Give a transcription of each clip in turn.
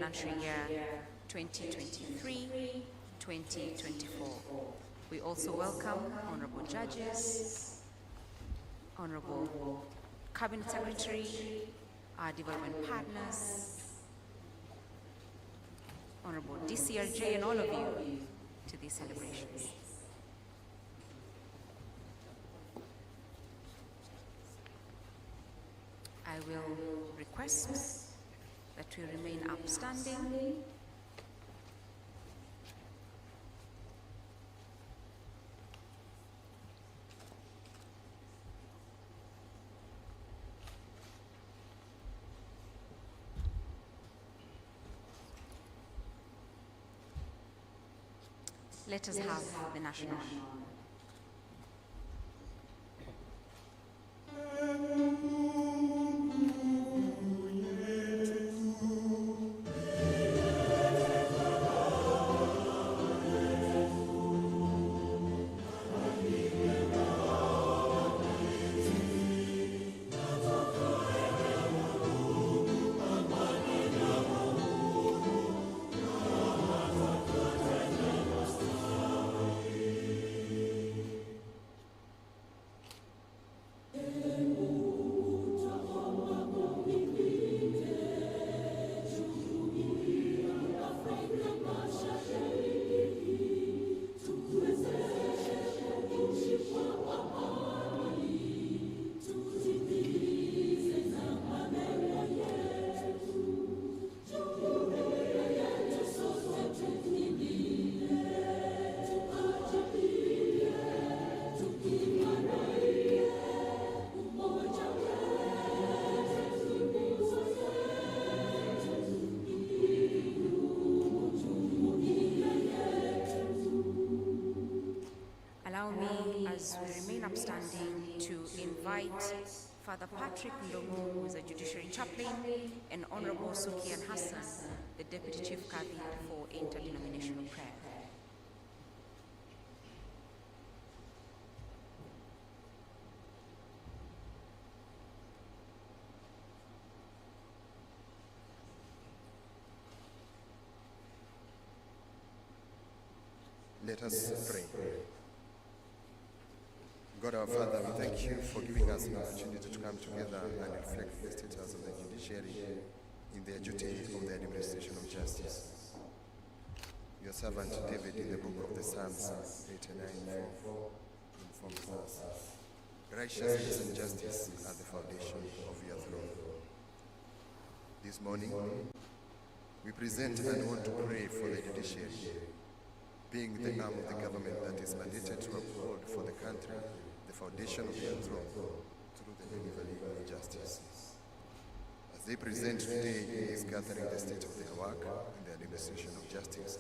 financial year 2023-2024. We also welcome honorable judges, honorable cabinet secretary, our development partners, honorable DCRJ, and all of you to these celebrations. I will request that we remain upstanding. Let us have the national anthem. Allow me, as we remain upstanding, to invite Father Patrick Ndongo, who is a judiciary chaplain, and Honorable Sukian Hassan, the Deputy Chief Cabinet, for interdenominational prayer. Let us pray. God our Father, we thank you for giving us an opportunity to come together and reflect the status of the judiciary in their duty of the administration of justice. Your servant David in the book of the Psalms 89:4 informs us, righteousness and justice are the foundation of your throne. This morning, we present and want to pray for the judiciary, being the arm of the government that is mandated to uphold for the country the foundation of your throne through the delivery of justice. As they present today in this gathering the state of their work and the administration of justice,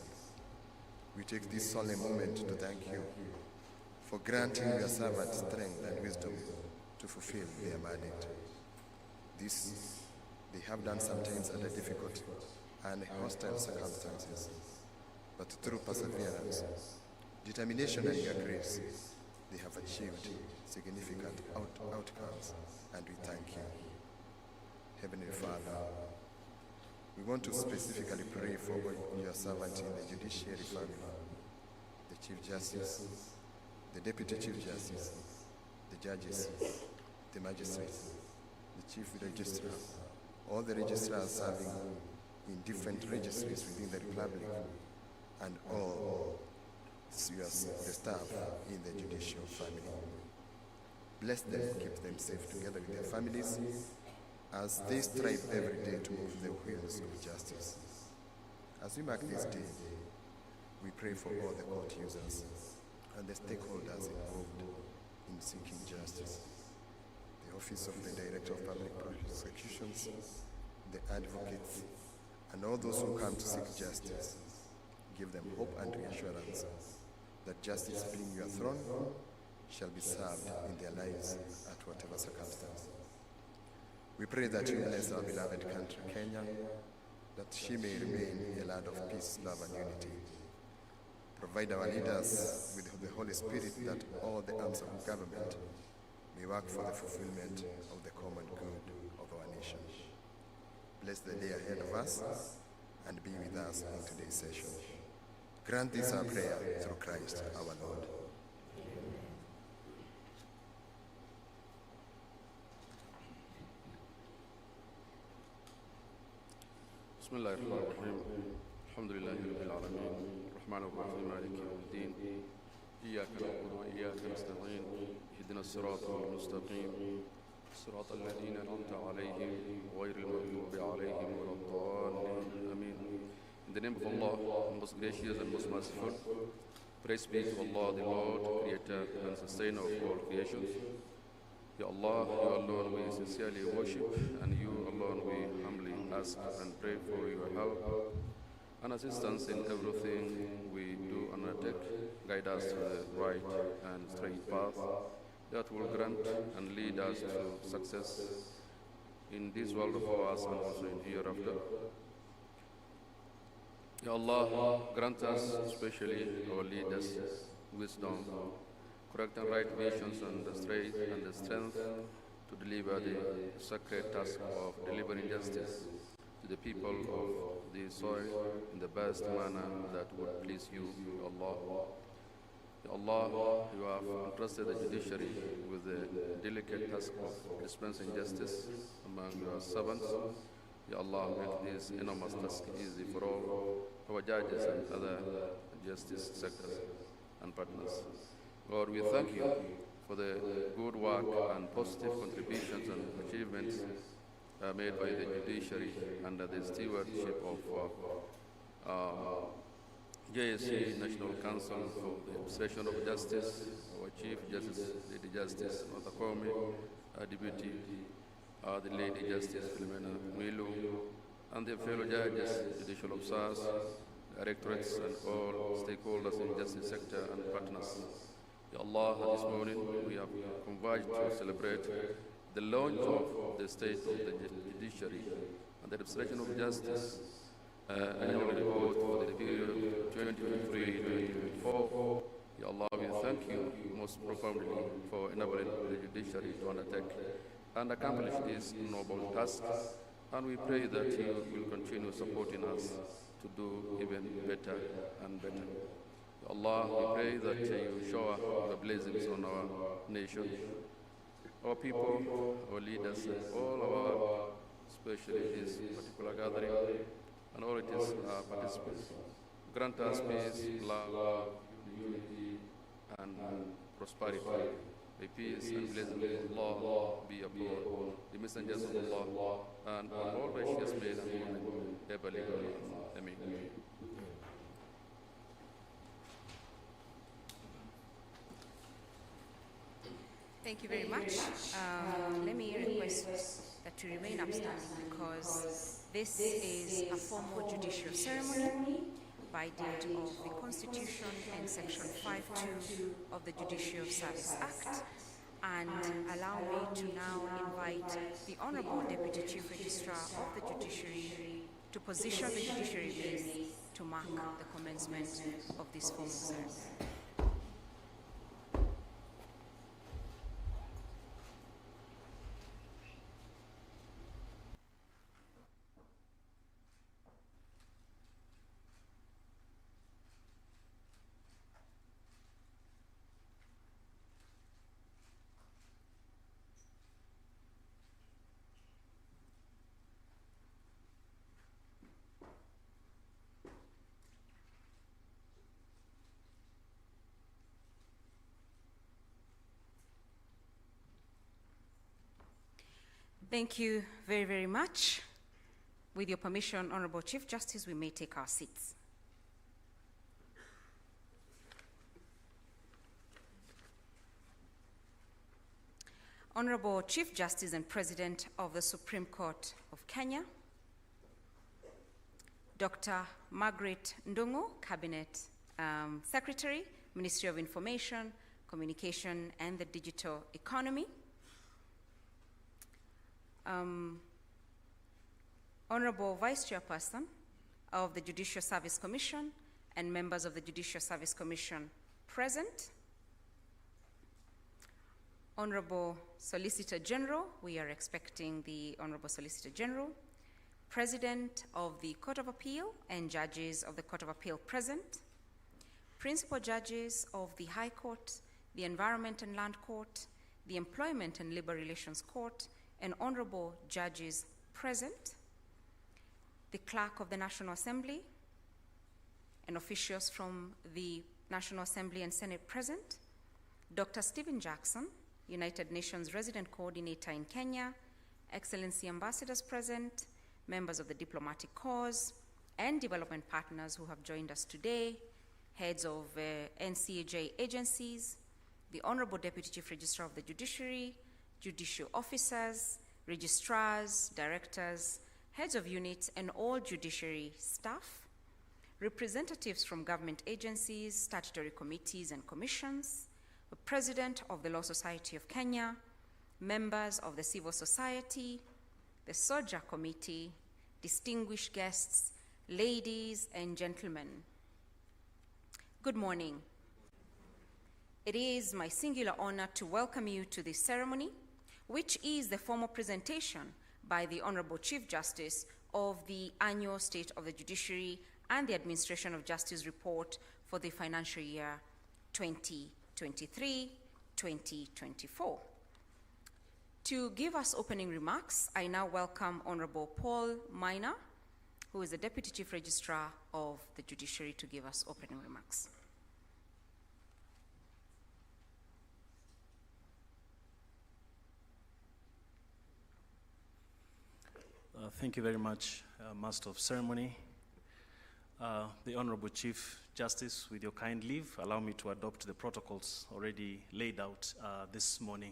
we take this solemn moment to thank you for granting your servant strength and wisdom to fulfill their mandate. This they have done sometimes under difficult and hostile circumstances, but through perseverance, determination, and your grace, they have achieved significant outcomes, and we thank you. Heavenly Father, we want to specifically pray for your servant in the judiciary family, the Chief Justice, the Deputy Chief Justice, the judges, the magistrates, the Chief Registrar, all the registrars serving in different registries within the Republic, and all the staff in the judicial family. Bless them, keep them safe together with their families as they strive every day to move the wheels of justice. As we mark this day, we pray for all the court users and the stakeholders involved in seeking justice. The Office of the Director of Public Prosecutions, the advocates, and all those who come to seek justice. Give them hope and reassurance that justice being your throne shall be served in their lives at whatever circumstance. We pray that you bless our beloved country, Kenya, that she may remain a land of peace, love, and unity. Provide our leaders with the Holy Spirit that all the arms of government may work for the fulfillment of the common good of our nation. Bless the day ahead of us and us in today's session. Grant this our prayer through Christ our Lord. بسم الله الرحمن الرحيم الحمد لله رب العالمين الرحمن الرحيم مالك يوم الدين إياك نعبد وإياك نستعين اهدنا الصراط المستقيم صراط الذين أنعمت عليهم غير المغضوب عليهم ولا الضالين آمين. In the name of Allah, most gracious and most merciful, praise be to Allah, the Lord, Creator and Sustainer of all creations. Ya Allah, you alone we sincerely worship, and you alone we humbly ask and pray for your help and assistance in everything we do and undertake. Guide us to the right and straight path that will grant and lead us to success in this world of ours and also in hereafter. Ya Allah, grant us, especially our leaders, wisdom, correct and right visions and the strength to deliver the sacred task of delivering justice to the people of the soil in the best manner that would please you, Ya Allah. Ya Allah, you have entrusted the judiciary with the delicate task of dispensing justice among your servants. Ya Allah, make this enormous task easy for all our judges and other justice sectors and partners. Lord, we thank you for the good work and positive contributions and achievements made by the judiciary under the stewardship of JSC National Council for the Administration of Justice, our Chief Justice, Lady Justice Martha Koome, Deputy, the Lady Justice Philomena Mwilu, and the fellow judges, judicial officers, directorates, and all stakeholders in the justice sector and partners. Ya Allah, this morning we have converged to celebrate the launch of the state of the judiciary and the administration of justice annual report for the period 2023-2024. Ya Allah, we thank you most profoundly for enabling the judiciary to undertake and accomplish this noble task, and we pray that you will continue supporting us to do even better and better. Allah, we pray that you shower your blessings on our nation, our people, our leaders, and all our, especially this particular gathering, and all its participants. Grant us peace, love, unity, and prosperity. May peace and blessings of Allah be upon the messengers of Allah and on all righteous men and women ever live on earth. Amen. Thank you very much. Let me request that you remain upstanding because this is a formal judicial ceremony by dint of the Constitution and Section 5.2 of the Judicial Service Act. And allow me to now invite the Honorable Deputy Chief Registrar of the Judiciary to position the judiciary base to mark the commencement of this formal ceremony. Thank you very, very much. With your permission, Honorable Chief Justice, we may take our seats. Honorable Chief Justice and President of the Supreme Court of Kenya, Dr. Margaret Ndungu, Cabinet Secretary, Ministry of Information, Communication, and the Digital Economy. Honorable Vice Chairperson of the Judicial Service Commission and members of the Judicial Service Commission present. Honorable Solicitor General, we are expecting the Honorable Solicitor General President of the Court of Appeal and judges of the Court of Appeal present, principal judges of the High Court, the Environment and Land Court, the Employment and Labor Relations Court, and honorable judges present, the Clerk of the National Assembly, and officials from the National Assembly and Senate present, Dr. Stephen Jackson, United Nations Resident Coordinator in Kenya, Excellency Ambassadors present, members of the diplomatic corps, and development partners who have joined us today, heads of NCAJ agencies, the Honorable Deputy Chief Registrar of the Judiciary, judicial officers, registrars, directors, heads of units, and all judiciary staff, representatives from government agencies, statutory committees and commissions, the President of the Law Society of Kenya, members of the civil society, the Sojar Committee, distinguished guests, ladies and gentlemen. Good morning. It is my singular honor to welcome you to this ceremony, which is the formal presentation by the Honorable Chief Justice of the Annual State of the Judiciary and the Administration of Justice Report for the financial year 2023-2024. To give us opening remarks, I now welcome Honorable Paul Minor, who is the Deputy Chief Registrar of the Judiciary, to give us opening remarks. Thank you very much, Master of Ceremony. The Honorable Chief Justice, with your kind leave, allow me to adopt the protocols already laid out this morning.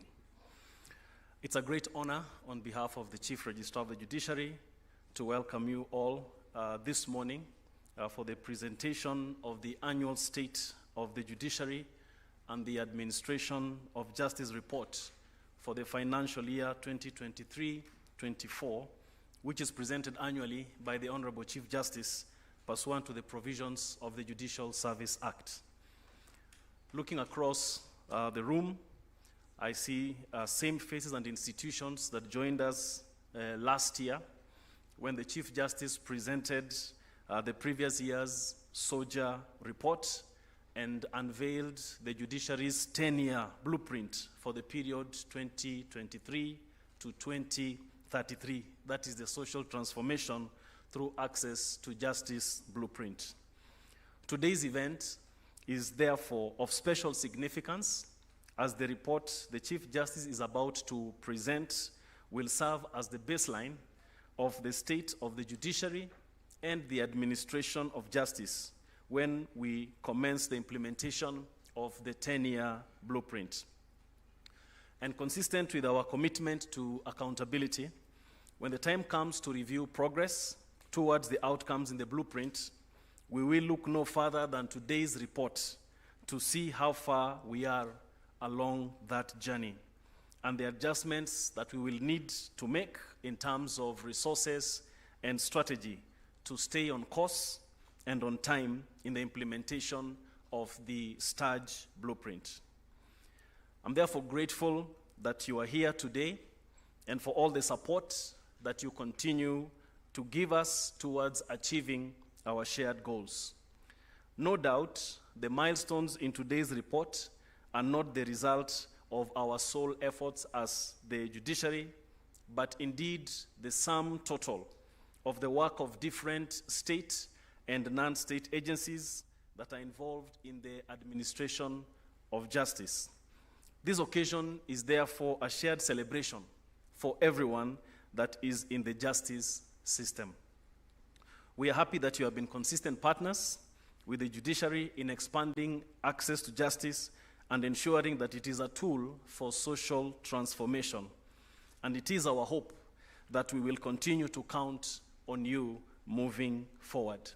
It's a great honor on behalf of the Chief Registrar of the Judiciary to welcome you all this morning for the presentation of the Annual State of the Judiciary and the Administration of Justice Report for the financial year 2023-24, which is presented annually by the Honorable Chief Justice pursuant to the provisions of the Judicial Service Act. Looking across the room, I see same faces and institutions that joined us last year when the Chief Justice presented the previous year's Sojar report and unveiled the Judiciary's 10-year blueprint for the period 2023 to 2033. That is the social transformation through access to justice blueprint. Today's event is therefore of special significance, as the report the Chief Justice is about to present will serve as the baseline of the state of the judiciary and the administration of justice when we commence the implementation of the 10-year blueprint. And consistent with our commitment to accountability, when the time comes to review progress towards the outcomes in the blueprint, we will look no further than today's report to see how far we are along that journey and the adjustments that we will need to make in terms of resources and strategy to stay on course and on time in the implementation of the STAJ blueprint. I'm therefore grateful that you are here today and for all the support that you continue to give us towards achieving our shared goals. No doubt, the milestones in today's report are not the result of our sole efforts as the judiciary, but indeed the sum total of the work of different state and non-state agencies that are involved in the administration of justice. This occasion is therefore a shared celebration for everyone that is in the justice system. We are happy that you have been consistent partners with the judiciary in expanding access to justice and ensuring that it is a tool for social transformation. And it is our hope that we will continue to count on you moving forward.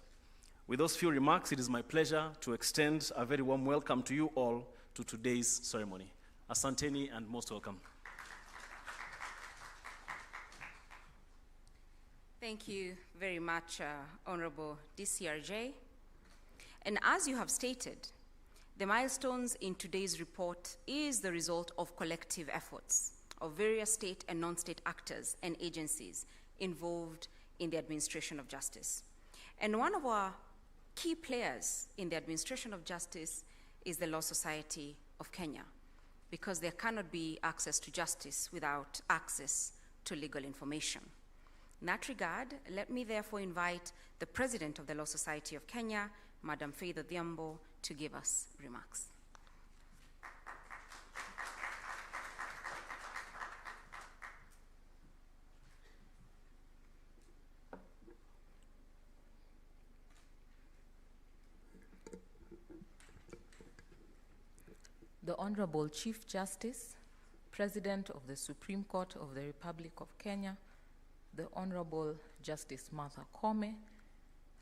With those few remarks, it is my pleasure to extend a very warm welcome to you all to today's ceremony. Asanteni and most welcome. Thank you very much, Honorable DCRJ. And as you have stated, the milestones in today's report is the result of collective efforts of various state and non-state actors and agencies involved in the administration of justice. And one of our key players in the administration of justice is the Law Society of Kenya, because there cannot be access to justice without access to legal information. In that regard, let me therefore invite the President of the Law Society of Kenya, Madam Faith Odhiambo, to give us remarks. The Honorable Chief Justice, President of the Supreme Court of the Republic of Kenya, the Honorable Justice Martha Koome,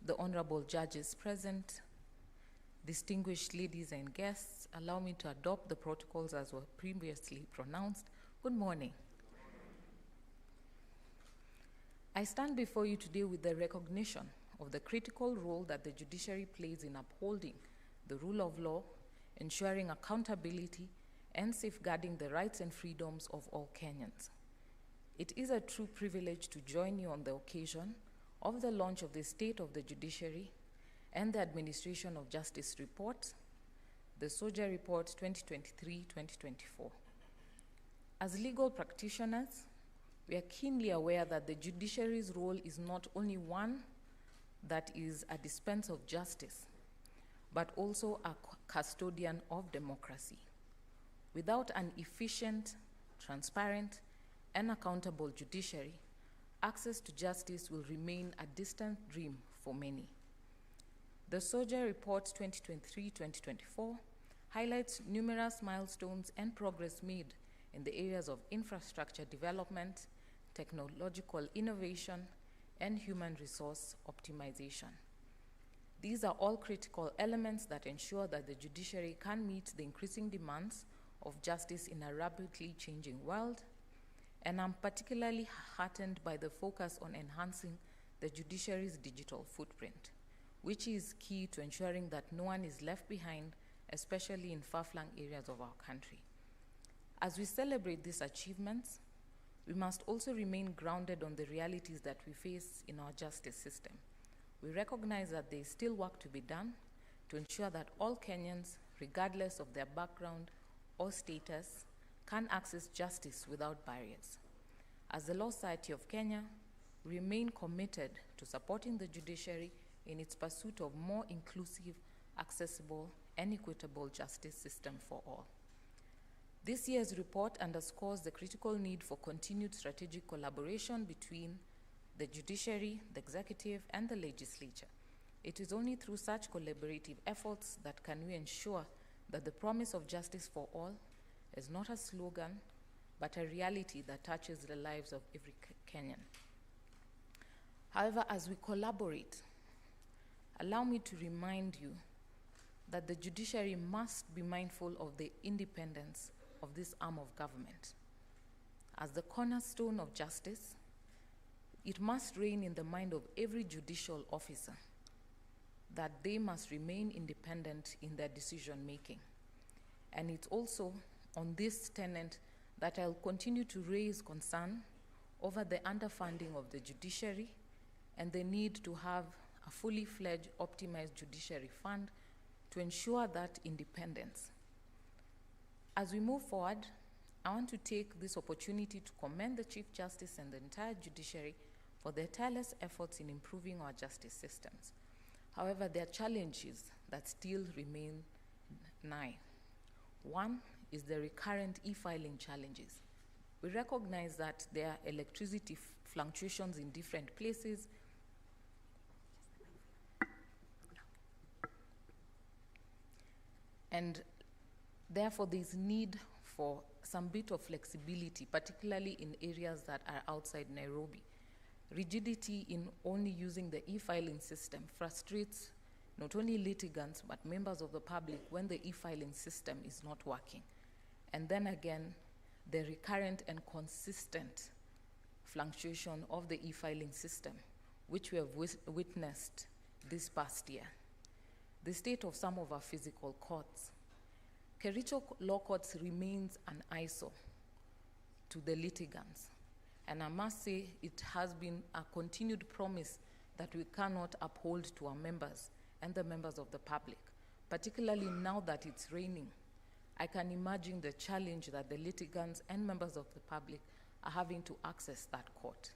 the Honorable Judges present, distinguished ladies and guests, allow me to adopt the protocols as were previously pronounced. Good morning. I stand before you today with the recognition of the critical role that the judiciary plays in upholding the rule of law, ensuring accountability, and safeguarding the rights and freedoms of all Kenyans. It is a true privilege to join you on the occasion of the launch of the State of the Judiciary and the Administration of Justice Report, the Sojar Report 2023-2024. As legal practitioners, we are keenly aware that the judiciary's role is not only one that is a dispenser of justice, but also a custodian of democracy. Without an efficient, transparent, and accountable judiciary, access to justice will remain a distant dream for many. The Sojar Report 2023-2024 highlights numerous milestones and progress made in the areas of infrastructure development, technological innovation, and human resource optimization. These are all critical elements that ensure that the judiciary can meet the increasing demands of justice in a rapidly changing world, and I'm particularly heartened by the focus on enhancing the judiciary's digital footprint, which is key to ensuring that no one is left behind, especially in far-flung areas of our country. As we celebrate these achievements, we must also remain grounded on the realities that we face in our justice system. We recognize that there is still work to be done to ensure that all Kenyans, regardless of their background or status, can access justice without barriers. As the Law Society of Kenya, we remain committed to supporting the judiciary in its pursuit of more inclusive, accessible, and equitable justice system for all. This year's report underscores the critical need for continued strategic collaboration between the judiciary, the executive, and the legislature. It is only through such collaborative efforts that can we ensure that the promise of justice for all is not a slogan, but a reality that touches the lives of every Kenyan. However, as we collaborate, allow me to remind you that the judiciary must be mindful of the independence of this arm of government. As the cornerstone of justice, it must reign in the mind of every judicial officer that they must remain independent in their decision-making. And it's also on this tenet that I'll continue to raise concern over the underfunding of the judiciary and the need to have a fully fledged, optimized judiciary fund to ensure that independence. As we move forward, I want to take this opportunity to commend the Chief Justice and the entire judiciary for their tireless efforts in improving our justice systems. However, there are challenges that still remain nigh. One is the recurrent e-filing challenges. We recognize that there are electricity fluctuations in different places, and therefore there is need for some bit of flexibility, particularly in areas that are outside Nairobi. Rigidity in only using the e-filing system frustrates not only litigants but members of the public when the e-filing system is not working. And then again, the recurrent and consistent fluctuation of the e-filing system, which we have witnessed this past year. The state of some of our physical courts. Kericho Law Courts remains an eyesore to the litigants. And I must say it has been a continued promise that we cannot uphold to our members and the members of the public, particularly now that it's raining. I can imagine the challenge that the litigants and members of the public are having to access that court,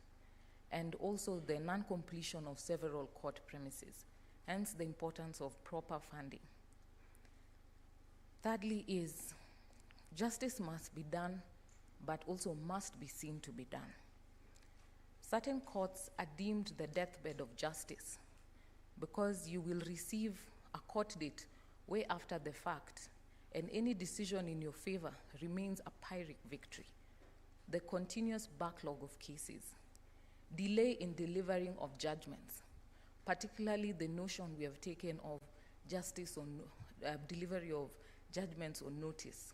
and also the non-completion of several court premises, hence the importance of proper funding. Thirdly is, justice must be done, but also must be seen to be done. Certain courts are deemed the deathbed of justice because you will receive a court date way after the fact, and any decision in your favor remains a Pyrrhic victory. The continuous backlog of cases, delay in delivering of judgments, particularly the notion we have taken of justice on delivery of judgments on notice.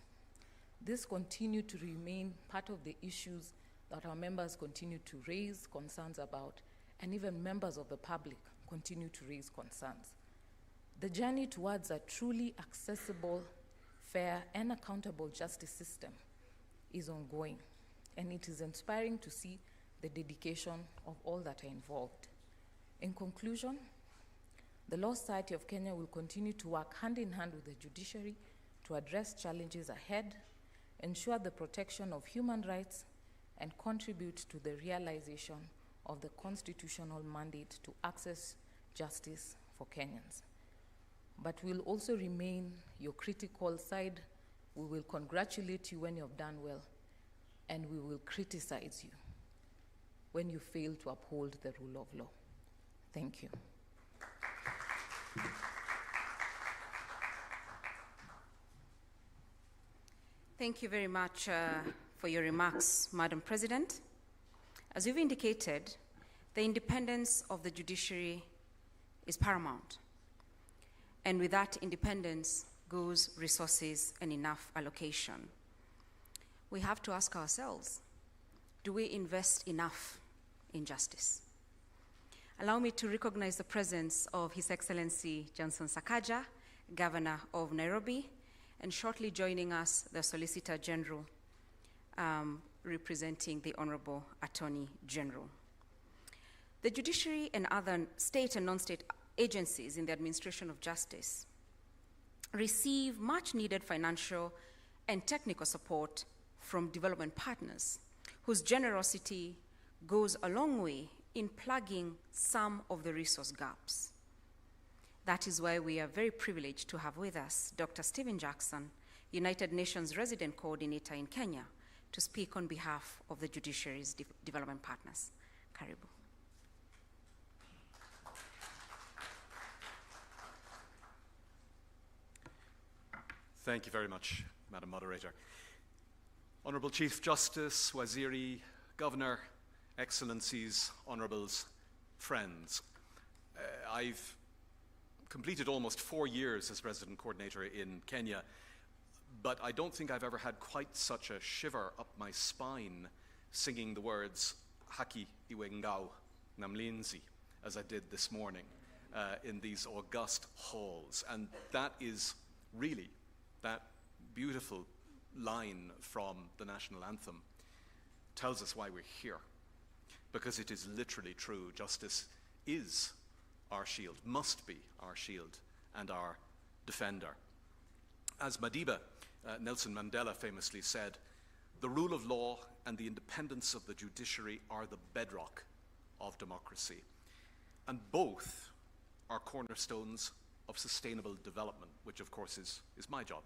This continue to remain part of the issues that our members continue to raise concerns about, and even members of the public continue to raise concerns. The journey towards a truly accessible, fair, and accountable justice system is ongoing, and it is inspiring to see the dedication of all that are involved. In conclusion, the Law Society of Kenya will continue to work hand in hand with the judiciary to address challenges ahead, ensure the protection of human rights, and contribute to the realization of the constitutional mandate to access justice for Kenyans. But we'll also remain your critical side. We will congratulate you when you have done well, and we will criticize you when you fail to uphold the rule of law. Thank you. Thank you very much for your remarks, Madam President. As you've indicated, the independence of the judiciary is paramount. And with that independence goes resources and enough allocation. We have to ask ourselves, do we invest enough in justice? Allow me to recognize the presence of His Excellency Johnson Sakaja, Governor of Nairobi, and shortly joining us, the Solicitor General, representing the Honorable Attorney General. The judiciary and other state and non-state agencies in the administration of justice receive much needed financial and technical support from development partners, whose generosity goes a long way in plugging some of the resource gaps. That is why we are very privileged to have with us Dr. Stephen Jackson, United Nations Resident Coordinator in Kenya, to speak on behalf of the judiciary's development partners. Karibu. Thank you very much, Madam Moderator. Honourable Chief Justice, Waziri, Governor, Excellencies, Honourables, friends. I've completed almost 4 years as Resident Coordinator in Kenya, but I don't think I've ever had quite such a shiver up my spine singing the words Haki iwe ngao na mlinzi as I did this morning in these august halls. And that is really that beautiful line from the national anthem tells us why we're here, because it is literally true. Justice is our shield, must be our shield and our defender. As Madiba, Nelson Mandela famously said, the rule of law and the independence of the judiciary are the bedrock of democracy. And both are cornerstones of sustainable development, which of course is my job.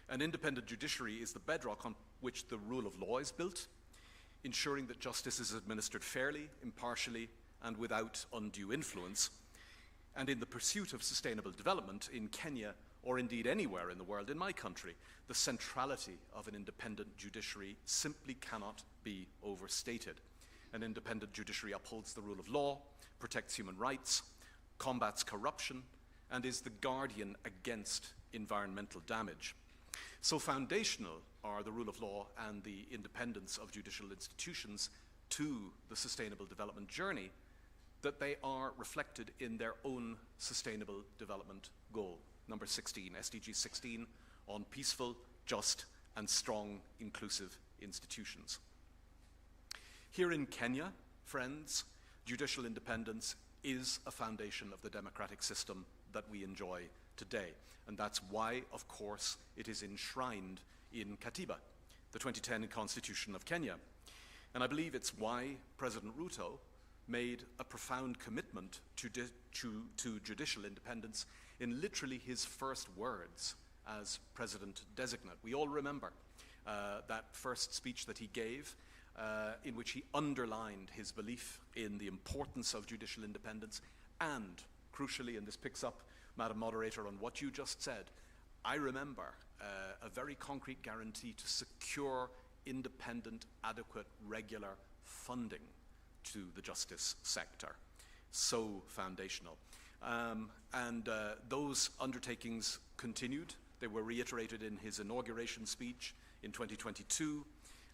An independent judiciary is the bedrock on which the rule of law is built, ensuring that justice is administered fairly, impartially, and without undue influence. And in the pursuit of sustainable development in Kenya, or indeed anywhere in the world, in my country, the centrality of an independent judiciary simply cannot be overstated. An independent judiciary upholds the rule of law, protects human rights, combats corruption, and is the guardian against environmental damage. So foundational are the rule of law and the independence of judicial institutions to the sustainable development journey that they are reflected in their own sustainable development goal, number 16, SDG 16, on peaceful, just, and strong, inclusive institutions. Here in Kenya, friends, judicial independence is a foundation of the democratic system that we enjoy today. And that's why, of course, it is enshrined in Katiba, the 2010 Constitution of Kenya. And I believe it's why President Ruto made a profound commitment to judicial independence in literally his first words as president-designate. We all remember that first speech that he gave, in which he underlined his belief in the importance of judicial independence and, crucially, and this picks up, Madam Moderator, on what you just said, I remember a very concrete guarantee to secure independent, adequate, regular funding to the justice sector. So foundational. Those undertakings continued. They were reiterated in his inauguration speech in 2022,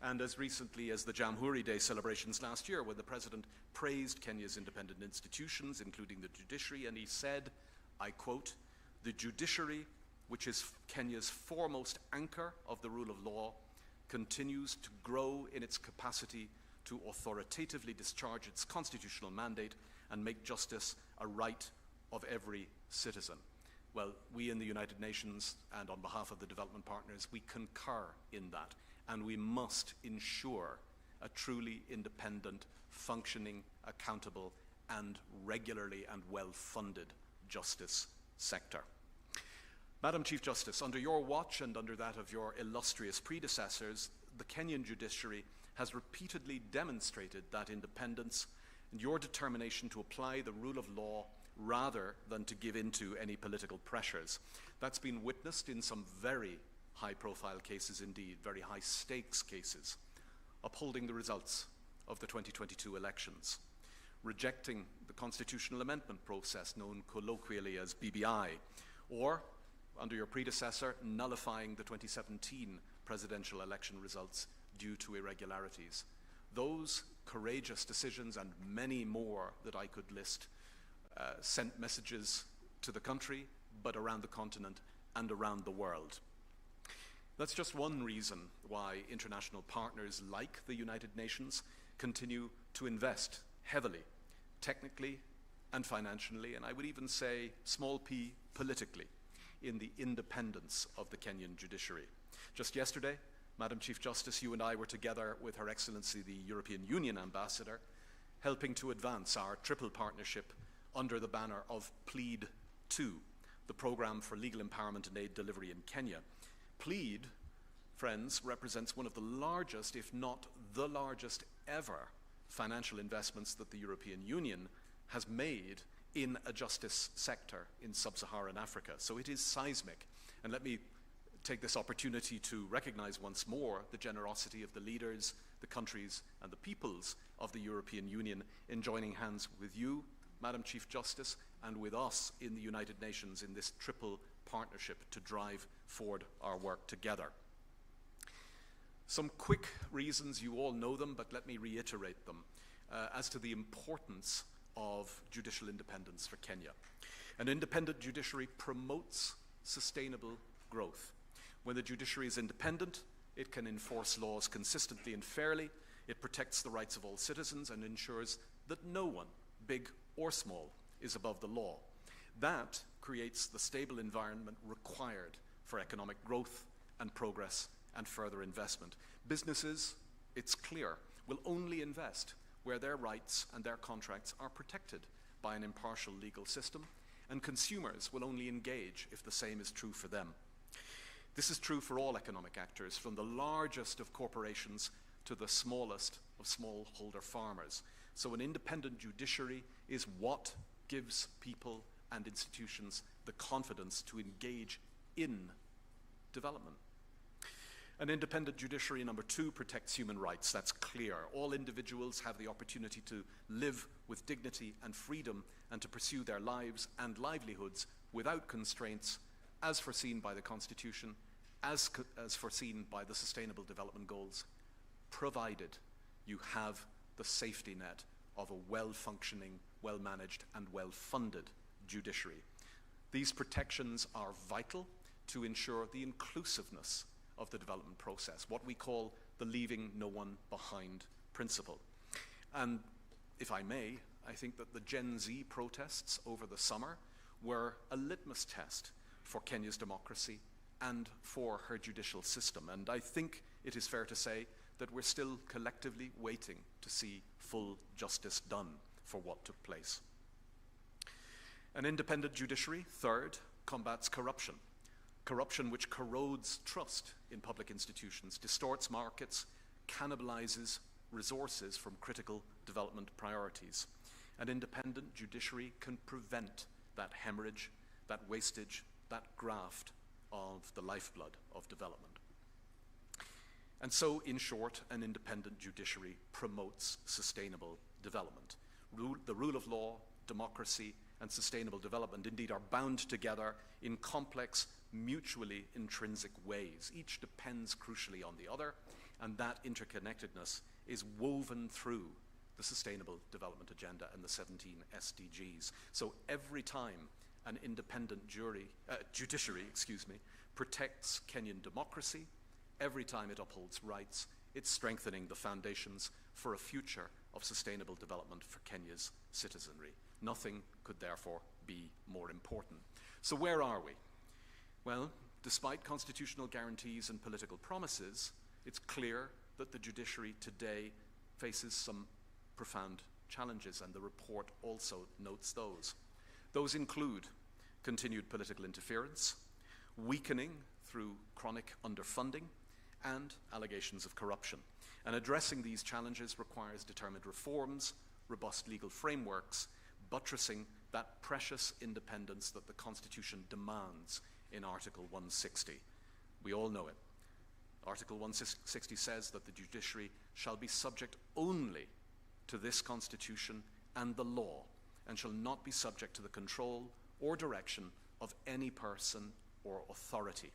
and as recently as the Jamhuri Day celebrations last year, when the President praised Kenya's independent institutions, including the judiciary, and he said, I quote, "The judiciary, which is Kenya's foremost anchor of the rule of law, continues to grow in its capacity to authoritatively discharge its constitutional mandate and make justice a right of every citizen." Well, we in the United Nations and on behalf of the development partners, we concur in that, and we must ensure a truly independent, functioning, accountable, and regularly and well-funded justice sector. Madam Chief Justice, under your watch and under that of your illustrious predecessors, the Kenyan judiciary has repeatedly demonstrated that independence and your determination to apply the rule of law rather than to give in to any political pressures. That's been witnessed in some very high-profile cases indeed, very high-stakes cases, upholding the results of the 2022 elections, rejecting the constitutional amendment process known colloquially as BBI, or, under your predecessor, nullifying the 2017 presidential election results due to irregularities. Those courageous decisions and many more that I could list sent messages to the country, but around the continent and around the world. That's just one reason why international partners like the United Nations continue to invest heavily, technically and financially, and I would even say, small p, politically, in the independence of the Kenyan judiciary. Just yesterday, Madam Chief Justice, you and I were together with Her Excellency the European Union Ambassador, helping to advance our triple partnership under the banner of Plead 2, the Programme for Legal Empowerment and Aid Delivery in Kenya. Plead, friends, represents one of the largest, if not the largest ever, financial investments that the European Union has made in a justice sector in sub-Saharan Africa. So it is seismic. And let me take this opportunity to recognize once more the generosity of the leaders, the countries, and the peoples of the European Union in joining hands with you, Madam Chief Justice, and with us in the United Nations in this triple partnership to drive forward our work together. Some quick reasons, you all know them, but let me reiterate them, as to the importance of judicial independence for Kenya. An independent judiciary promotes sustainable growth. When the judiciary is independent, it can enforce laws consistently and fairly, it protects the rights of all citizens, and ensures that no one, big or small, is above the law. That creates the stable environment required for economic growth and progress and further investment. Businesses, it's clear, will only invest where their rights and their contracts are protected by an impartial legal system, and consumers will only engage if the same is true for them. This is true for all economic actors, from the largest of corporations to the smallest of smallholder farmers. So an independent judiciary is what gives people and institutions the confidence to engage in development. An independent judiciary, number two, protects human rights. That's clear. All individuals have the opportunity to live with dignity and freedom and to pursue their lives and livelihoods without constraints, as foreseen by the Constitution, as foreseen by the Sustainable Development Goals, provided you have the safety net of a well-functioning, well-managed, and well-funded judiciary. These protections are vital to ensure the inclusiveness of the development process, what we call the leaving no one behind principle. And if I may, I think that the Gen Z protests over the summer were a litmus test for Kenya's democracy and for her judicial system. And I think it is fair to say that we're still collectively waiting to see full justice done for what took place. An independent judiciary, third, combats corruption. Corruption which corrodes trust in public institutions, distorts markets, cannibalizes resources from critical development priorities. An independent judiciary can prevent that hemorrhage, that wastage, that graft of the lifeblood of development. And so, in short, an independent judiciary promotes sustainable development. The rule of law, democracy, and sustainable development indeed are bound together in complex, mutually intrinsic ways. Each depends crucially on the other, and that interconnectedness is woven through the Sustainable Development Agenda and the 17 SDGs. So every time an independent judiciary protects Kenyan democracy, every time it upholds rights, it's strengthening the foundations for a future of sustainable development for Kenya's citizenry. Nothing could therefore be more important. So where are we? Well, despite constitutional guarantees and political promises, it's clear that the judiciary today faces some profound challenges, and the report also notes those. Those include continued political interference, weakening through chronic underfunding, and allegations of corruption. And addressing these challenges requires determined reforms, robust legal frameworks, buttressing that precious independence that the Constitution demands in Article 160. We all know it. Article 160 says that the judiciary shall be subject only to this Constitution and the law, and shall not be subject to the control or direction of any person or authority.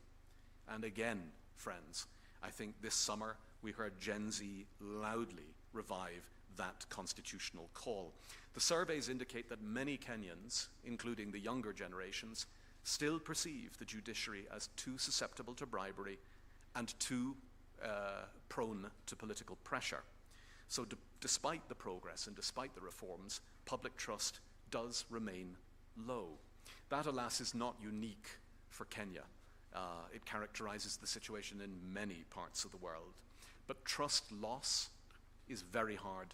And again, friends, I think this summer we heard Gen Z loudly revive that constitutional call. The surveys indicate that many Kenyans, including the younger generations, still perceive the judiciary as too susceptible to bribery and too prone to political pressure. So despite the progress and despite the reforms, public trust does remain low. That, alas, is not unique for Kenya. It characterizes the situation in many parts of the world. But trust loss is very hard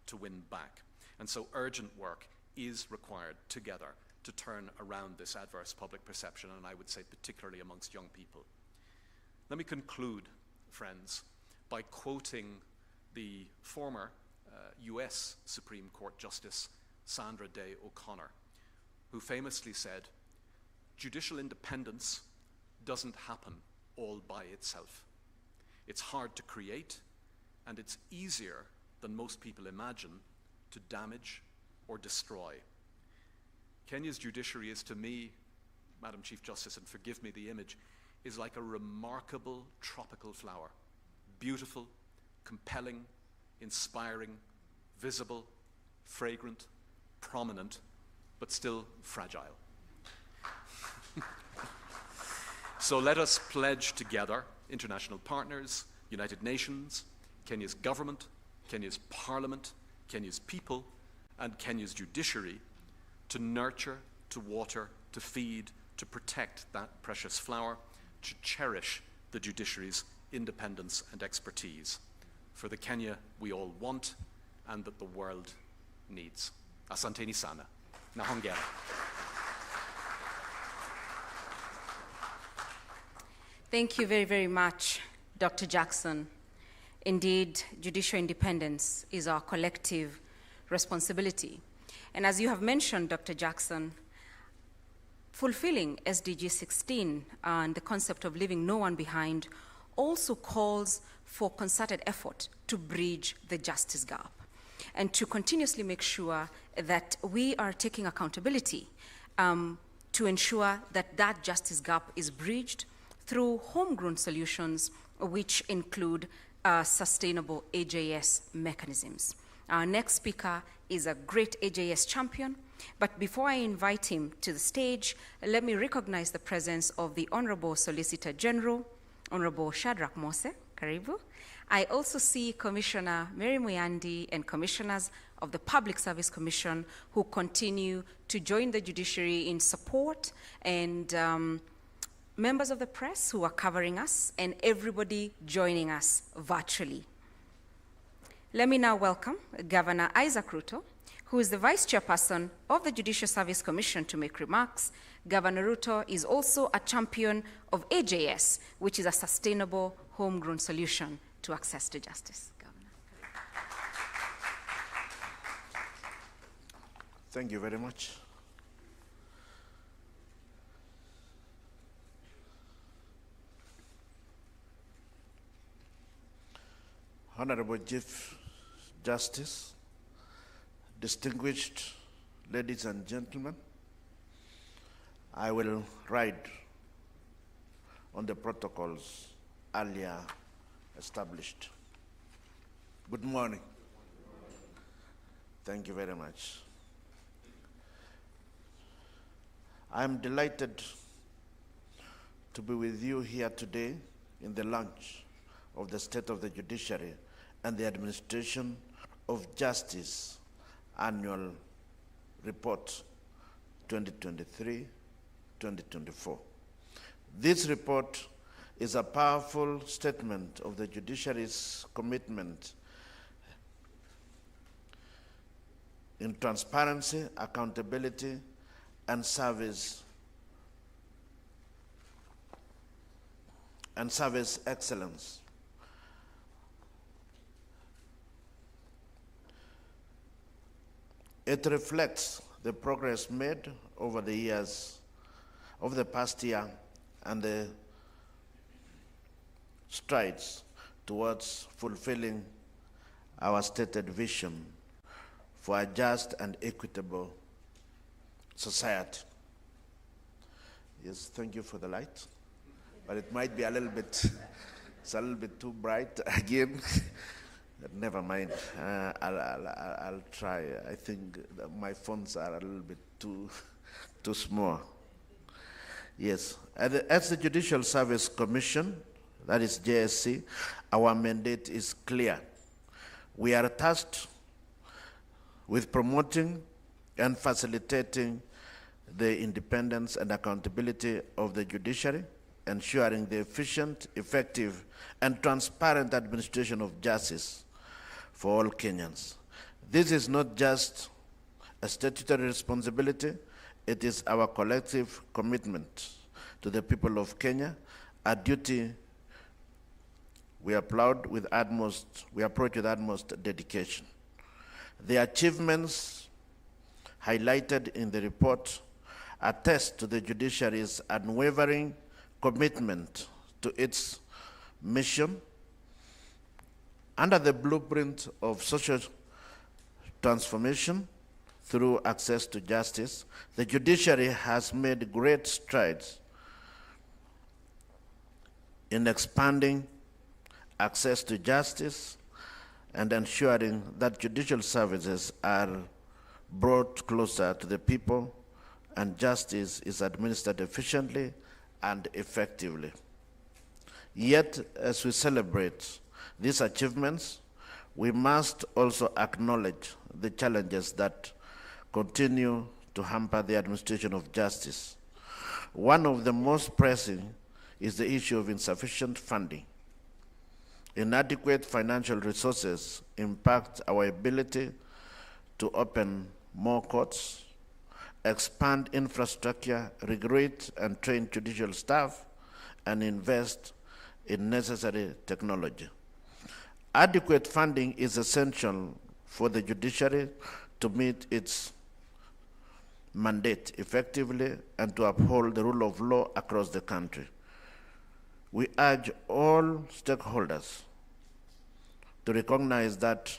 to win back. And so urgent work is required together to turn around this adverse public perception, and I would say particularly amongst young people. Let me conclude, friends, by quoting the former US Supreme Court Justice Sandra Day O'Connor, who famously said, "Judicial independence doesn't happen all by itself. It's hard to create, and it's easier than most people imagine to damage or destroy." Kenya's judiciary is, to me, Madam Chief Justice, and forgive me the image, is like a remarkable tropical flower. Beautiful, compelling, inspiring, visible, fragrant, prominent, but still fragile. So let us pledge together, international partners, United Nations, Kenya's government, Kenya's parliament, Kenya's people, and Kenya's judiciary, to nurture, to water, to feed, to protect that precious flower, to cherish the judiciary's independence and expertise for the Kenya we all want and that the world needs. Asanteni sana. Na hongera. Thank you very, very much, Dr. Jackson. Indeed, judicial independence is our collective responsibility. And as you have mentioned, Dr. Jackson, fulfilling SDG 16 and the concept of leaving no one behind also calls for concerted effort to bridge the justice gap and to continuously make sure that we are taking accountability to ensure that that justice gap is bridged through homegrown solutions, which include sustainable AJS mechanisms. Our next speaker is a great AJS champion, but before I invite him to the stage, let me recognize the presence of the Honorable Solicitor General, Honorable Shadrach Mose, karibu, I also see Commissioner Mary Muyandi and commissioners of the Public Service Commission who continue to join the judiciary in support, and members of the press who are covering us, and everybody joining us virtually. Let me now welcome Governor Isaac Ruto, who is the Vice Chairperson of the Judicial Service Commission, to make remarks. Governor Ruto is also a champion of AJS, which is a sustainable homegrown solution to access to justice. Governor. Thank you very much. Honorable Chief Justice, distinguished ladies and gentlemen, I will ride on the protocols earlier established. Good morning. Thank you very much. I am delighted to be with you here today in the launch of the State of the Judiciary and the Administration of Justice Annual Report 2023-2024. This report is a powerful statement of the judiciary's commitment in transparency, accountability, and service excellence. It reflects the progress made over the years, over the past year, and the strides towards fulfilling our stated vision for a just and equitable society. Yes, thank you for the light, but it might be a little bit, it's a little bit too bright again. Never mind, I'll try. I think my fonts are a little bit too small. Yes, as the Judicial Service Commission, that is JSC, our mandate is clear. We are tasked with promoting and facilitating the independence and accountability of the judiciary, ensuring the efficient, effective, and transparent administration of justice for all Kenyans. This is not just a statutory responsibility, it is our collective commitment to the people of Kenya, a duty we approach with utmost dedication. The achievements highlighted in the report attest to the judiciary's unwavering commitment to its mission. Under the blueprint of social transformation through access to justice, the judiciary has made great strides in expanding access to justice and ensuring that judicial services are brought closer to the people and justice is administered efficiently and effectively. Yet, as we celebrate these achievements, we must also acknowledge the challenges that continue to hamper the administration of justice. One of the most pressing is the issue of insufficient funding. Inadequate financial resources impact our ability to open more courts, expand infrastructure, recruit and train judicial staff, and invest in necessary technology. Adequate funding is essential for the judiciary to meet its mandate effectively and to uphold the rule of law across the country. We urge all stakeholders to recognize that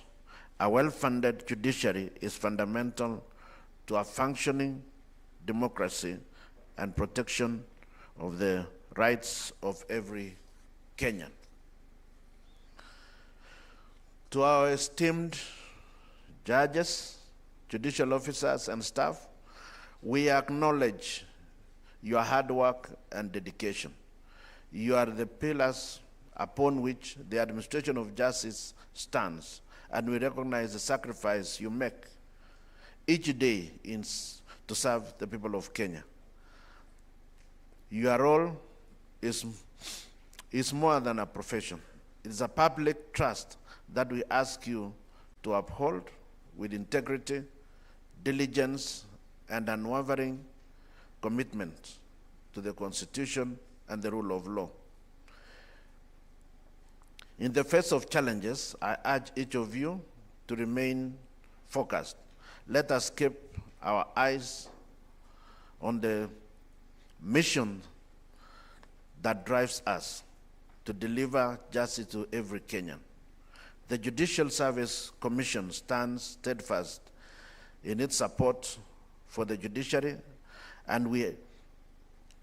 a well-funded judiciary is fundamental to a functioning democracy and protection of the rights of every Kenyan. To our esteemed judges, judicial officers, and staff, we acknowledge your hard work and dedication. You are the pillars upon which the administration of justice stands, and we recognize the sacrifice you make each day to serve the people of Kenya. Your role is more than a profession. It is a public trust that we ask you to uphold with integrity, diligence, and unwavering commitment to the Constitution and the rule of law. In the face of challenges, I urge each of you to remain focused. Let us keep our eyes on the mission that drives us to deliver justice to every Kenyan. The Judicial Service Commission stands steadfast in its support for the judiciary, and we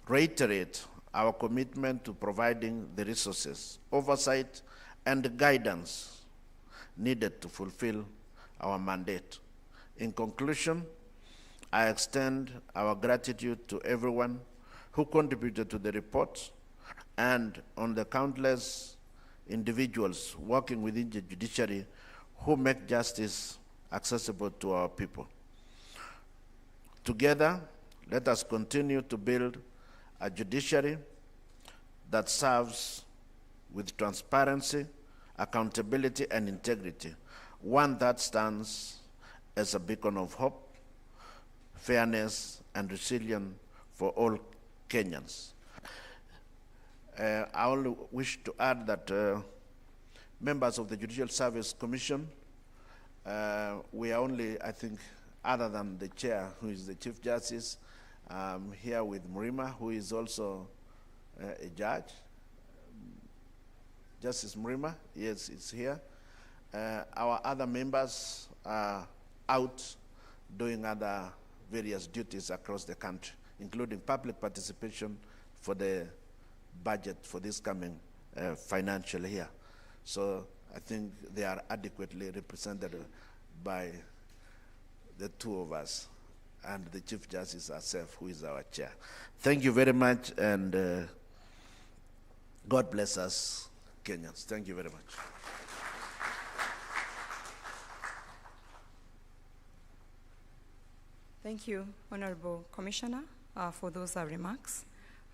reiterate our commitment to providing the resources, oversight, and guidance needed to fulfill our mandate. In conclusion, I extend our gratitude to everyone who contributed to the report and on the countless individuals working within the judiciary who make justice accessible to our people. Together, let us continue to build a judiciary that serves with transparency, accountability, and integrity, one that stands as a beacon of hope, fairness, and resilience for all Kenyans. I only wish to add that members of the Judicial Service Commission, we are only, I think, other than the chair, who is the Chief Justice, here with Mrima, who is also a judge. Justice Mrima, yes, is here. Our other members are out doing other various duties across the country, including public participation for the budget for this coming financial year. So I think they are adequately represented by the two of us and the Chief Justice herself, who is our chair. Thank you very much, and God bless us, Kenyans. Thank you very much. Thank you, Honorable Commissioner, for those remarks.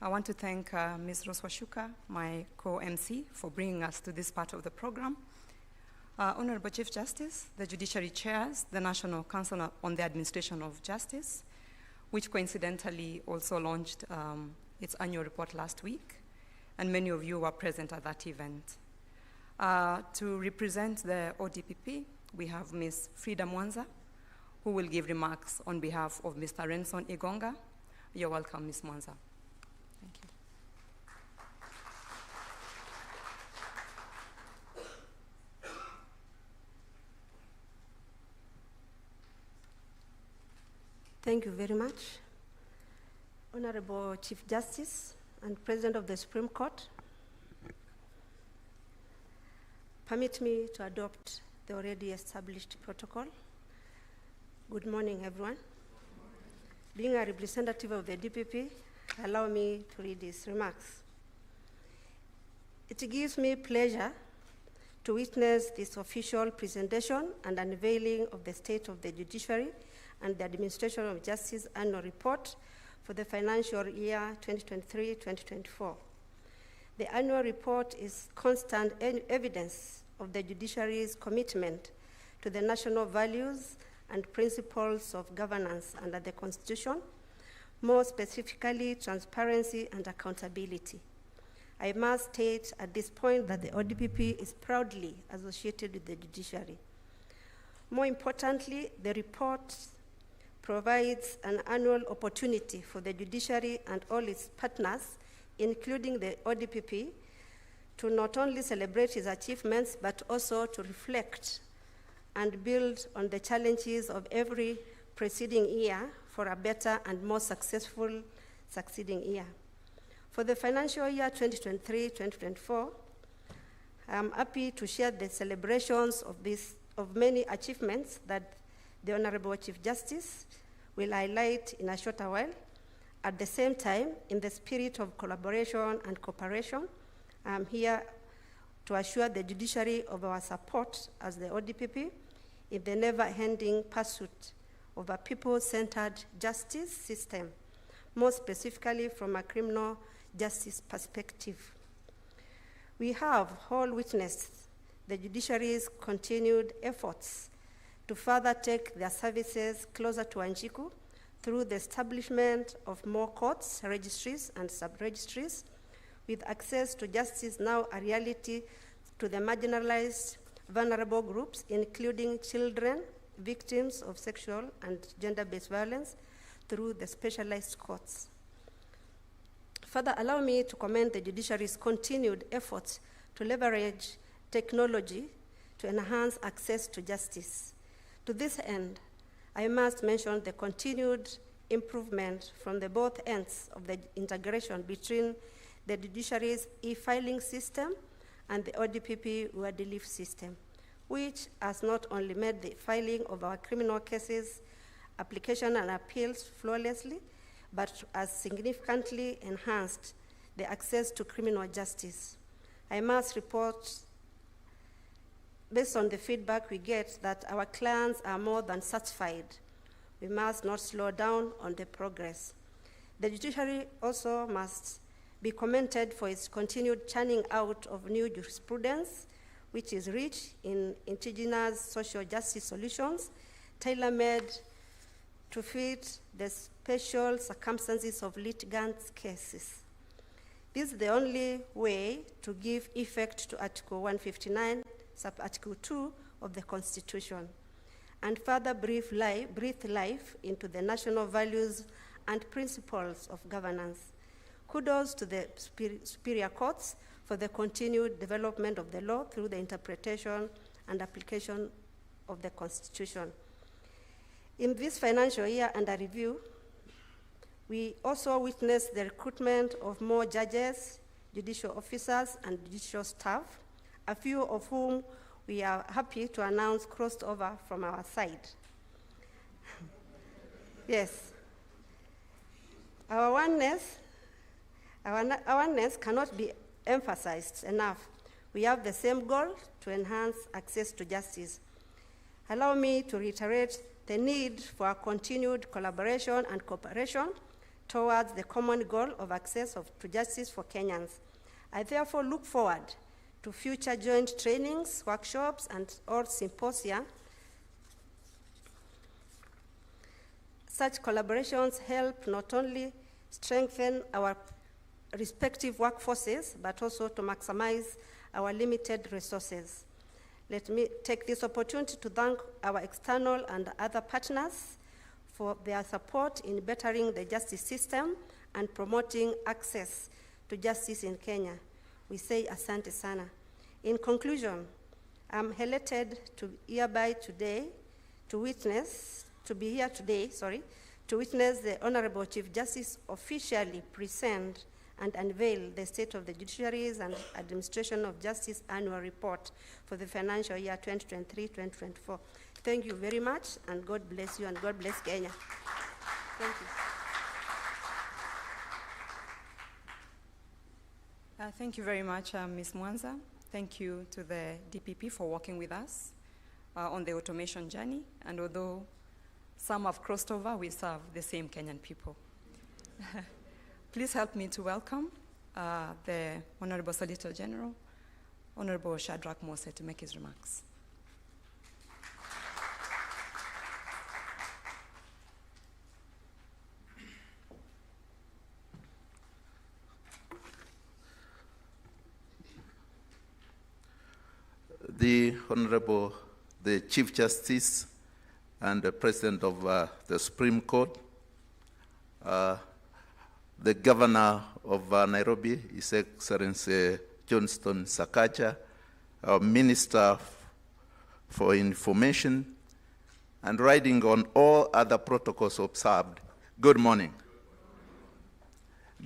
I want to thank Ms. Rose Washuka, my co-MC, for bringing us to this part of the program. Honorable Chief Justice, the Judiciary chairs the National Council on the Administration of Justice, which coincidentally also launched its annual report last week, and many of you were present at that event. To represent the ODPP, we have Ms. Frida Mwanza, who will give remarks on behalf of Mr. Renson Igonga. You're welcome, Ms. Mwanza. Thank you. Thank you very much. Honorable Chief Justice and President of the Supreme Court, permit me to adopt the already established protocol. Good morning, everyone. Being a representative of the DPP, allow me to read these remarks. It gives me pleasure to witness this official presentation and unveiling of the State of the Judiciary and the Administration of Justice Annual Report for the financial year 2023-2024. The annual report is constant evidence of the judiciary's commitment to the national values and principles of governance under the Constitution, more specifically transparency and accountability. I must state at this point that the ODPP is proudly associated with the judiciary. More importantly, the report provides an annual opportunity for the judiciary and all its partners, including the ODPP, to not only celebrate its achievements, but also to reflect and build on the challenges of every preceding year for a better and more successful succeeding year. For the financial year 2023-2024, I'm happy to share the celebrations of many achievements that the Honorable Chief Justice will highlight in a short while. At the same time, in the spirit of collaboration and cooperation, I'm here to assure the judiciary of our support as the ODPP in the never-ending pursuit of a people-centered justice system, more specifically from a criminal justice perspective. We have all witnessed the judiciary's continued efforts to further take their services closer to Wanjiku through the establishment of more courts, registries, and sub-registries, with access to justice now a reality to the marginalized, vulnerable groups, including children, victims of sexual and gender-based violence, through the specialized courts. Further, allow me to commend the judiciary's continued efforts to leverage technology to enhance access to justice. To this end, I must mention the continued improvement from the both ends of the integration between the judiciary's e-filing system and the ODPP word relief system, which has not only made the filing of our criminal cases, application and appeals flawlessly, but has significantly enhanced the access to criminal justice. I must report, based on the feedback we get, that our clients are more than satisfied. We must not slow down on the progress. The judiciary also must be commended for its continued churning out of new jurisprudence, which is rich in indigenous social justice solutions, tailor-made to fit the special circumstances of litigants' cases. This is the only way to give effect to Article 159, sub-Article 2 of the Constitution, and further breathe life into the national values and principles of governance. Kudos to the superior courts for the continued development of the law through the interpretation and application of the Constitution. In this financial year under review, we also witnessed the recruitment of more judges, judicial officers, and judicial staff, a few of whom we are happy to announce crossed over from our side. Yes. Our oneness cannot be emphasized enough. We have the same goal to enhance access to justice. Allow me to reiterate the need for a continued collaboration and cooperation towards the common goal of access to justice for Kenyans. I therefore look forward to future joint trainings, workshops, and or symposia. Such collaborations help not only strengthen our respective workforces, but also to maximize our limited resources. Let me take this opportunity to thank our external and other partners for their support in bettering the justice system and promoting access to justice in Kenya. We say asante sana. In conclusion, I'm elated to be here today to witness the Honorable Chief Justice officially present and unveil the State of the Judiciaries and Administration of Justice Annual Report for the financial year 2023-2024. Thank you very much, and God bless you, and God bless Kenya. Thank you. Thank you very much, Ms. Mwanza. Thank you to the DPP for working with us on the automation journey. And although some have crossed over, we serve the same Kenyan people. Please help me to welcome the Honorable Solicitor General, Honorable Shadrach Mose, to make his remarks. The Honorable, the Chief Justice and the President of the Supreme Court, the Governor of Nairobi, His Excellency Johnston Sakaja, our Minister for Information, and riding on all other protocols observed, good morning.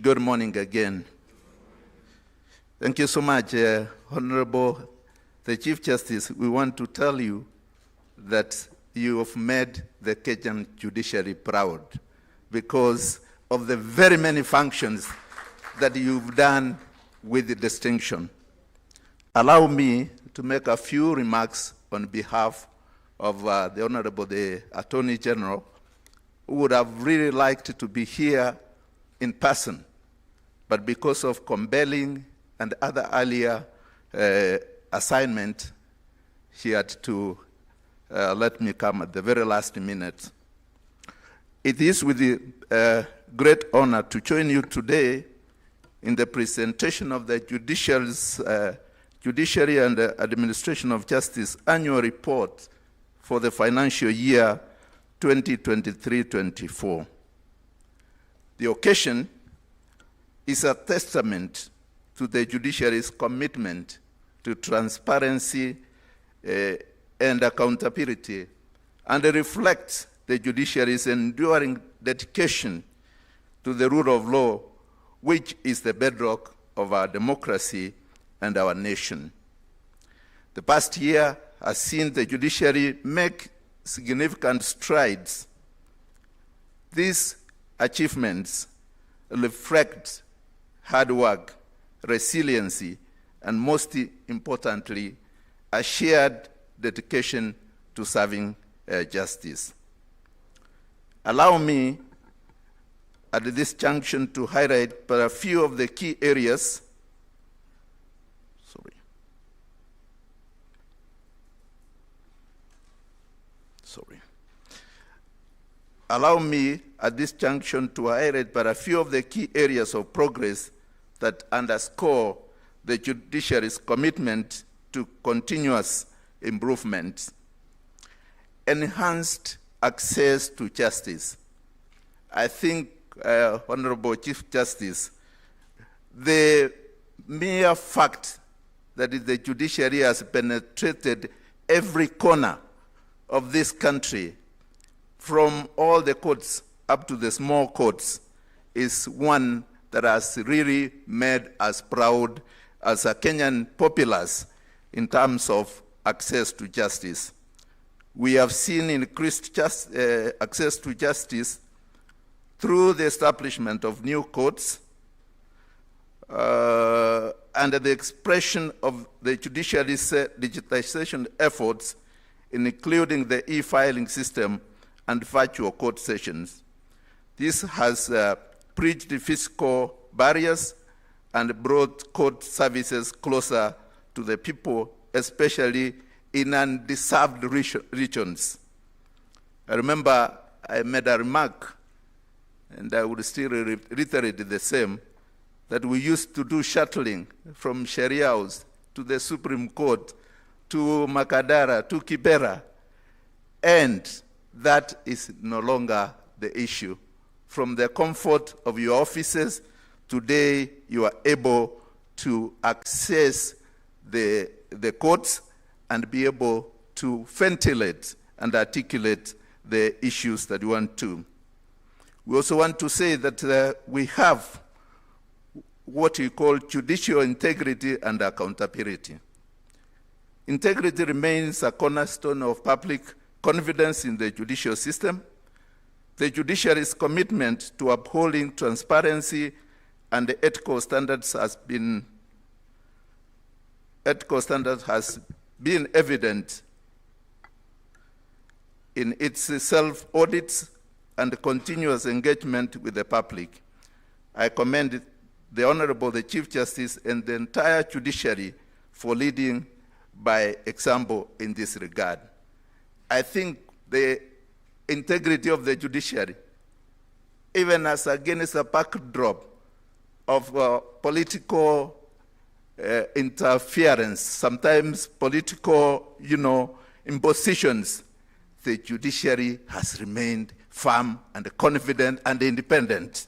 Good morning again. Thank you so much, Honorable the Chief Justice. We want to tell you that you have made the Kenyan judiciary proud because of the very many functions that you've done with distinction. allow me to make a few remarks on behalf of the Honorable the Attorney General, who would have really liked to be here in person, but because of compelling and other earlier assignment, he had to let me come at the very last minute. It is with great honor to join you today in the presentation of the Judiciary and Administration of Justice Annual Report for the financial year 2023-24. The occasion is a testament to the judiciary's commitment to transparency and accountability, and reflects the judiciary's enduring dedication to the rule of law, which is the bedrock of our democracy and our nation. The past year has seen the judiciary make significant strides. These achievements reflect hard work, resiliency, and most importantly, a shared dedication to serving justice. Allow me at this junction to highlight but a few of the key areas. Allow me at this junction to highlight but a few of the key areas of progress that underscore the judiciary's commitment to continuous improvement. Enhanced access to justice. I think, Honorable Chief Justice, the mere fact that the judiciary has penetrated every corner of this country, from all the courts up to the small courts, is one that has really made us proud as a Kenyan populace in terms of access to justice. We have seen increased access to justice through the establishment of new courts and the expression of the judiciary's digitization efforts, including the e-filing system and virtual court sessions. This has bridged physical barriers and brought court services closer to the people, especially in undeserved regions. I remember I made a remark, and I would still reiterate the same, that we used to do shuttling from Sharia House to the Supreme Court, to Makadara, to Kibera, and that is no longer the issue. From the comfort of your offices, today you are able to access the courts and be able to ventilate and articulate the issues that you want to. We also want to say that we have what we call judicial integrity and accountability. Integrity remains a cornerstone of public confidence in the judicial system. The judiciary's commitment to upholding transparency and ethical standards has been evident in its self-audits and continuous engagement with the public. I commend the Honorable the Chief Justice and the entire judiciary for leading by example in this regard. I think the integrity of the judiciary, even as against a backdrop of political interference, sometimes political, impositions, the judiciary has remained firm and confident and independent.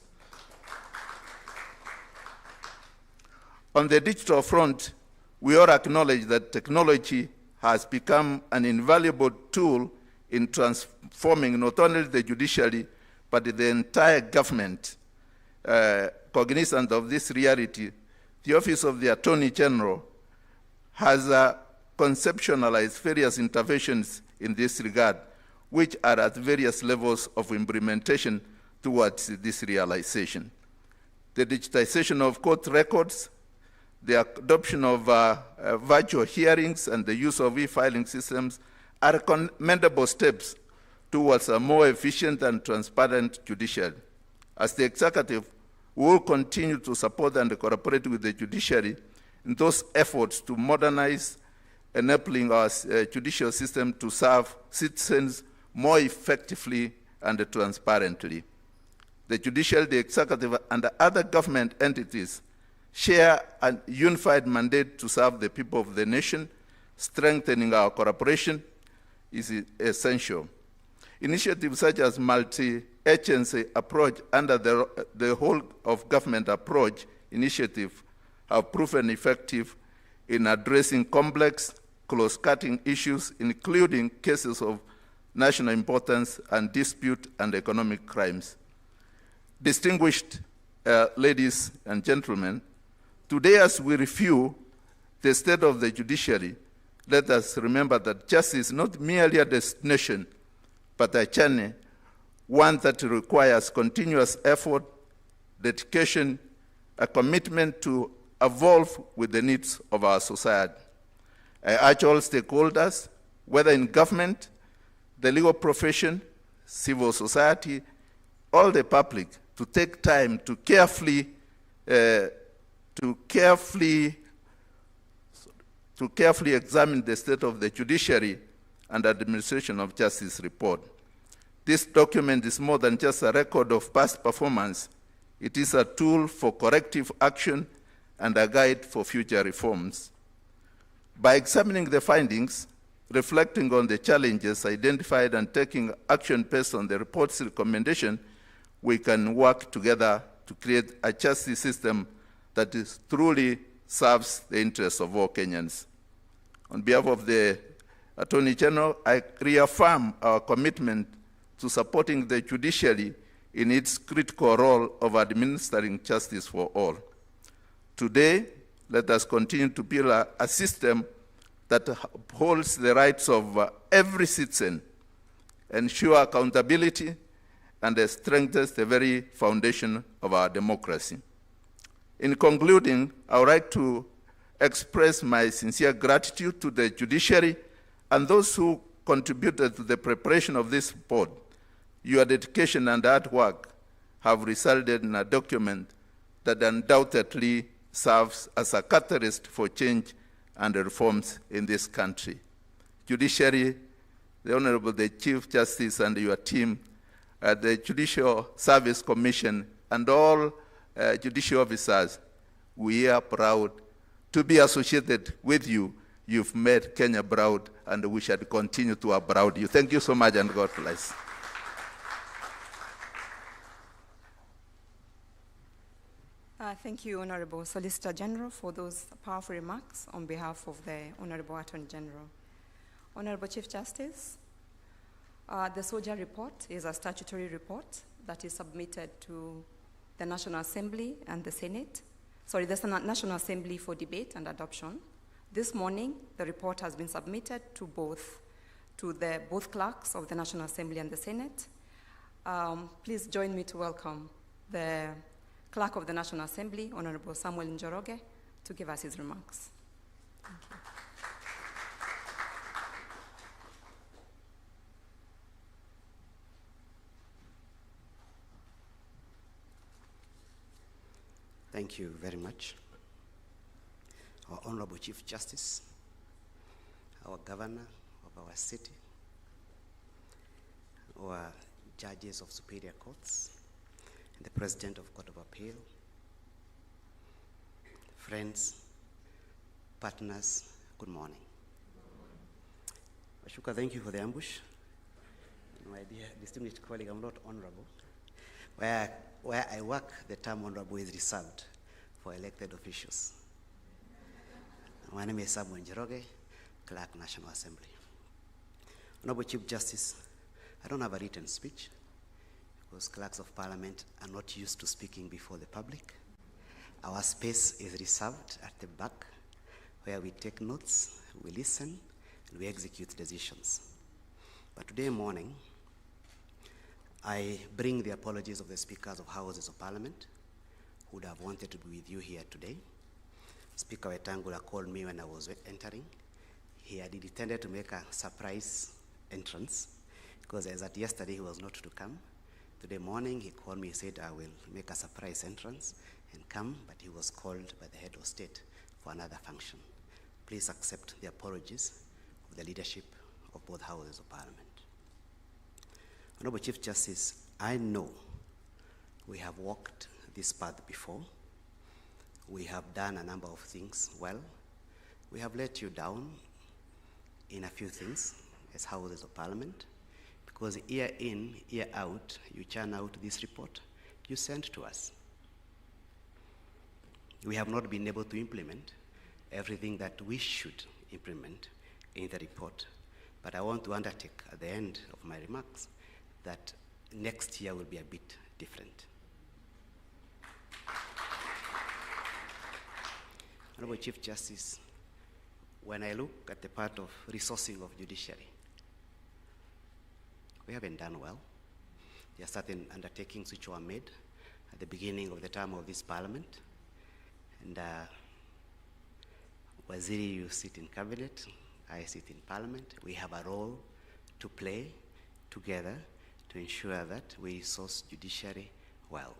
On the digital front, we all acknowledge that technology has become an invaluable tool in transforming not only the judiciary, but the entire government. Cognizant of this reality, the Office of the Attorney General has conceptualized various interventions in this regard, which are at various levels of implementation towards this realization. The digitization of court records, the adoption of virtual hearings and the use of e-filing systems are commendable steps towards a more efficient and transparent judiciary. As the executive, we will continue to support and cooperate with the judiciary in those efforts to modernize, enabling our judicial system to serve citizens more effectively and transparently. The judiciary, the executive, and the other government entities share a unified mandate to serve the people of the nation. Strengthening our cooperation is essential. Initiatives such as multi-agency approach under the whole of government approach initiative have proven effective in addressing complex, close-cutting issues, including cases of national importance and dispute and economic crimes. Distinguished ladies and gentlemen, today as we review the state of the judiciary, let us remember that justice is not merely a destination, but a journey, one that requires continuous effort, dedication, a commitment to evolve with the needs of our society. I urge all stakeholders, whether in government, the legal profession, civil society, all the public, to take time to carefully examine the state of the judiciary and administration of justice report. This document is more than just a record of past performance. It is a tool for corrective action and a guide for future reforms. By examining the findings, reflecting on the challenges identified and taking action based on the report's recommendation, we can work together to create a justice system that truly serves the interests of all Kenyans. On behalf of the Attorney General, I reaffirm our commitment to supporting the judiciary in its critical role of administering justice for all. Today, let us continue to build a system that upholds the rights of every citizen, ensure accountability, and strengthens the very foundation of our democracy. In concluding, I would like to express my sincere gratitude to the judiciary and those who contributed to the preparation of this report. Your dedication and hard work have resulted in a document that undoubtedly serves as a catalyst for change and reforms in this country. Judiciary, the Honorable the Chief Justice and your team, the Judicial Service Commission, and all judicial officers, we are proud to be associated with you. You've made Kenya proud, and we shall continue to proud you. Thank you so much, and God bless. Thank you, Honorable Solicitor General, for those powerful remarks on behalf of the Honorable Attorney General. Honorable Chief Justice, the Sojar report is a statutory report that is submitted to the National Assembly and the Senate. Sorry, the National Assembly for debate and adoption. This morning, the report has been submitted to both clerks of the National Assembly and the Senate. Please join me to welcome the Clerk of the National Assembly, Honorable Samuel Njoroge, to give us his remarks. Thank you. Thank you very much. Our Honorable Chief Justice, our Governor of our city, our judges of superior courts, and the President of Court of Appeal, friends, partners, good morning. Washuka, thank you for the ambush. My dear distinguished colleague, I'm not honorable. Where I work, the term honorable is reserved for elected officials. My name is Samuel Njoroge, Clerk, National Assembly. Honorable Chief Justice, I don't have a written speech because clerks of Parliament are not used to speaking before the public. Our space is reserved at the back where we take notes, we listen, and we execute decisions. But today morning, I bring the apologies of the speakers of houses of Parliament who would have wanted to be with you here today. Speaker Wetangula called me when I was entering. He had intended to make a surprise entrance, because as at yesterday he was not to come. Today morning he called me, he said, I will make a surprise entrance and come, but he was called by the head of state for another function. Please accept the apologies of the leadership of both houses of Parliament. Honorable Chief Justice, I know we have walked this path before. We have done a number of things well. We have let you down in a few things as houses of Parliament, because year in, year out, you churn out this report you sent to us. We have not been able to implement everything that we should implement in the report, but I want to undertake at the end of my remarks that next year will be a bit different. Honorable Chief Justice, when I look at the part of resourcing of judiciary, we haven't done well. There are certain undertakings which were made at the beginning of the term of this Parliament, and Waziri, you sit in cabinet, I sit in Parliament. We have a role to play together to ensure that we resource judiciary well.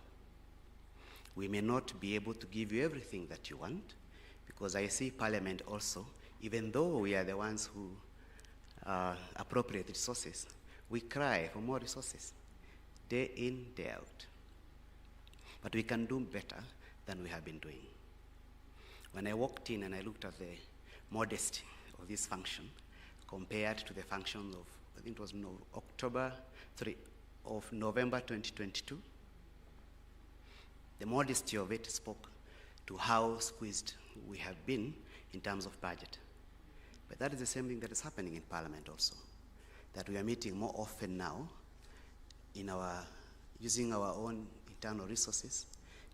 We may not be able to give you everything that you want, because I see Parliament also, even though we are the ones who appropriate resources, we cry for more resources, day in, day out. But we can do better than we have been doing. When I walked in and I looked at the modesty of this function compared to the function of, I think it was November 2022, the modesty of it spoke to how squeezed we have been in terms of budget. But that is the same thing that is happening in Parliament also, that we are meeting more often now using our own internal resources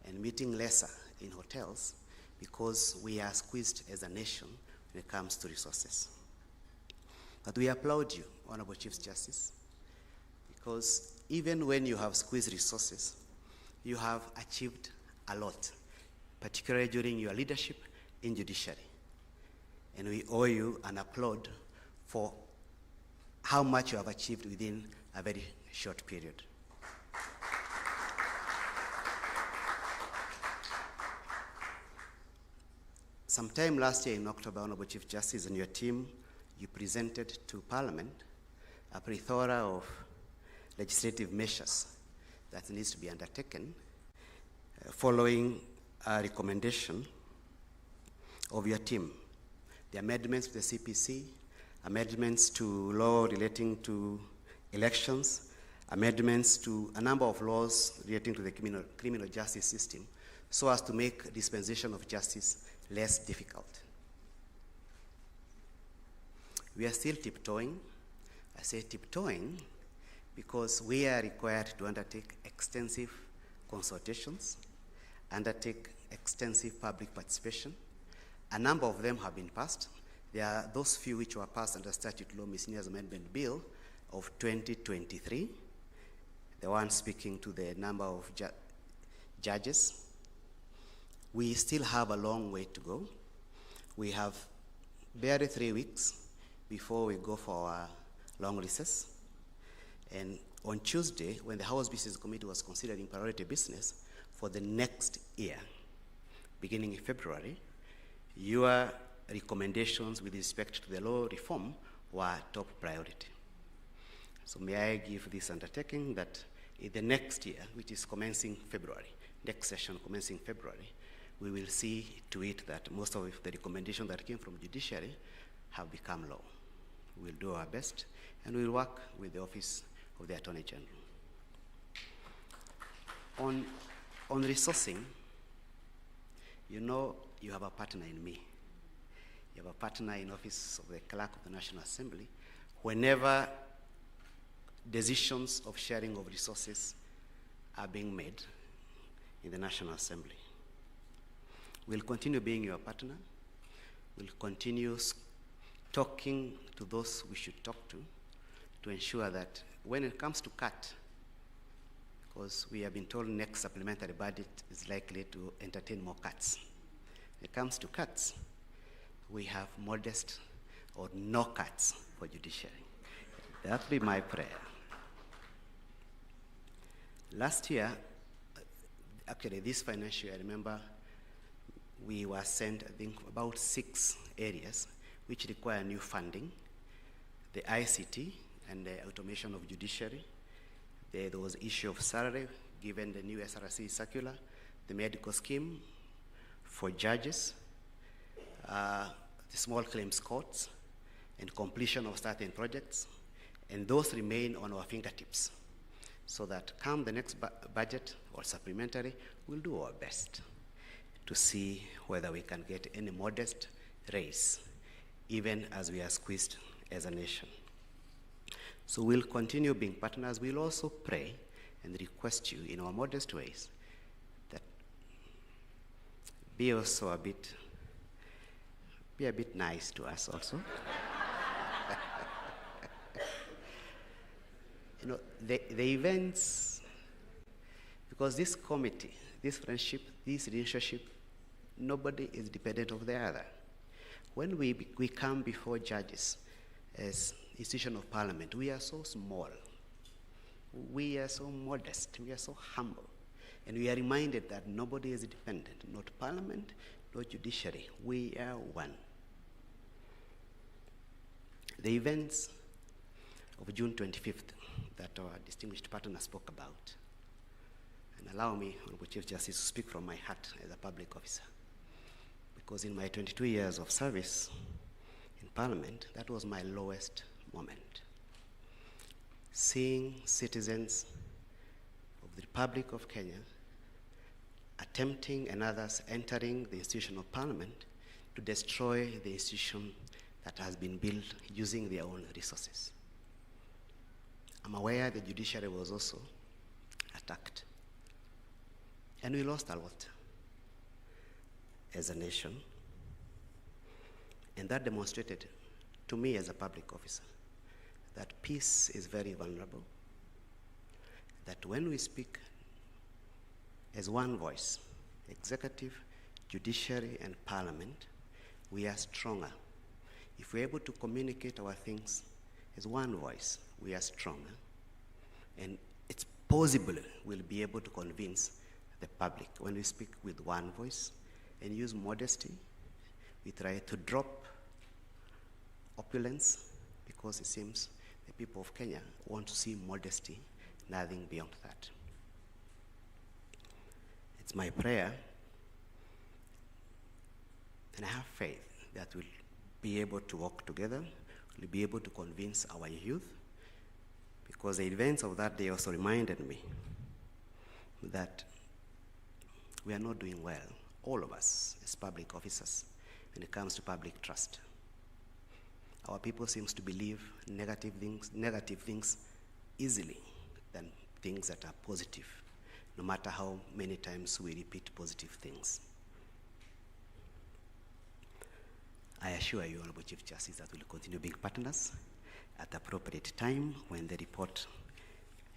and meeting lesser in hotels, because we are squeezed as a nation when it comes to resources. But we applaud you, Honorable Chief Justice, because even when you have squeezed resources, you have achieved a lot, particularly during your leadership in judiciary. And we owe you an applaud for how much you have achieved within a very short period. Sometime last year in October, Honorable Chief Justice, and your team, you presented to Parliament a plethora of legislative measures that needs to be undertaken following a recommendation of your team. The amendments to the CPC, amendments to law relating to elections, amendments to a number of laws relating to the criminal justice system, so as to make dispensation of justice less difficult. We are still tiptoeing. I say tiptoeing because we are required to undertake extensive consultations, undertake extensive public participation. A number of them have been passed. There are those few which were passed under Statute Law Miscellaneous Amendment Bill of 2023, the one speaking to the number of judges. We still have a long way to go. We have barely 3 weeks before we go for our long recess. And on Tuesday, when the House Business Committee was considering priority business for the next year, beginning in February, your recommendations with respect to the law reform were top priority. So may I give this undertaking that in the next year, which is commencing February, next session commencing February, we will see to it that most of the recommendations that came from judiciary have become law. We'll do our best, and we'll work with the Office of the Attorney General. On resourcing, you know you have a partner in me. You have a partner in Office of the Clerk of the National Assembly. Whenever decisions of sharing of resources are being made in the National Assembly, we'll continue being your partner. We'll continue talking to those we should talk to ensure that when it comes to cut, because we have been told next supplementary budget is likely to entertain more cuts. it comes to cuts, we have modest or no cuts for judiciary. That would be my prayer. Last year, actually this financial year, I remember we were sent, I think, about 6 areas which require new funding. The ICT and the automation of judiciary. There was issue of salary, given the new SRC circular, the medical scheme for judges, the small claims courts, and completion of certain projects. And those remain on our fingertips, so that come the next budget or supplementary, we'll do our best to see whether we can get any modest raise, even as we are squeezed as a nation. So we'll continue being partners. We'll also pray and request you in our modest ways that be also a bit nice to us also. You know, the events, because this committee, this friendship, this relationship, nobody is dependent of the other. When we come before judges as institution of parliament, we are so small, we are so modest, we are so humble, and we are reminded that nobody is dependent, not parliament, not judiciary, we are one. The events of June 25th that our distinguished partner spoke about, and allow me, Honorable Chief Justice, to speak from my heart as a public officer, because in my 22 years of service in Parliament, that was my lowest moment. Seeing citizens of the Republic of Kenya attempting and others entering the institution of Parliament to destroy the institution that has been built using their own resources. I'm aware the judiciary was also attacked. And we lost a lot as a nation. And that demonstrated to me as a public officer that peace is very vulnerable, that when we speak as one voice, executive, judiciary, and parliament, we are stronger. If we're able to communicate our things as one voice, we are stronger. And it's possible we'll be able to convince the public. When we speak with one voice and use modesty, we try to drop opulence, because it seems the people of Kenya want to see modesty, nothing beyond that. It's my prayer, and I have faith that we'll be able to work together, we'll be able to convince our youth, because the events of that day also reminded me that we are not doing well, all of us as public officers, when it comes to public trust. Our people seem to believe negative things easily than things that are positive, no matter how many times we repeat positive things. I assure you, Honorable Chief Justice, that we'll continue being partners. At the appropriate time, when the report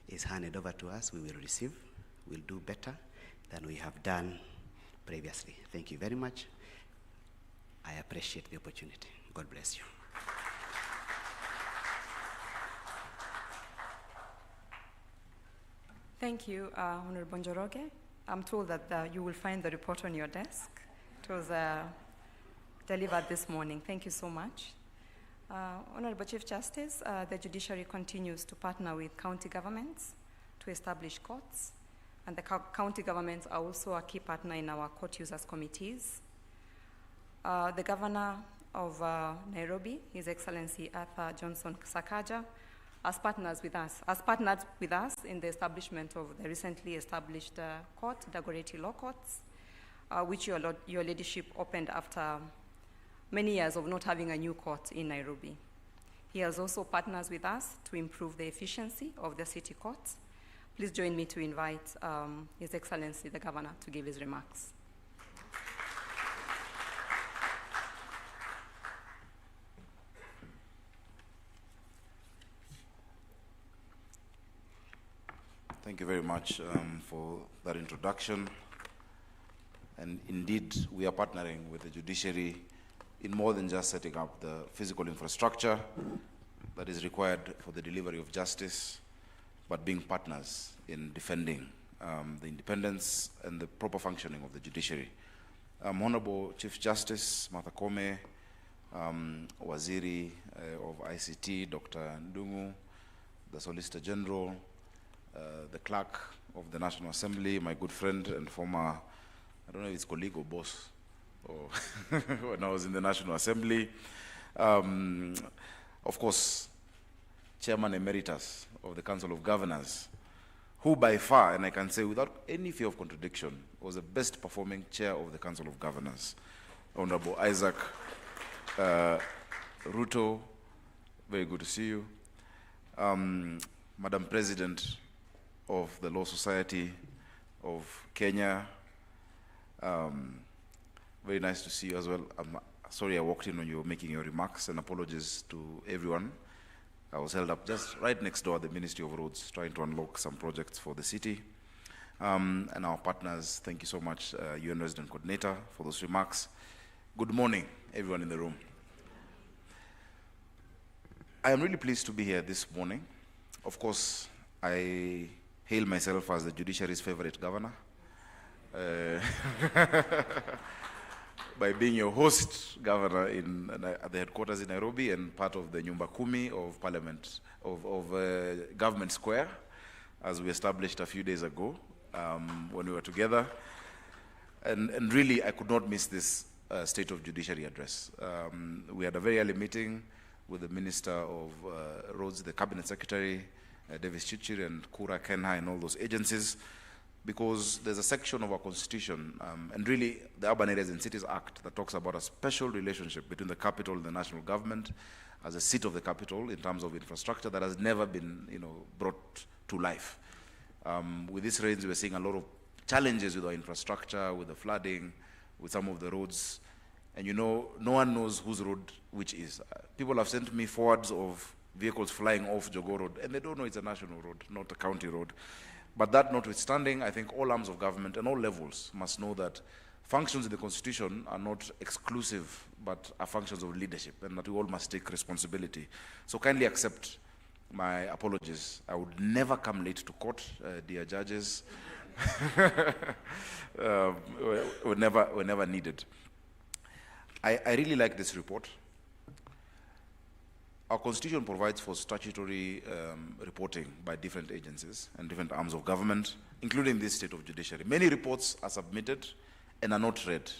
is handed over to us, we will receive. We'll do better than we have done previously. Thank you very much. I appreciate the opportunity. God bless you. Thank you, Honorable Njoroge. I'm told that you will find the report on your desk. It was delivered this morning. Thank you so much. Honorable Chief Justice, the judiciary continues to partner with county governments to establish courts, and the county governments are also a key partner in our court users committees. The Governor of Nairobi, His Excellency Arthur Johnson Sakaja, has partnered with us in the establishment of the recently established court, Dagoretti Law Courts, which your leadership opened after many years of not having a new court in Nairobi. He has also partnered with us to improve the efficiency of the city courts. Please join me to invite His Excellency the Governor to give his remarks. Thank you very much for that introduction. And indeed, we are partnering with the judiciary in more than just setting up the physical infrastructure that is required for the delivery of justice, but being partners in defending the independence and the proper functioning of the judiciary. Honorable Chief Justice Martha Koome, Waziri of ICT, Dr. Ndungu, the Solicitor General, the Clerk of the National Assembly, my good friend and former, I don't know if it's colleague or boss, or when I was in the National Assembly. Of course, Chairman Emeritus of the Council of Governors, who by far, and I can say without any fear of contradiction, was the best performing chair of the Council of Governors, Honorable Isaac Ruto, very good to see you. Madam President of the Law Society of Kenya, very nice to see you as well. I'm sorry I walked in when you were making your remarks, and apologies to everyone. I was held up just right next door at the Ministry of Roads, trying to unlock some projects for the city. And our partners, thank you so much, UN Resident Coordinator, for those remarks. Good morning, everyone in the room. I am really pleased to be here this morning. Of course, I hail myself as the judiciary's favorite governor. By being your host governor at the headquarters in Nairobi and part of the Nyumba Kumi of Parliament, of Government Square, as we established a few days ago when we were together. And really, I could not miss this State of Judiciary address. We had a very early meeting with the Minister of Roads, the Cabinet Secretary, Davis Chichiri, and Kura Kenha, and all those agencies, because there's a section of our Constitution, and really the Urban Areas and Cities Act, that talks about a special relationship between the capital and the national government as a seat of the capital in terms of infrastructure that has never been, brought to life. With this rains, we're seeing a lot of challenges with our infrastructure, with the flooding, with some of the roads, and no one knows whose road which is. People have sent me forwards of vehicles flying off Jogoo Road, and they don't know it's a national road, not a county road. But that notwithstanding, I think all arms of government and all levels must know that functions in the Constitution are not exclusive, but are functions of leadership, and that we all must take responsibility. So kindly accept my apologies. I would never come late to court, dear judges. Were never needed. I really like this report. Our Constitution provides for statutory reporting by different agencies and different arms of government, including this State of Judiciary. Many reports are submitted and are not read,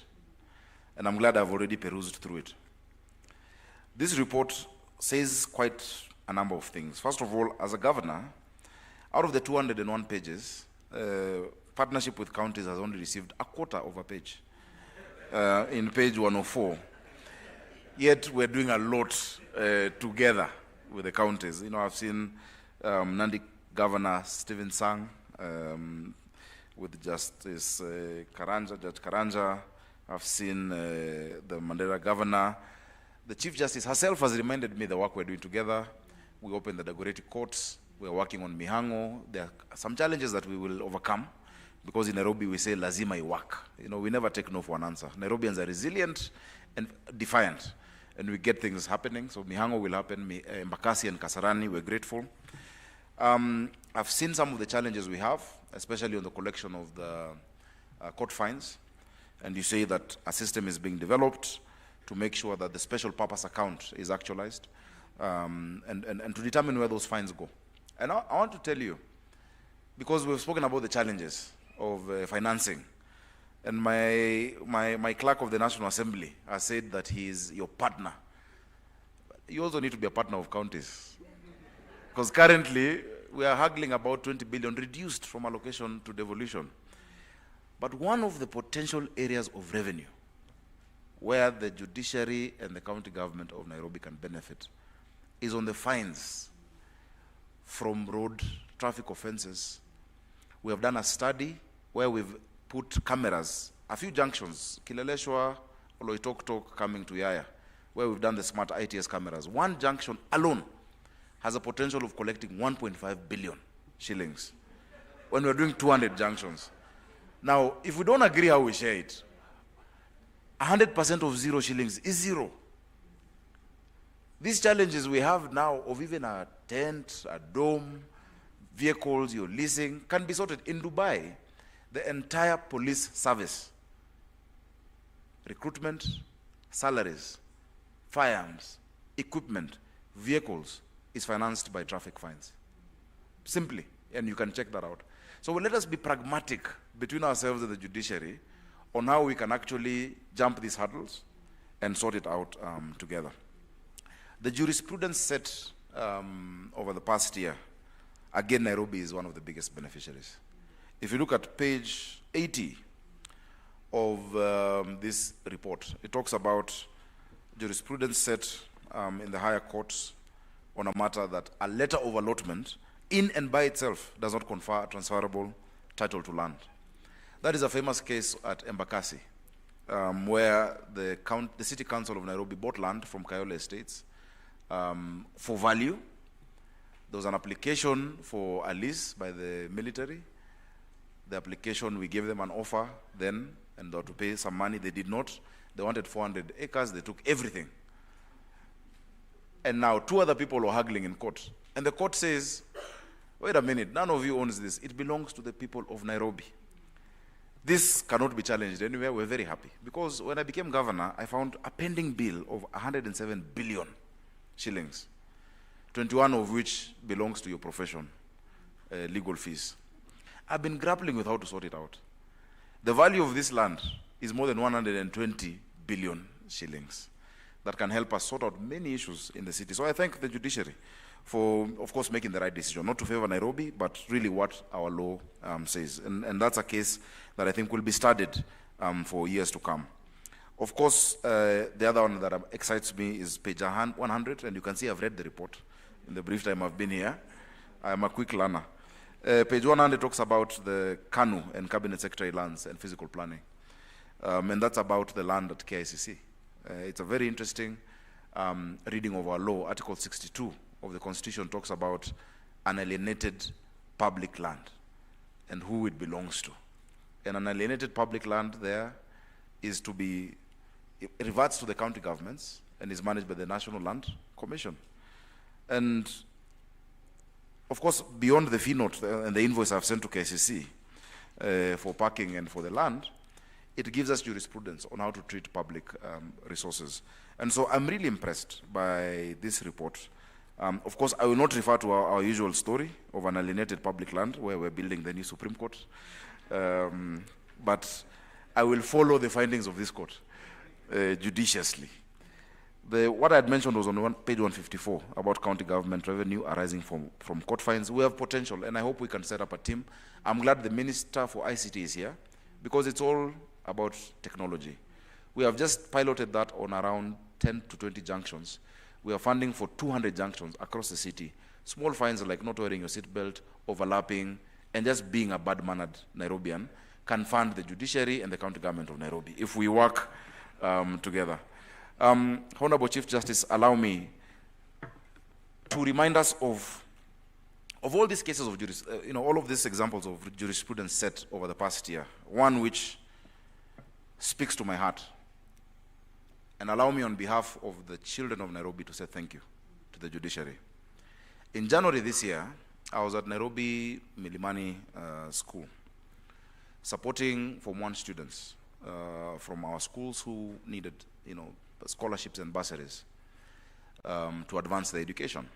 and I'm glad I've already perused through it. This report says quite a number of things. First of all, as a governor, out of the 201 pages, partnership with counties has only received a quarter of a page, in page 104. Yet we're doing a lot together with the counties. I've seen Nandi Governor Stephen Sang with Justice Judge Karanja. I've seen the Mandela Governor. The Chief Justice herself has reminded me the work we're doing together. We opened the Dagoretti courts. We're working on Mihango. There are some challenges that we will overcome, because in Nairobi we say lazima iwak. We never take no for an answer. Nairobians are resilient and defiant, and we get things happening. So Mihango will happen. Mbakasi and Kasarani, we're grateful. I've seen some of the challenges we have, especially on the collection of the court fines. And you say that a system is being developed to make sure that the special purpose account is actualized, and to determine where those fines go. And I want to tell you, because we've spoken about the challenges of financing, and my clerk of the National Assembly has said that he is your partner. You also need to be a partner of counties, because currently we are haggling about 20 billion reduced from allocation to devolution. But one of the potential areas of revenue where the judiciary and the county government of Nairobi can benefit is on the fines from road traffic offenses. We have done a study where we've put cameras, a few junctions, Kileleshwa, Oloitoktok, coming to Yaya, where we've done the smart ITS cameras. One junction alone has a potential of collecting 1.5 billion shillings when we're doing 200 junctions. Now, if we don't agree how we share it, 100% of 0 shillings is 0. These challenges we have now of even a tent, a dome, vehicles you're leasing can be sorted. In Dubai, the entire police service, recruitment, salaries, firearms, equipment, vehicles is financed by traffic fines. Simply, and you can check that out. So let us be pragmatic between ourselves and the judiciary on how we can actually jump these hurdles and sort it out together. The jurisprudence set over the past year, again, Nairobi is one of the biggest beneficiaries. If you look at page 80 of this report, it talks about jurisprudence set in the higher courts on a matter that a letter of allotment in and by itself does not confer a transferable title to land. That is a famous case at Embakasi, where the City Council of Nairobi bought land from Kayole Estates for value. There was an application for a lease by the military. The application, we gave them an offer then, and they had to pay some money. They did not. They wanted 400 acres. They took everything. And now 2 other people were haggling in court. And the court says, wait a minute, none of you owns this. It belongs to the people of Nairobi. This cannot be challenged anywhere. We're very happy. Because when I became governor, I found a pending bill of 107 billion shillings, 21 of which belongs to your profession, legal fees. I've been grappling with how to sort it out. The value of this land is more than 120 billion shillings that can help us sort out many issues in the city. So I thank the judiciary for, of course, making the right decision, not to favor Nairobi, but really what our law says. And that's a case that I think will be studied for years to come. Of course, the other one that excites me is page 100, and you can see I've read the report in the brief time I've been here. I'm a quick learner. Page 100 talks about the KANU and Cabinet Secretary lands and physical planning. And that's about the land at KICC. It's a very interesting reading of our law. Article 62 of the Constitution talks about an alienated public land and who it belongs to. And an alienated public land there is to be, it reverts to the county governments and is managed by the National Land Commission. And of course, beyond the fee note and the invoice I've sent to KCC for parking and for the land, it gives us jurisprudence on how to treat public resources. And so I'm really impressed by this report. Of course, I will not refer to our usual story of an alienated public land where we're building the new Supreme Court. But I will follow the findings of this court judiciously. What I had mentioned was on page 154 about county government revenue arising from court fines. We have potential, and I hope we can set up a team. I'm glad the Minister for ICT is here, because it's all about technology. We have just piloted that on around 10 to 20 junctions. We are funding for 200 junctions across the city. Small fines like not wearing your seatbelt, overlapping, and just being a bad-mannered Nairobian can fund the judiciary and the county government of Nairobi if we work together. Honorable Chief Justice, allow me to remind us of all these cases of all of these examples of jurisprudence set over the past year. One which speaks to my heart. And allow me on behalf of the children of Nairobi to say thank you to the judiciary. In January this year, I was at Nairobi Milimani School, supporting Form 1 students from our schools who needed, scholarships and bursaries to advance their education.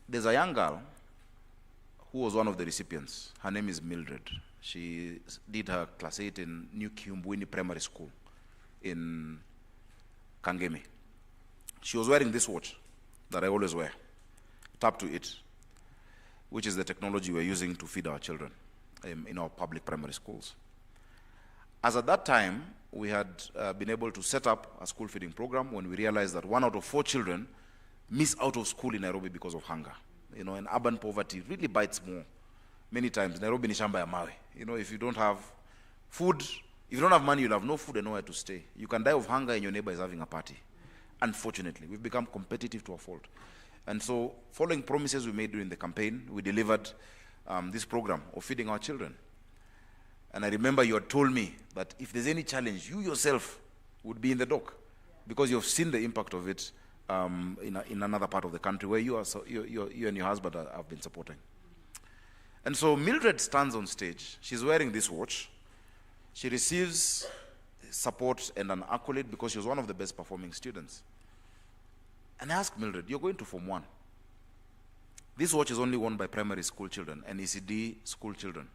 There's a young girl who was one of the recipients. Her name is Mildred. She did her class 8 in New Kiumbwini Primary School in Kangemi. She was wearing this watch that I always wear, Tap to It, which is the technology we're using to feed our children in our public primary schools. As at that time, we had been able to set up a school feeding program when we realized that 1 out of 4 children miss out of school in Nairobi because of hunger. And urban poverty really bites more. Many times, Nairobi ni shamba ya mawe. If you don't have food, if you don't have money, you'll have no food and nowhere to stay. You can die of hunger and your neighbor is having a party. Unfortunately, we've become competitive to a fault. And so, following promises we made during the campaign, we delivered this program of feeding our children. And I remember you had told me that if there's any challenge, you yourself would be in the dock, because you've seen the impact of it in another part of the country where you and your husband have been supporting. And so Mildred stands on stage. She's wearing this watch. She receives support and an accolade because she was one of the best performing students. And I asked Mildred, you're going to Form 1. This watch is only worn by primary school children and ECD school children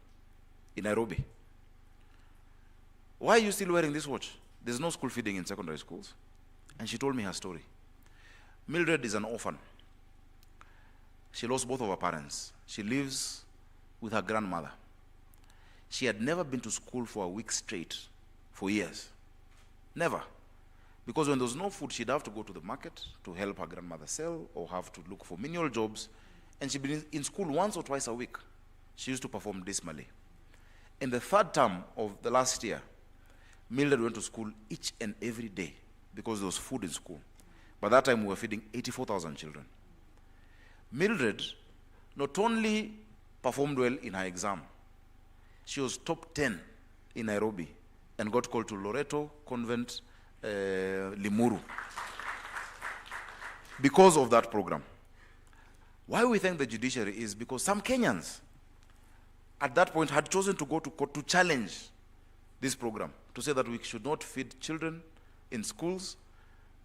in Nairobi. Why are you still wearing this watch? There's no school feeding in secondary schools. And she told me her story. Mildred is an orphan. She lost both of her parents. She lives with her grandmother. She had never been to school for a week straight for years. Never. Because when there was no food, she'd have to go to the market to help her grandmother sell or have to look for menial jobs. And she'd been in school once or twice a week. She used to perform dismally. In the third term of the last year, Mildred went to school each and every day because there was food in school. By that time, we were feeding 84,000 children. Mildred not only performed well in her exam, she was top 10 in Nairobi and got called to Loreto Convent, Limuru, because of that program. Why we thank the judiciary is because some Kenyans at that point had chosen to go to court to challenge this program, to say that we should not feed children in schools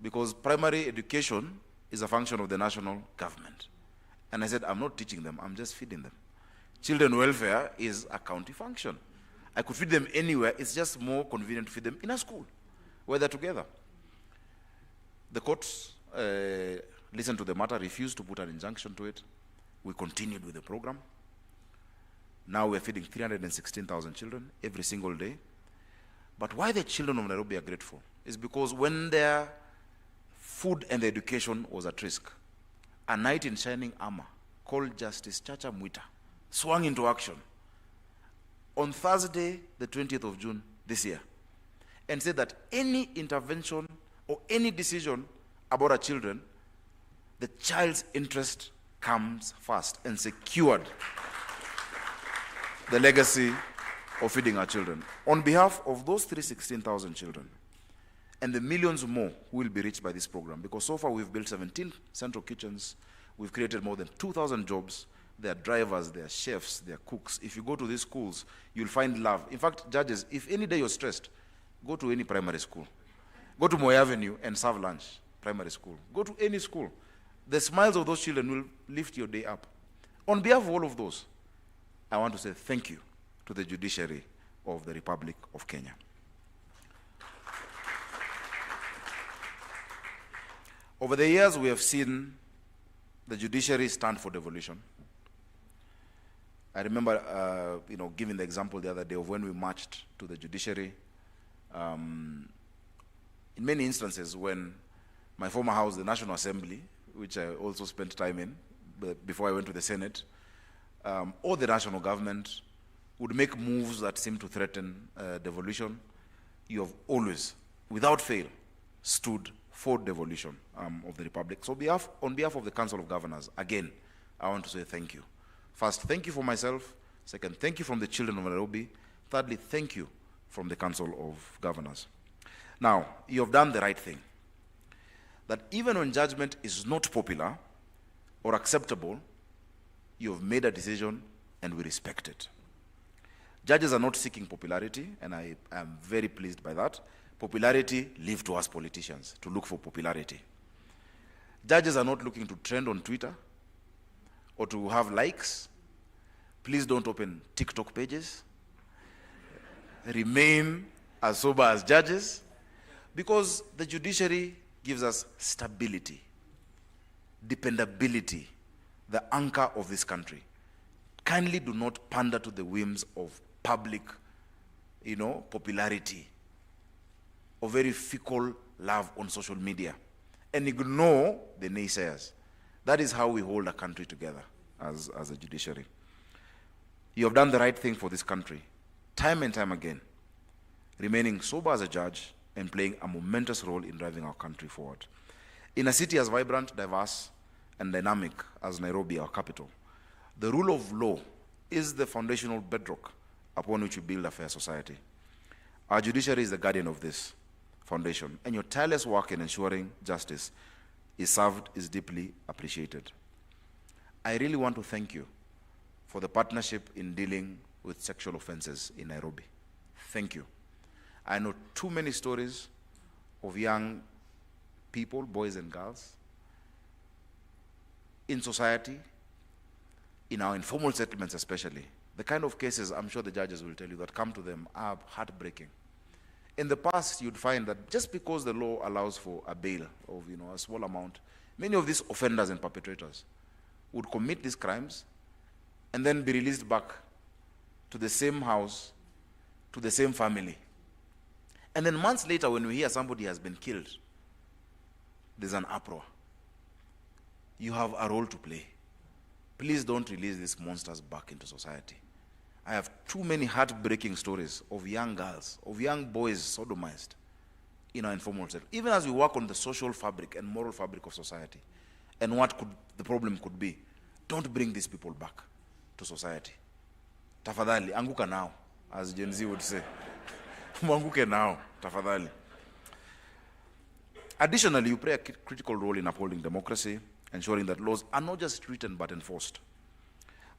because primary education is a function of the national government. And I said, I'm not teaching them, I'm just feeding them. Children welfare is a county function. I could feed them anywhere, it's just more convenient to feed them in a school where they're together. The courts listened to the matter, refused to put an injunction to it. We continued with the program. Now we're feeding 316,000 children every single day. But why the children of Nairobi are grateful is because when their food and their education was at risk, a knight in shining armor called Justice Chacha Mwita swung into action on Thursday, the 20th of June this year, and said that any intervention or any decision about our children, the child's interest comes first, and secured the legacy of feeding our children. On behalf of those 316,000 children and the millions more who will be reached by this program, because so far we've built 17 central kitchens, we've created more than 2,000 jobs. There are drivers, there are chefs, there are cooks. If you go to these schools, you'll find love. In fact, judges, if any day you're stressed, go to any primary school. Go to Moy Avenue and serve lunch, primary school. Go to any school. The smiles of those children will lift your day up. On behalf of all of those, I want to say thank you to the judiciary of the Republic of Kenya. Over the years, we have seen the judiciary stand for devolution. I remember, giving the example the other day of when we marched to the judiciary. In many instances, when my former house, the National Assembly, which I also spent time in before I went to the Senate, or the national government would make moves that seem to threaten devolution, you have always, without fail, stood for devolution of the Republic. So on behalf of the Council of Governors, again, I want to say thank you. First, thank you for myself. Second, thank you from the children of Nairobi. Thirdly, thank you from the Council of Governors. Now, you have done the right thing. That even when judgment is not popular or acceptable, you have made a decision and we respect it. Judges are not seeking popularity, and I am very pleased by that. Popularity, leave to us politicians to look for popularity. Judges are not looking to trend on Twitter or to have likes. Please don't open TikTok pages. Remain as sober as judges, because the judiciary gives us stability, dependability, the anchor of this country. Kindly do not pander to the whims of public, popularity, or very fickle love on social media, and ignore the naysayers. That is how we hold a country together as a judiciary. You have done the right thing for this country, time and time again, remaining sober as a judge and playing a momentous role in driving our country forward. In a city as vibrant, diverse, and dynamic as Nairobi, our capital, the rule of law is the foundational bedrock upon which we build a fair society. Our judiciary is the guardian of this foundation, and your tireless work in ensuring justice is served is deeply appreciated. I really want to thank you for the partnership in dealing with sexual offenses in Nairobi. Thank you. I know too many stories of young people, boys and girls, in society, in our informal settlements especially. The kind of cases, I'm sure the judges will tell you, that come to them are heartbreaking. In the past, you'd find that just because the law allows for a bail of a small amount, many of these offenders and perpetrators would commit these crimes and then be released back to the same house, to the same family. And then months later, when we hear somebody has been killed, there's an uproar. You have a role to play. Please don't release these monsters back into society. I have too many heartbreaking stories of young girls, of young boys sodomized in our informal sector. Even as we work on the social fabric and moral fabric of society and what the problem could be, don't bring these people back to society. Tafadhali, anguka now, as Gen Z would say. Mwanguke now, tafadhali. Additionally, you play a critical role in upholding democracy, ensuring that laws are not just written but enforced,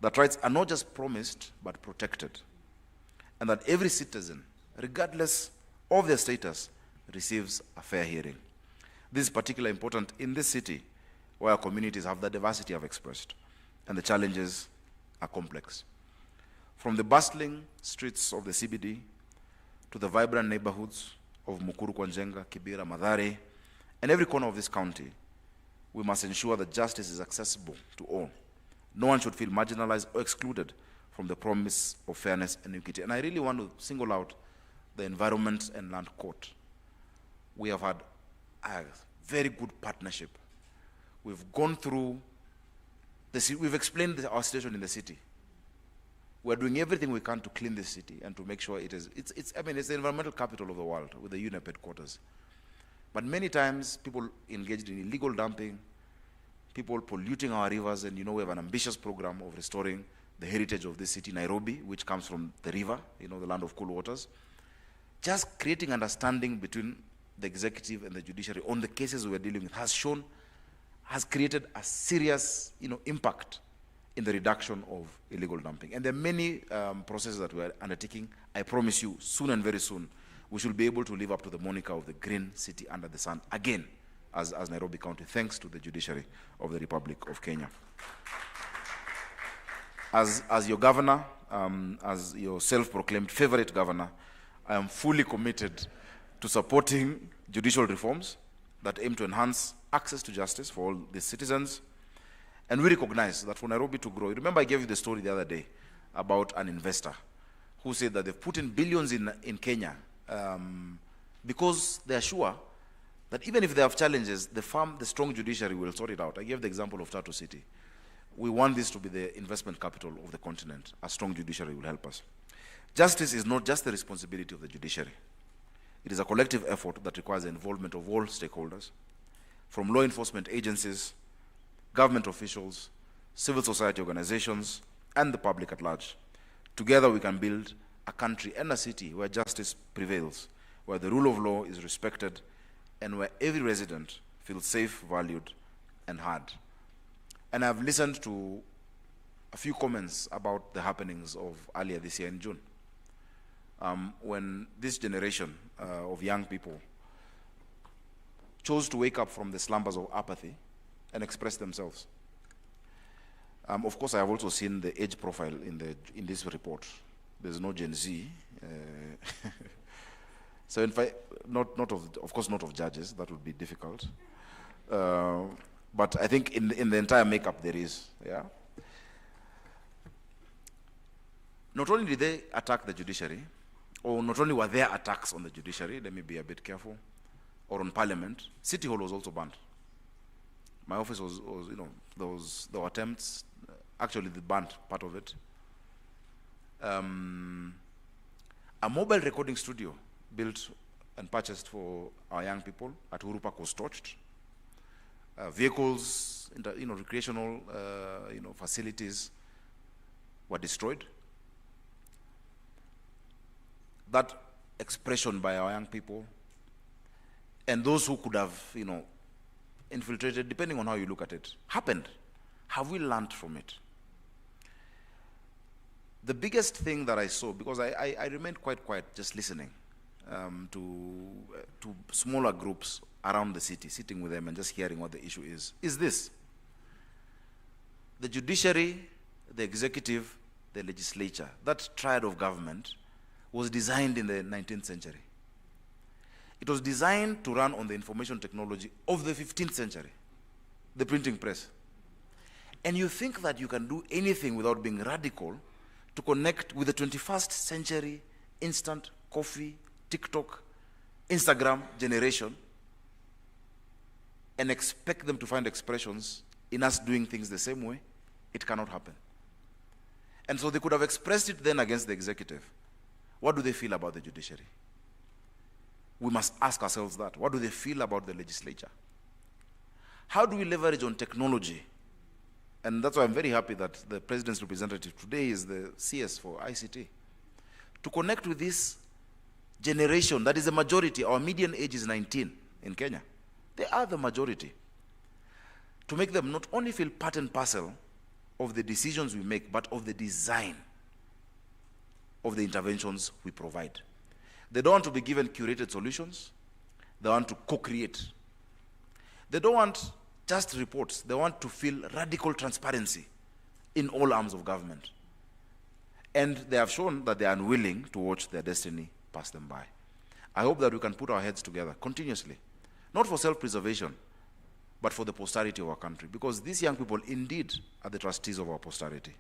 that rights are not just promised but protected, and that every citizen, regardless of their status, receives a fair hearing. This is particularly important in this city where our communities have the diversity I've expressed, and the challenges are complex. From the bustling streets of the CBD to the vibrant neighborhoods of Mukuru, Kwanjenga, Kibera, Mathare, and every corner of this county, we must ensure that justice is accessible to all. No one should feel marginalized or excluded from the promise of fairness and equity. And I really want to single out the Environment and Land Court. We have had a very good partnership. We've gone through we've explained our situation in the city. We're doing everything we can to clean this city and to make sure it's the environmental capital of the world with the UNEP headquarters. But many times people engaged in illegal dumping, people polluting our rivers, and we have an ambitious program of restoring the heritage of this city, Nairobi, which comes from the river, the land of cool waters. Just creating understanding between the executive and the judiciary on the cases we're dealing with has created a serious impact in the reduction of illegal dumping. And there are many processes that we're undertaking. I promise you, soon and very soon, we should be able to live up to the moniker of the green city under the sun again as Nairobi County, thanks to the judiciary of the Republic of Kenya. As your governor, as your self-proclaimed favorite governor, I am fully committed to supporting judicial reforms that aim to enhance access to justice for all the citizens. And we recognize that for Nairobi to grow, remember I gave you the story the other day about an investor who said that they've put in billions in Kenya because they are sure that even if they have challenges, the strong judiciary will sort it out. I gave the example of Tatu City. We want this to be the investment capital of the continent. A strong judiciary will help us. Justice is not just the responsibility of the judiciary. It is a collective effort that requires the involvement of all stakeholders, from law enforcement agencies, government officials, civil society organizations, and the public at large. Together we can build a country and a city where justice prevails, where the rule of law is respected, and where every resident feels safe, valued, and heard. And I've listened to a few comments about the happenings of earlier this year in June, when this generation of young people chose to wake up from the slumbers of apathy and express themselves. Of course, I have also seen the age profile in this report. There's no Gen Z. So in fact, of course not of judges, that would be difficult. But I think in the entire makeup there is, yeah. Not only did they attack the judiciary, or not only were there attacks on the judiciary, let me be a bit careful, or on Parliament, City Hall was also banned. My office was there were attempts, actually they banned part of it. A mobile recording studio built and purchased for our young people at Uhuru Park was torched. Vehicles, recreational, facilities were destroyed. that expression by our young people, and those who could have, infiltrated, depending on how you look at it, happened. Have we learned from it? The biggest thing that I saw, because I remained quite quiet just listening to smaller groups around the city, sitting with them and just hearing what the issue is this. The judiciary, the executive, the legislature, that triad of government was designed in the 19th century. It was designed to run on the information technology of the 15th century, the printing press. And you think that you can do anything without being radical to connect with the 21st century instant coffee, TikTok, Instagram generation and expect them to find expressions in us doing things the same way? It cannot happen. And so they could have expressed it then against the executive. What do they feel about the judiciary? We must ask ourselves that. What do they feel about the legislature? How do we leverage on technology? And that's why I'm very happy that the president's representative today is the CS for ICT. To connect with this generation that is the majority. Our median age is 19 in Kenya. They are the majority. To make them not only feel part and parcel of the decisions we make, but of the design of the interventions we provide. They don't want to be given curated solutions. They want to co-create. They don't want just reports. They want to feel radical transparency in all arms of government. And they have shown that they are unwilling to watch their destiny pass them by. I hope that we can put our heads together continuously, not for self-preservation, but for the posterity of our country, because these young people indeed are the trustees of our posterity.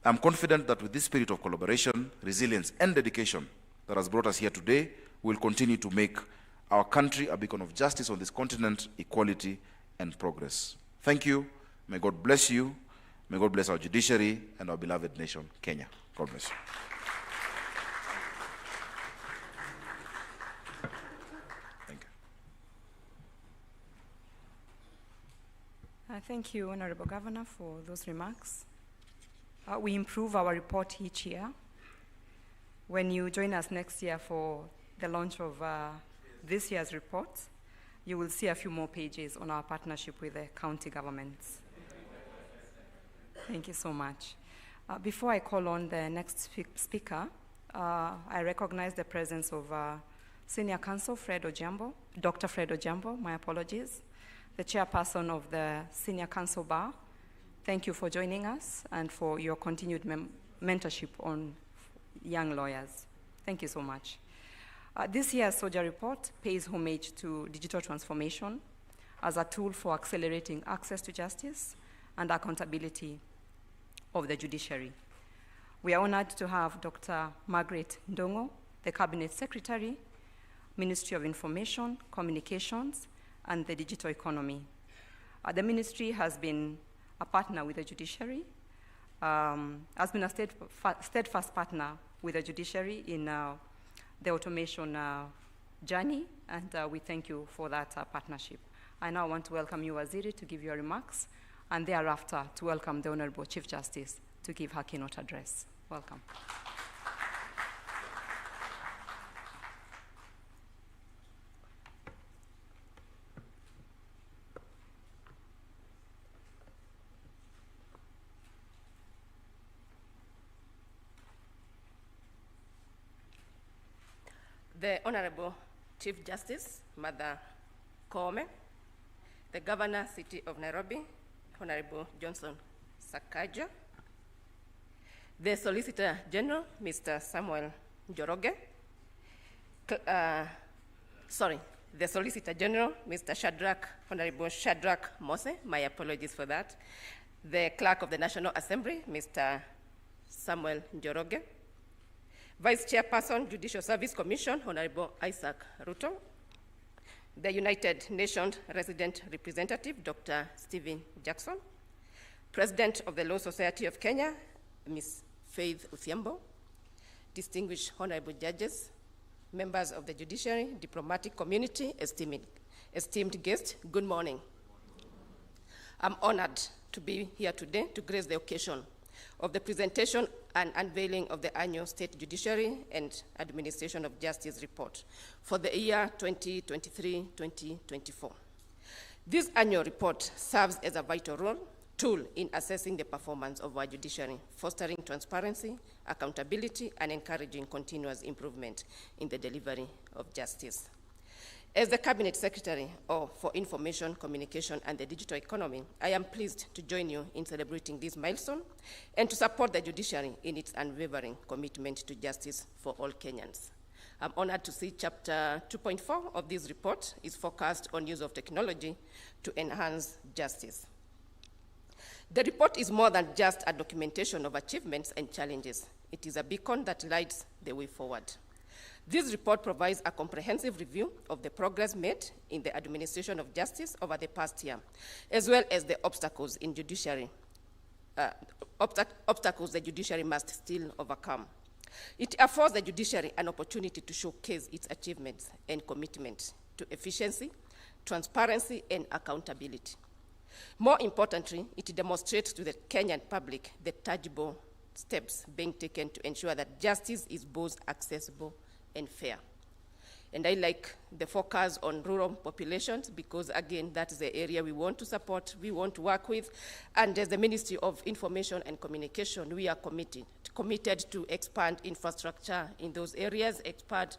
I'm confident that with this spirit of collaboration, resilience, and dedication that has brought us here today, we'll continue to make our country a beacon of justice on this continent, equality, and progress. Thank you. May God bless you. May God bless our judiciary and our beloved nation, Kenya. God bless you. Thank you, Honorable Governor, for those remarks. We improve our report each year. When you join us next year for the launch of this year's report, you will see a few more pages on our partnership with the county governments. Thank you so much. Before I call on the next speaker, I recognize the presence of Senior Counsel Fred Ojambo, Dr. Fred Ojambo, my apologies, the chairperson of the Senior Counsel Bar. Thank you for joining us and for your continued mentorship on young lawyers. Thank you so much. This year's Sojar report pays homage to digital transformation as a tool for accelerating access to justice and accountability of the judiciary. We are honored to have Dr. Margaret Ndongo, the Cabinet Secretary, Ministry of Information, Communications, and the Digital Economy. The ministry has been a partner with the judiciary, has been a steadfast partner with the judiciary in the automation journey, and we thank you for that partnership. I now want to welcome you, Waziri, to give your remarks, and thereafter to welcome the Honorable Chief Justice to give her keynote address. Welcome. The Honorable Chief Justice, Mother Koome, the Governor, City of Nairobi, Honorable Johnson Sakaja, the Solicitor General, Mr. Samuel Njoroge, the Solicitor General, Mr. Shadrach, Honorable Shadrach Mose, my apologies for that, the Clerk of the National Assembly, Mr. Samuel Njoroge, Vice Chairperson, Judicial Service Commission, Honorable Isaac Ruto, the United Nations Resident Representative, Dr. Stephen Jackson, President of the Law Society of Kenya, Ms. Faith Uthiambo, distinguished honorable judges, members of the judiciary, diplomatic community, esteemed guests, good morning. I'm honored to be here today to grace the occasion of the presentation and unveiling of the annual State Judiciary and Administration of Justice report for the year 2023-2024. This annual report serves as a vital tool in assessing the performance of our judiciary, fostering transparency, accountability, and encouraging continuous improvement in the delivery of justice. As the Cabinet Secretary for Information, Communication, and the Digital Economy, I am pleased to join you in celebrating this milestone and to support the judiciary in its unwavering commitment to justice for all Kenyans. I'm honored to see Chapter 2.4 of this report is focused on use of technology to enhance justice. The report is more than just a documentation of achievements and challenges. It is a beacon that lights the way forward. This report provides a comprehensive review of the progress made in the administration of justice over the past year, as well as the obstacles in judiciary, obstacles the judiciary must still overcome. It affords the judiciary an opportunity to showcase its achievements and commitment to efficiency, transparency, and accountability. More importantly, it demonstrates to the Kenyan public the tangible steps being taken to ensure that justice is both accessible and fair. And I like the focus on rural populations because, again, that is the area we want to support, we want to work with. And as the Ministry of Information and Communication, we are committed to expand infrastructure in those areas, expand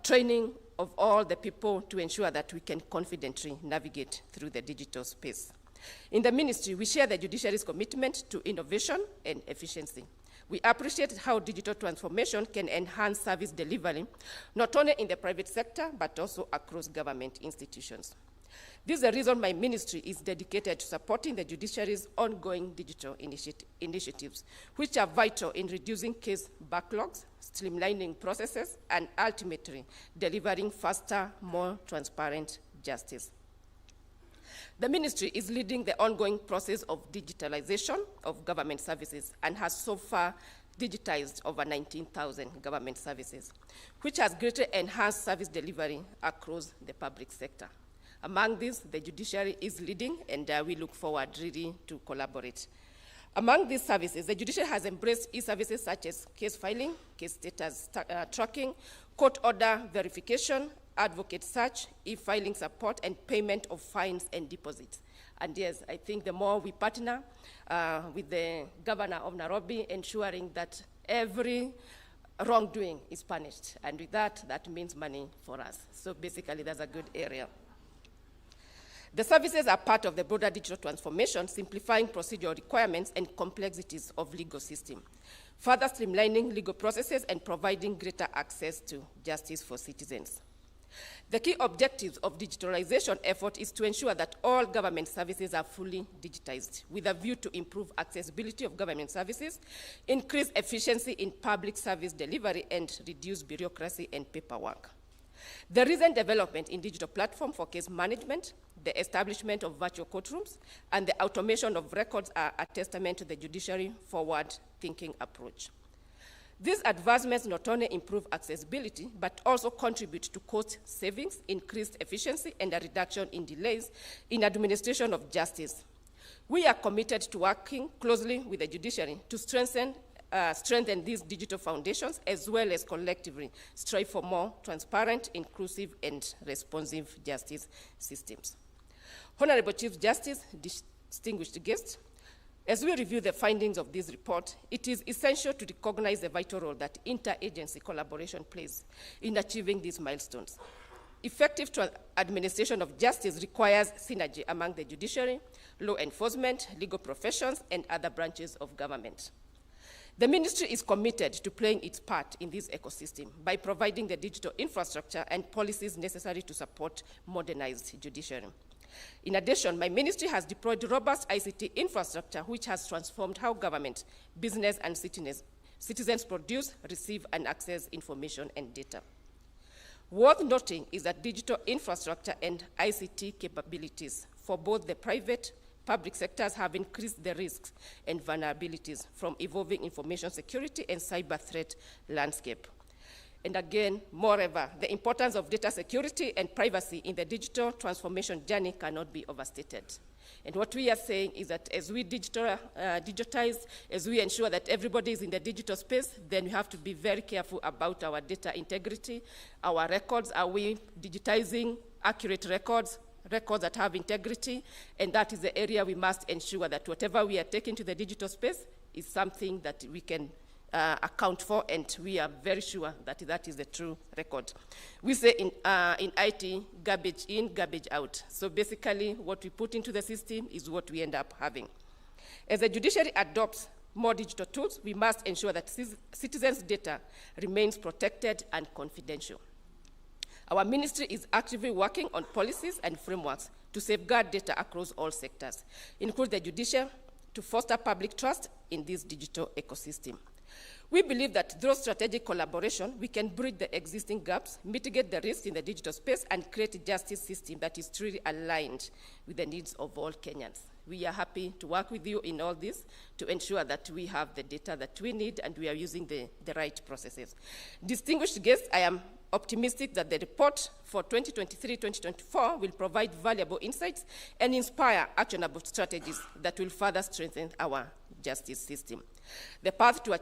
training of all the people to ensure that we can confidently navigate through the digital space. In the ministry, we share the judiciary's commitment to innovation and efficiency. We appreciate how digital transformation can enhance service delivery, not only in the private sector, but also across government institutions. This is the reason my ministry is dedicated to supporting the judiciary's ongoing digital initiatives, which are vital in reducing case backlogs, streamlining processes, and ultimately delivering faster, more transparent justice. The ministry is leading the ongoing process of digitalization of government services and has so far digitized over 19,000 government services, which has greatly enhanced service delivery across the public sector. Among these, the judiciary is leading, and we look forward really to collaborate. Among these services, the judiciary has embraced e-services such as case filing, case status tracking, court order verification, advocate search, e-filing support, and payment of fines and deposits. And yes, I think the more we partner with the governor of Nairobi, ensuring that every wrongdoing is punished. And with that, that means money for us. So basically, that's a good area. The services are part of the broader digital transformation, simplifying procedural requirements and complexities of legal system, further streamlining legal processes and providing greater access to justice for citizens. The key objectives of digitalization effort is to ensure that all government services are fully digitized, with a view to improve accessibility of government services, increase efficiency in public service delivery, and reduce bureaucracy and paperwork. The recent development in digital platform for case management, the establishment of virtual courtrooms, and the automation of records are a testament to the judiciary forward-thinking approach. These advancements not only improve accessibility, but also contribute to cost savings, increased efficiency, and a reduction in delays in administration of justice. We are committed to working closely with the judiciary to strengthen these digital foundations, as well as collectively strive for more transparent, inclusive, and responsive justice systems. Honorable Chief Justice, distinguished guests, as we review the findings of this report, it is essential to recognize the vital role that interagency collaboration plays in achieving these milestones. Effective administration of justice requires synergy among the judiciary, law enforcement, legal professions, and other branches of government. The ministry is committed to playing its part in this ecosystem by providing the digital infrastructure and policies necessary to support modernized judiciary. In addition, my ministry has deployed robust ICT infrastructure which has transformed how government, business, and citizens produce, receive, and access information and data. Worth noting is that digital infrastructure and ICT capabilities for both the private public sectors have increased the risks and vulnerabilities from evolving information security and cyber threat landscape. And again, moreover, the importance of data security and privacy in the digital transformation journey cannot be overstated. And what we are saying is that as we digitize, as we ensure that everybody is in the digital space, then we have to be very careful about our data integrity, our records. Are we digitizing accurate records, records that have integrity? And that is the area we must ensure that whatever we are taking to the digital space is something that we can account for, and we are very sure that that is the true record. We say in IT, garbage in, garbage out. So basically, what we put into the system is what we end up having. As the judiciary adopts more digital tools, we must ensure that citizens' data remains protected and confidential. Our ministry is actively working on policies and frameworks to safeguard data across all sectors, including the judicial, to foster public trust in this digital ecosystem. We believe that through strategic collaboration, we can bridge the existing gaps, mitigate the risks in the digital space, and create a justice system that is truly aligned with the needs of all Kenyans. We are happy to work with you in all this to ensure that we have the data that we need and we are using the right processes. Distinguished guests, I am optimistic that the report for 2023-2024 will provide valuable insights and inspire actionable strategies that will further strengthen our justice system. The path to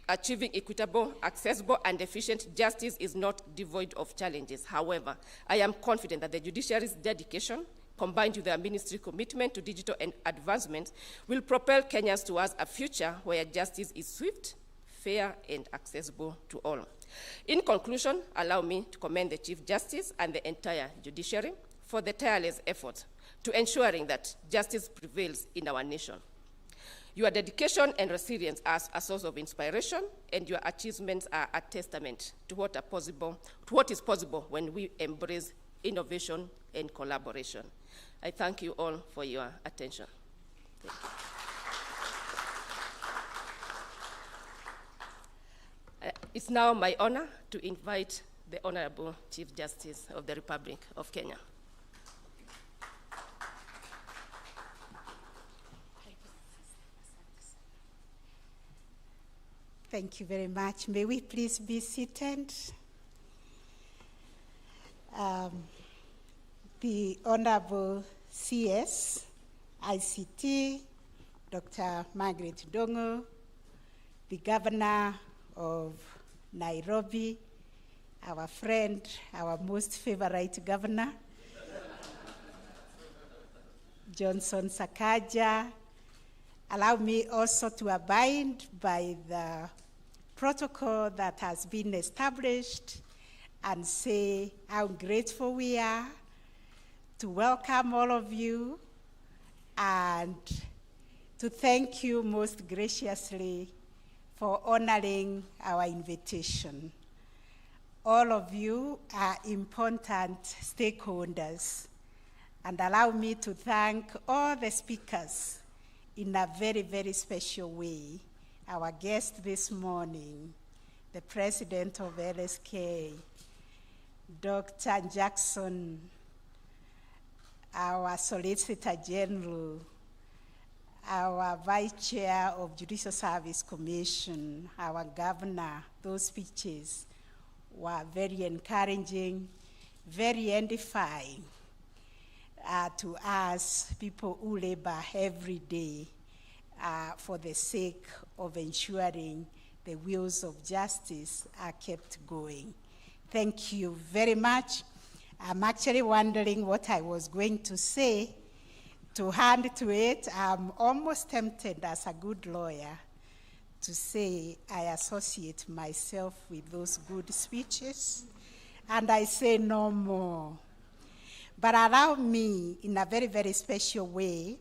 achieving equitable, accessible, and efficient justice is not devoid of challenges. However, I am confident that the judiciary's dedication, combined with their ministry commitment to digital advancement, will propel Kenyans towards a future where justice is swift, fair, and accessible to all. In conclusion, allow me to commend the Chief Justice and the entire judiciary for the tireless efforts to ensuring that justice prevails in our nation. Your dedication and resilience are a source of inspiration, and your achievements are a testament to what is possible when we embrace innovation and collaboration. I thank you all for your attention. Thank you. It's now my honor to invite the Honorable Chief Justice of the Republic of Kenya. Thank you very much. May we please be seated? The Honorable CS, ICT, Dr. Margaret Dongo, the Governor of Nairobi, our friend, our most favorite governor, Johnson Sakaja. Allow me also to abide by the protocol that has been established and say how grateful we are to welcome all of you and to thank you most graciously for honoring our invitation. All of you are important stakeholders, and allow me to thank all the speakers in a very, very special way. Our guest this morning, the President of LSK, Dr. Jackson, our Solicitor General, our Vice Chair of Judicial Service Commission, our Governor. Those speeches were very encouraging, very edifying to us, people who labor every day for the sake of ensuring the wheels of justice are kept going. Thank you very much. I'm actually wondering what I was going to say. To hand to it, I'm almost tempted as a good lawyer to say I associate myself with those good speeches, and I say no more. But allow me, in a very, very special way,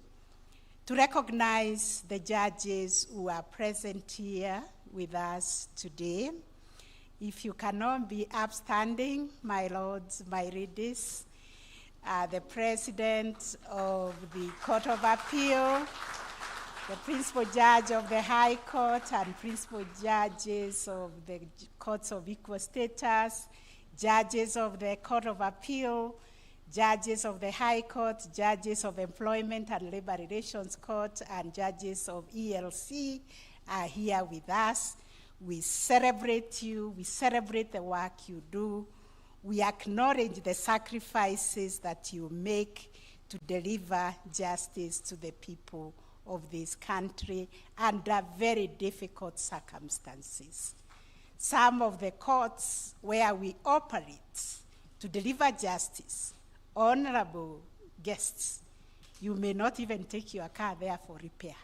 to recognize the judges who are present here with us today. If you cannot be upstanding, my lords, my ladies, the President of the Court of Appeal, the Principal Judge of the High Court, and Principal Judges of the Courts of Equal Status, Judges of the Court of Appeal, Judges of the High Court, Judges of Employment and Labor Relations Court, and Judges of ELC are here with us. We celebrate you, we celebrate the work you do. We acknowledge the sacrifices that you make to deliver justice to the people of this country under very difficult circumstances. Some of the courts where we operate to deliver justice, honorable guests, you may not even take your car there for repair.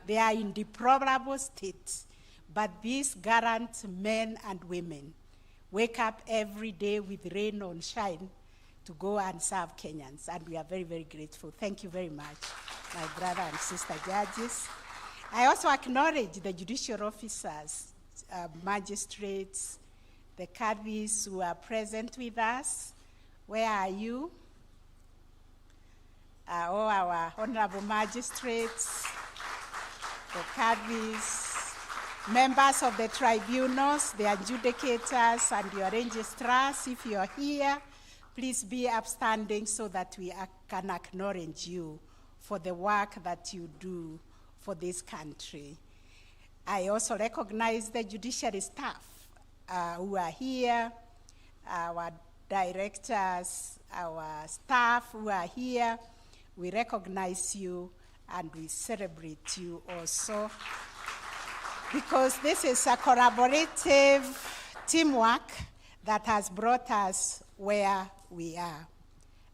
They are in deplorable states, but these gallant men and women wake up every day with rain or shine to go and serve Kenyans, and we are very, very grateful. Thank you very much, my brother and sister judges. I also acknowledge the judicial officers, magistrates, the cadres who are present with us. Where are you? All our honorable magistrates, the cadres, members of the tribunals, the adjudicators, and your registrars. If you are here, please be upstanding so that we can acknowledge you for the work that you do for this country. I also recognize the judiciary staff who are here, our directors, our staff who are here. We recognize you and we celebrate you also, because this is a collaborative teamwork that has brought us where we are.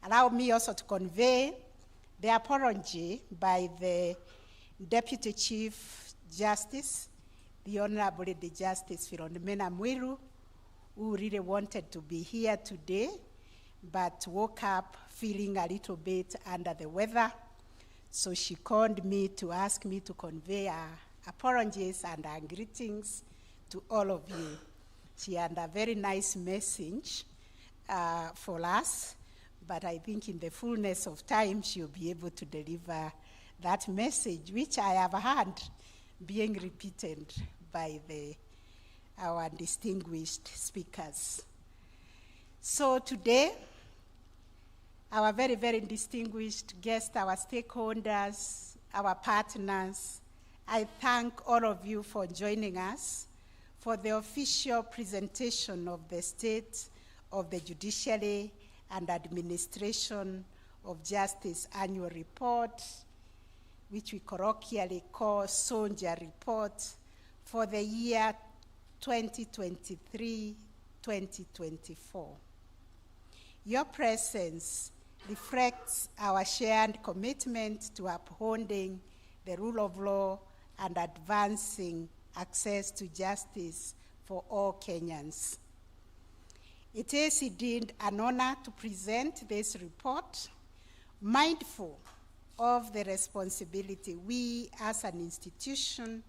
Allow me also to convey the apology by the Deputy Chief Justice, the Honorable the Justice Philomena Mwiru, who really wanted to be here today, but woke up feeling a little bit under the weather. So she called me to ask me to convey her apologies and her greetings to all of you. She had a very nice message for us, but I think in the fullness of time, she'll be able to deliver that message, which I have heard being repeated by our distinguished speakers. So today, our very, very distinguished guests, our stakeholders, our partners, I thank all of you for joining us for the official presentation of the State of the Judiciary and Administration of Justice Annual Report, which we colloquially call Sojar Report for the year 2023-2024. Your presence reflects our shared commitment to upholding the rule of law and advancing access to justice for all Kenyans. It is indeed an honor to present this report, mindful of the responsibility we as an institution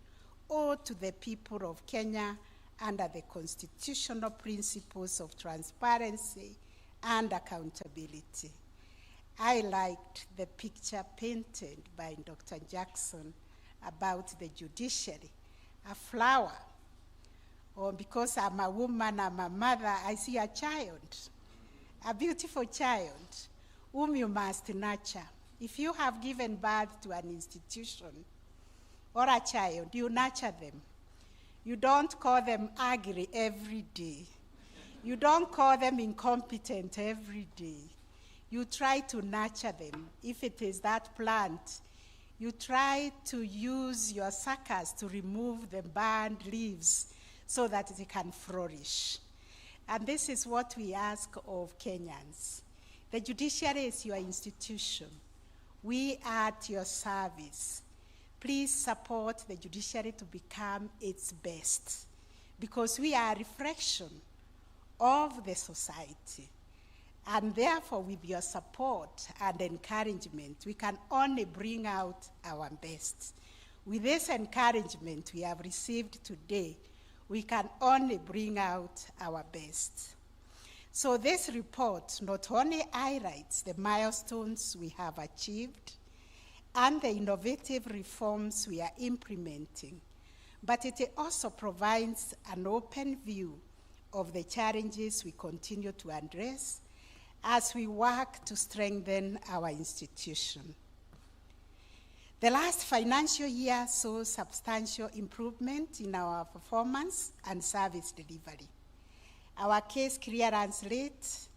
owe to the people of Kenya under the constitutional principles of transparency and accountability. I liked the picture painted by Dr. Jackson about the judiciary, a flower. Or because I'm a woman, I'm a mother, I see a child, a beautiful child, whom you must nurture. If you have given birth to an institution or a child, you nurture them. You don't call them ugly every day. You don't call them incompetent every day. You try to nurture them. If it is that plant, you try to use your suckers to remove the burned leaves so that it can flourish. And this is what we ask of Kenyans. The judiciary is your institution. We are at your service. Please support the judiciary to become its best, because we are a reflection of the society. And therefore, with your support and encouragement, we can only bring out our best. With this encouragement we have received today, we can only bring out our best. So this report not only highlights the milestones we have achieved and the innovative reforms we are implementing, but it also provides an open view of the challenges we continue to address as we work to strengthen our institution. The last financial year saw substantial improvement in our performance and service delivery. Our case clearance rate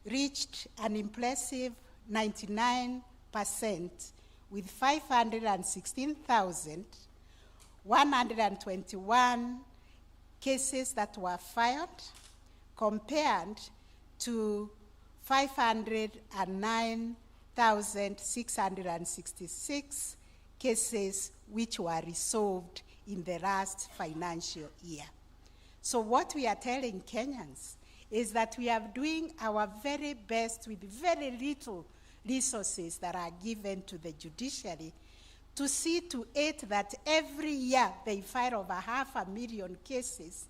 reached an impressive 99% with 516,121 cases that were filed, compared to 509,666 cases which were resolved in the last financial year. So what we are telling Kenyans is that we are doing our very best with very little resources that are given to the judiciary to see to it that every year they file over 500,000 cases,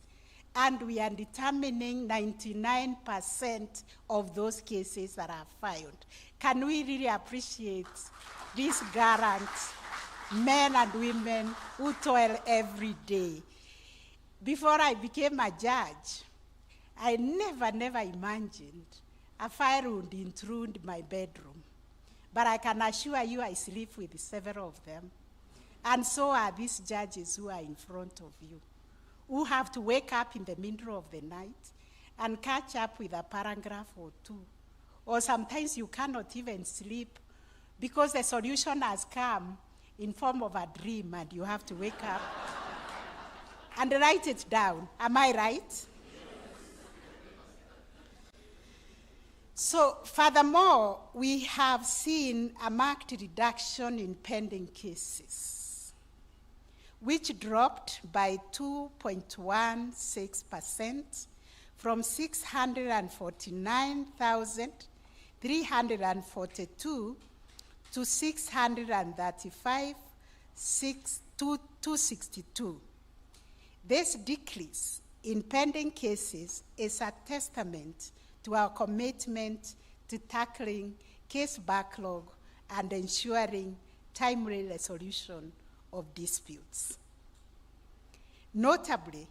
and we are determining 99% of those cases that are filed. Can we really appreciate these gallant men and women who toil every day? Before I became a judge, I never imagined a fire would intrude my bedroom. But I can assure you I sleep with several of them. And so are these judges who are in front of you, who have to wake up in the middle of the night and catch up with a paragraph or two. Or sometimes you cannot even sleep because the solution has come in form of a dream and you have to wake up and write it down. Am I right? So, furthermore, we have seen a marked reduction in pending cases, which dropped by 2.16% from 649,342 to 635,262. This decrease in pending cases is a testament to our commitment to tackling case backlog and ensuring timely resolution of disputes. Notably,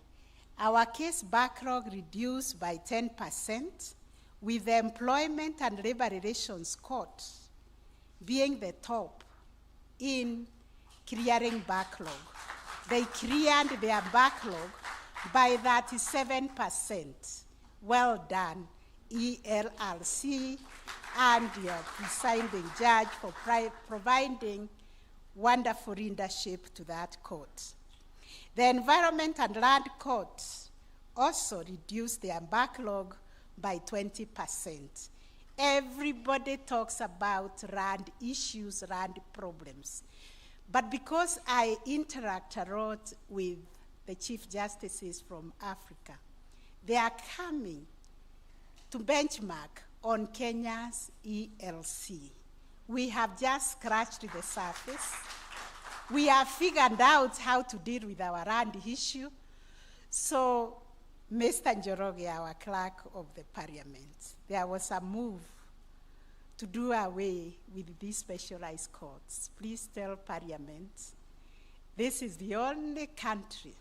our case backlog reduced by 10%, with the Employment and Labor Relations Court being the top in clearing backlog. They cleared their backlog by 37%. Well done, ELRC and your presiding judge for providing wonderful leadership to that court. The Environment and Land Court also reduced their backlog by 20%. Everybody talks about land issues, land problems. But because I interact a lot with the Chief Justices from Africa, they are coming to benchmark on Kenya's ELC. We have just scratched the surface. We have figured out how to deal with our land issue. So, Mr. Njoroge, our clerk of the Parliament, there was a move to do away with these specialized courts. Please tell Parliament, this is the only country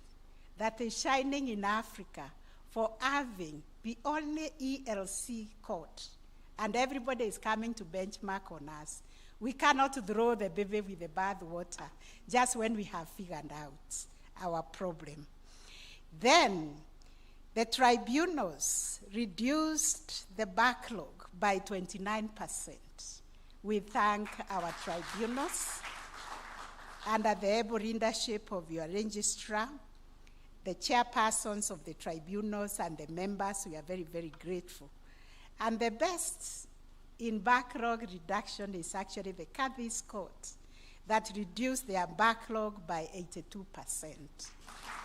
that is shining in Africa for having the only ELC court, and everybody is coming to benchmark on us. We cannot throw the baby with the bath water just when we have figured out our problem. Then, the tribunals reduced the backlog by 29%. We thank our tribunals under the able leadership of your registrar, the chairpersons of the tribunals and the members. We are very, very grateful. And the best in backlog reduction is actually the Kadhi's Court that reduced their backlog by 82%.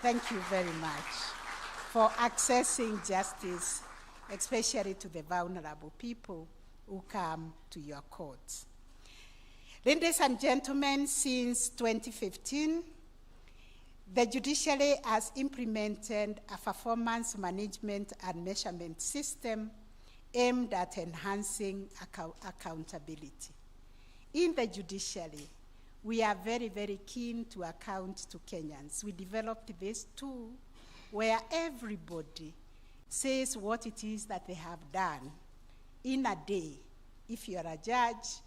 Thank you very much for accessing justice, especially to the vulnerable people who come to your courts. Ladies and gentlemen, since 2015, the Judiciary has implemented a performance management and measurement system aimed at enhancing accountability. In the Judiciary, we are very, very keen to account to Kenyans. We developed this tool where everybody says what it is that they have done in a day. If you're a judge,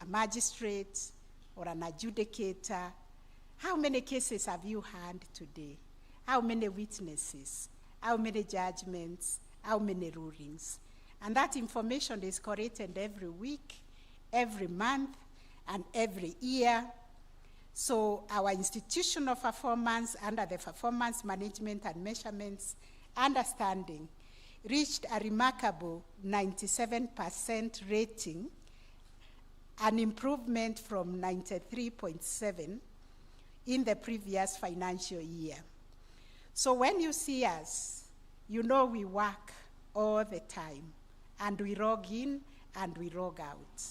a magistrate, or an adjudicator, how many cases have you heard today? How many witnesses? How many judgments? How many rulings? And that information is corrected every week every month and every year. So our institutional performance under the performance management and measurements understanding reached a remarkable 97% rating, an improvement from 93.7 in the previous financial year. So when you see us, you know we work all the time, and we log in and we log out.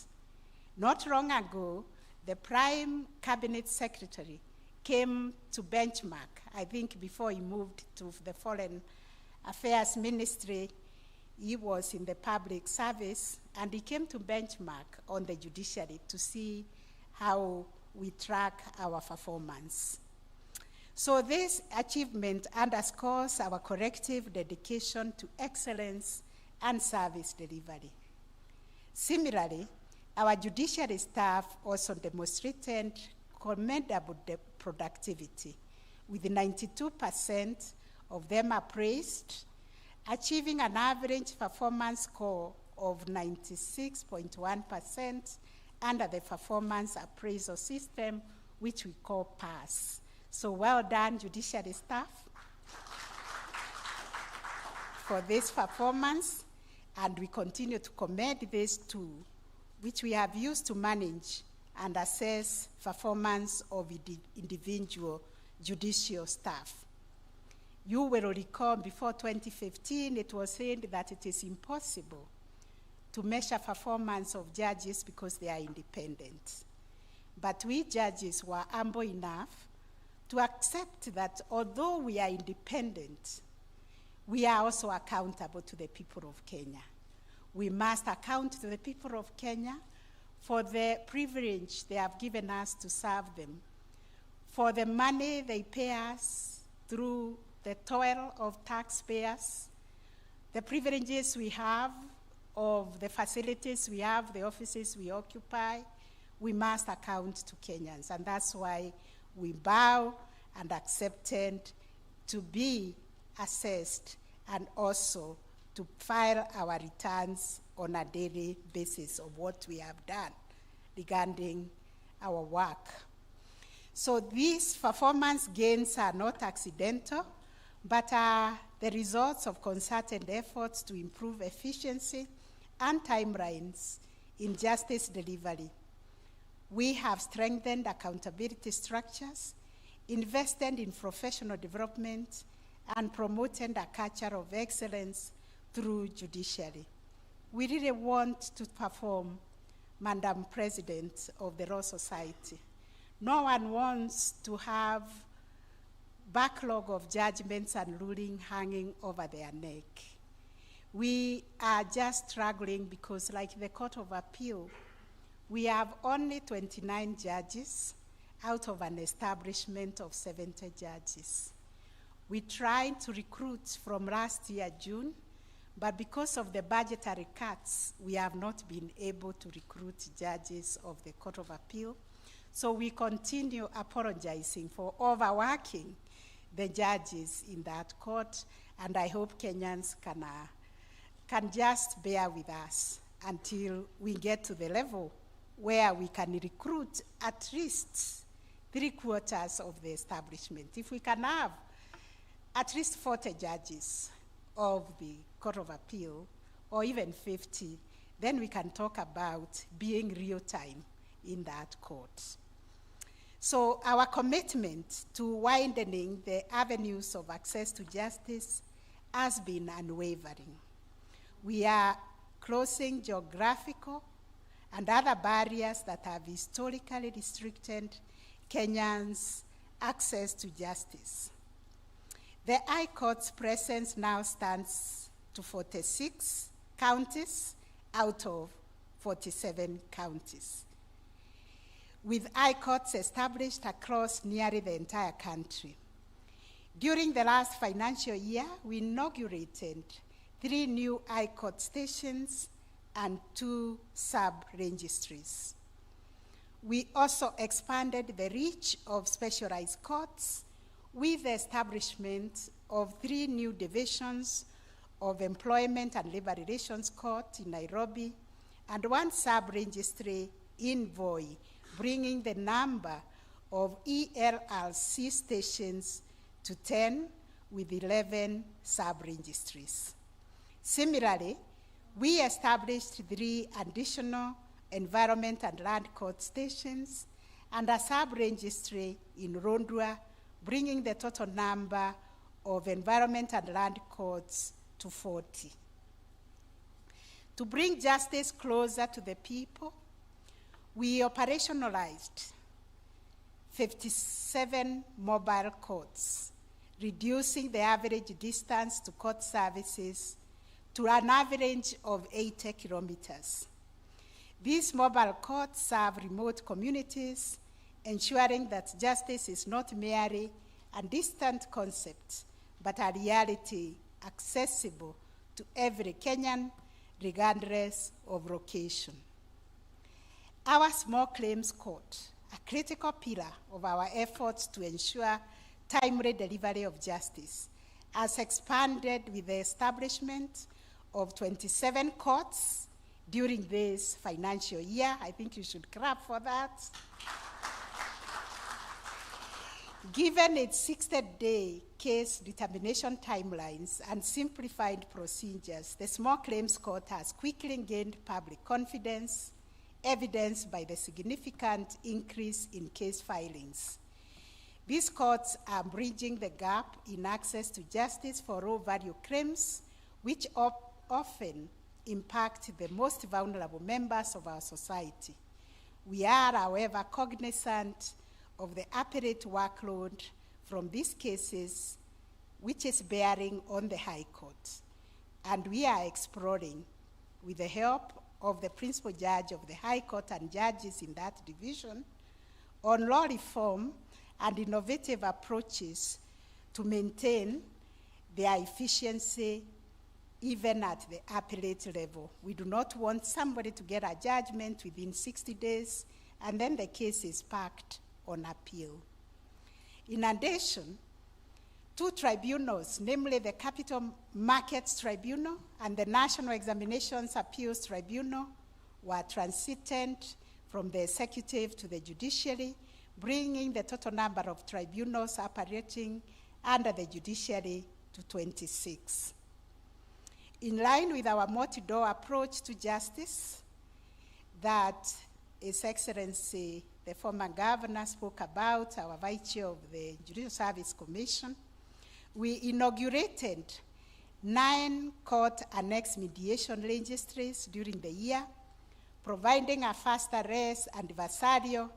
Not long ago, the Prime Cabinet Secretary came to benchmark, I think before he moved to the Foreign Affairs Ministry, he was in the public service, and he came to benchmark on the judiciary to see how we track our performance. So this achievement underscores our collective dedication to excellence and service delivery. Similarly, our judiciary staff also demonstrated commendable productivity, with 92% of them appraised, achieving an average performance score of 96.1% under the performance appraisal system, which we call PASS. So well done, judiciary staff, for this performance, and we continue to commend this tool, which we have used to manage and assess performance of individual judicial staff. You will recall before 2015, it was said that it is impossible to measure performance of judges because they are independent. But we judges were humble enough to accept that although we are independent, we are also accountable to the people of Kenya. We must account to the people of Kenya for the privilege they have given us to serve them, for the money they pay us through the toil of taxpayers, the privileges we have of the facilities we have, the offices we occupy. We must account to Kenyans, and that's why we bow and accepted to be assessed and also to file our returns on a daily basis of what we have done regarding our work. So these performance gains are not accidental, but are the results of concerted efforts to improve efficiency and timelines in justice delivery. We have strengthened accountability structures, invested in professional development, and promoted a culture of excellence through judiciary. We really want to perform, Madam President of the Law Society. No one wants to have backlog of judgments and ruling hanging over their neck. We are just struggling because, like the Court of Appeal, we have only 29 judges out of an establishment of 70 judges. We tried to recruit from last year, June, but because of the budgetary cuts, we have not been able to recruit judges of the Court of Appeal. So we continue apologizing for overworking the judges in that court, and I hope Kenyans can just bear with us until we get to the level where we can recruit at least 3/4 of the establishment. If we can have at least 40 judges of the Court of Appeal, or even 50, then we can talk about being real time in that court. So our commitment to widening the avenues of access to justice has been unwavering. We are closing geographical and other barriers that have historically restricted Kenyans' access to justice. The High Court's presence now stands to 46 counties out of 47 counties, with High Courts established across nearly the entire country. During the last financial year, we inaugurated 3 new High Court stations and 2 sub-registries. We also expanded the reach of specialized courts with the establishment of 3 new divisions of Employment and Labor Relations Court in Nairobi and 1 sub-registry in Voi, bringing the number of ELRC stations to 10 with 11 sub-registries. Similarly, we established 3 additional environment and land court stations and a sub-registry in Rondua, bringing the total number of environment and land courts to 40. To bring justice closer to the people, we operationalized 57 mobile courts, reducing the average distance to court services to an average of 80 kilometers. These mobile courts serve remote communities, ensuring that justice is not merely a distant concept, but a reality accessible to every Kenyan, regardless of location. Our small claims court, a critical pillar of our efforts to ensure timely delivery of justice, has expanded with the establishment of 27 courts during this financial year. I think you should clap for that. Given its 60-day case determination timelines and simplified procedures, the Small Claims Court has quickly gained public confidence, evidenced by the significant increase in case filings. These courts are bridging the gap in access to justice for low-value claims, which often impact the most vulnerable members of our society. We are, however, cognizant of the appellate workload from these cases, which is bearing on the High Court. And we are exploring, with the help of the principal judge of the High Court and judges in that division, on law reform and innovative approaches to maintain their efficiency even at the appellate level. We do not want somebody to get a judgment within 60 days and then the case is parked on appeal. In addition, 2 tribunals, namely the Capital Markets Tribunal and the National Examinations Appeals Tribunal, were transited from the executive to the judiciary, bringing the total number of tribunals operating under the judiciary to 26. In line with our multi-door approach to justice that His Excellency, the former governor, spoke about, our vice chair of the Judicial Service Commission, we inaugurated 9 court annex mediation registries during the year, providing a faster, less adversarial,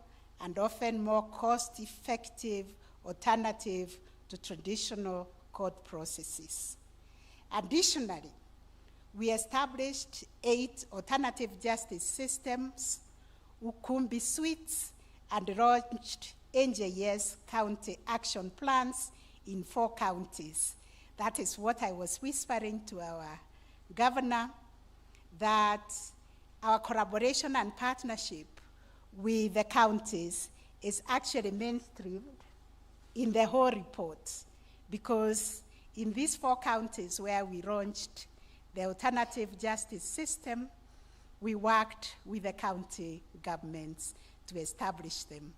and often more cost-effective alternative to traditional court processes. Additionally, we established 8 alternative justice systems, Ukumbi suites, and launched NJS county action plans in 4 counties. That is what I was whispering to our governor, that our collaboration and partnership with the counties is actually mainstreamed in the whole report, because in these 4 counties where we launched the alternative justice system, we worked with the county governments to establish them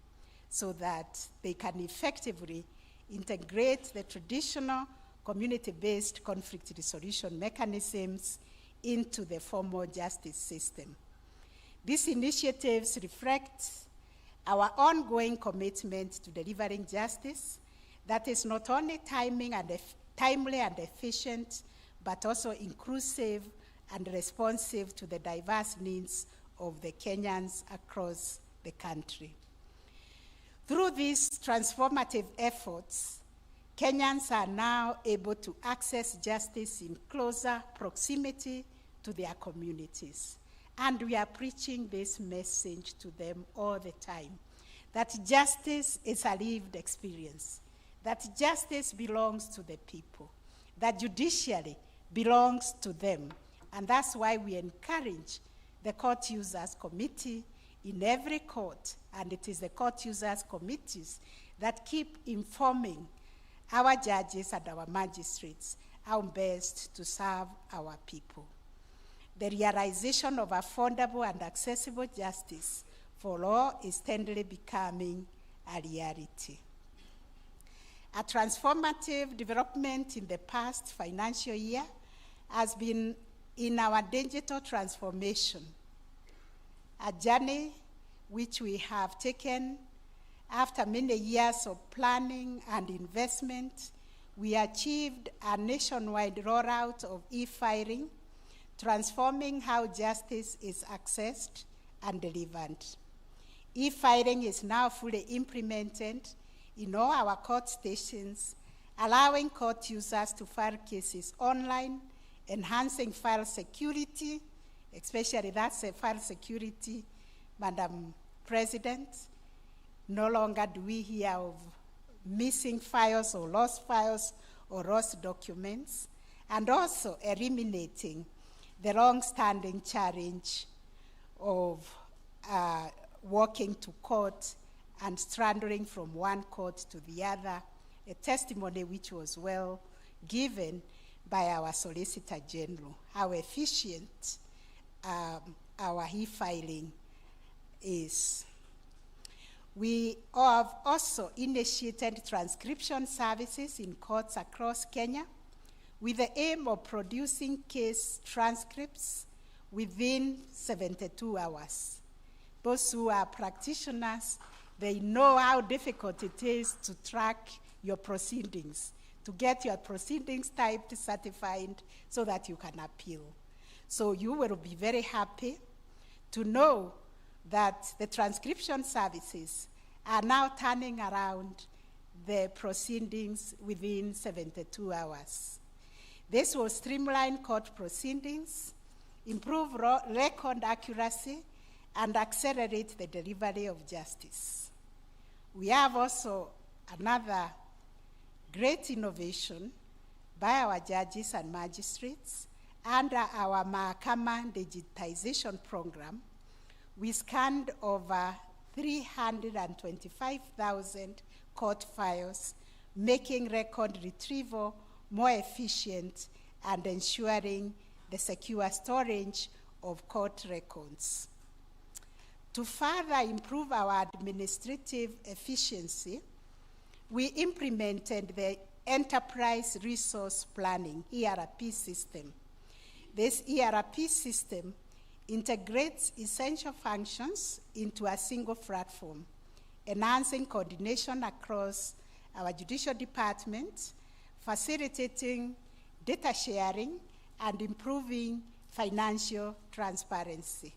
so that they can effectively integrate the traditional community-based conflict resolution mechanisms into the formal justice system. These initiatives reflect our ongoing commitment to delivering justice that is not only timely and efficient, but also inclusive and responsive to the diverse needs of the Kenyans across the country. Through these transformative efforts, Kenyans are now able to access justice in closer proximity to their communities. And we are preaching this message to them all the time, that justice is a lived experience, that justice belongs to the people, that judiciary belongs to them. And that's why we encourage the Court Users Committee in every court, and it is the Court Users Committees that keep informing our judges and our magistrates how best to serve our people. the realization of affordable and accessible justice for all is steadily becoming a reality. A transformative development in the past financial year has been in our digital transformation, a journey which we have taken after many years of planning and investment. We achieved a nationwide rollout of e-filing, transforming how justice is accessed and delivered. E-filing is now fully implemented in all our court stations, allowing court users to file cases online, enhancing file security, especially that's a file security, Madam President. No longer do we hear of missing files or lost documents, and also eliminating the long-standing challenge of walking to court and straddling from one court to the other, a testimony which was well given by our Solicitor General, how efficient our e-filing is. We have also initiated transcription services in courts across Kenya with the aim of producing case transcripts within 72 hours. Those who are practitioners, they know how difficult it is to track your proceedings, to get your proceedings typed, certified, so that you can appeal. So you will be very happy to know that the transcription services are now turning around the proceedings within 72 hours. This will streamline court proceedings, improve record accuracy, and accelerate the delivery of justice. We have also another great innovation by our judges and magistrates. Under our Mahakama digitization program, we scanned over 325,000 court files, making record retrieval more efficient and ensuring the secure storage of court records. To further improve our administrative efficiency, we implemented the Enterprise Resource Planning, ERP system. This ERP system integrates essential functions into a single platform, enhancing coordination across our judicial department, facilitating data sharing, and improving financial transparency.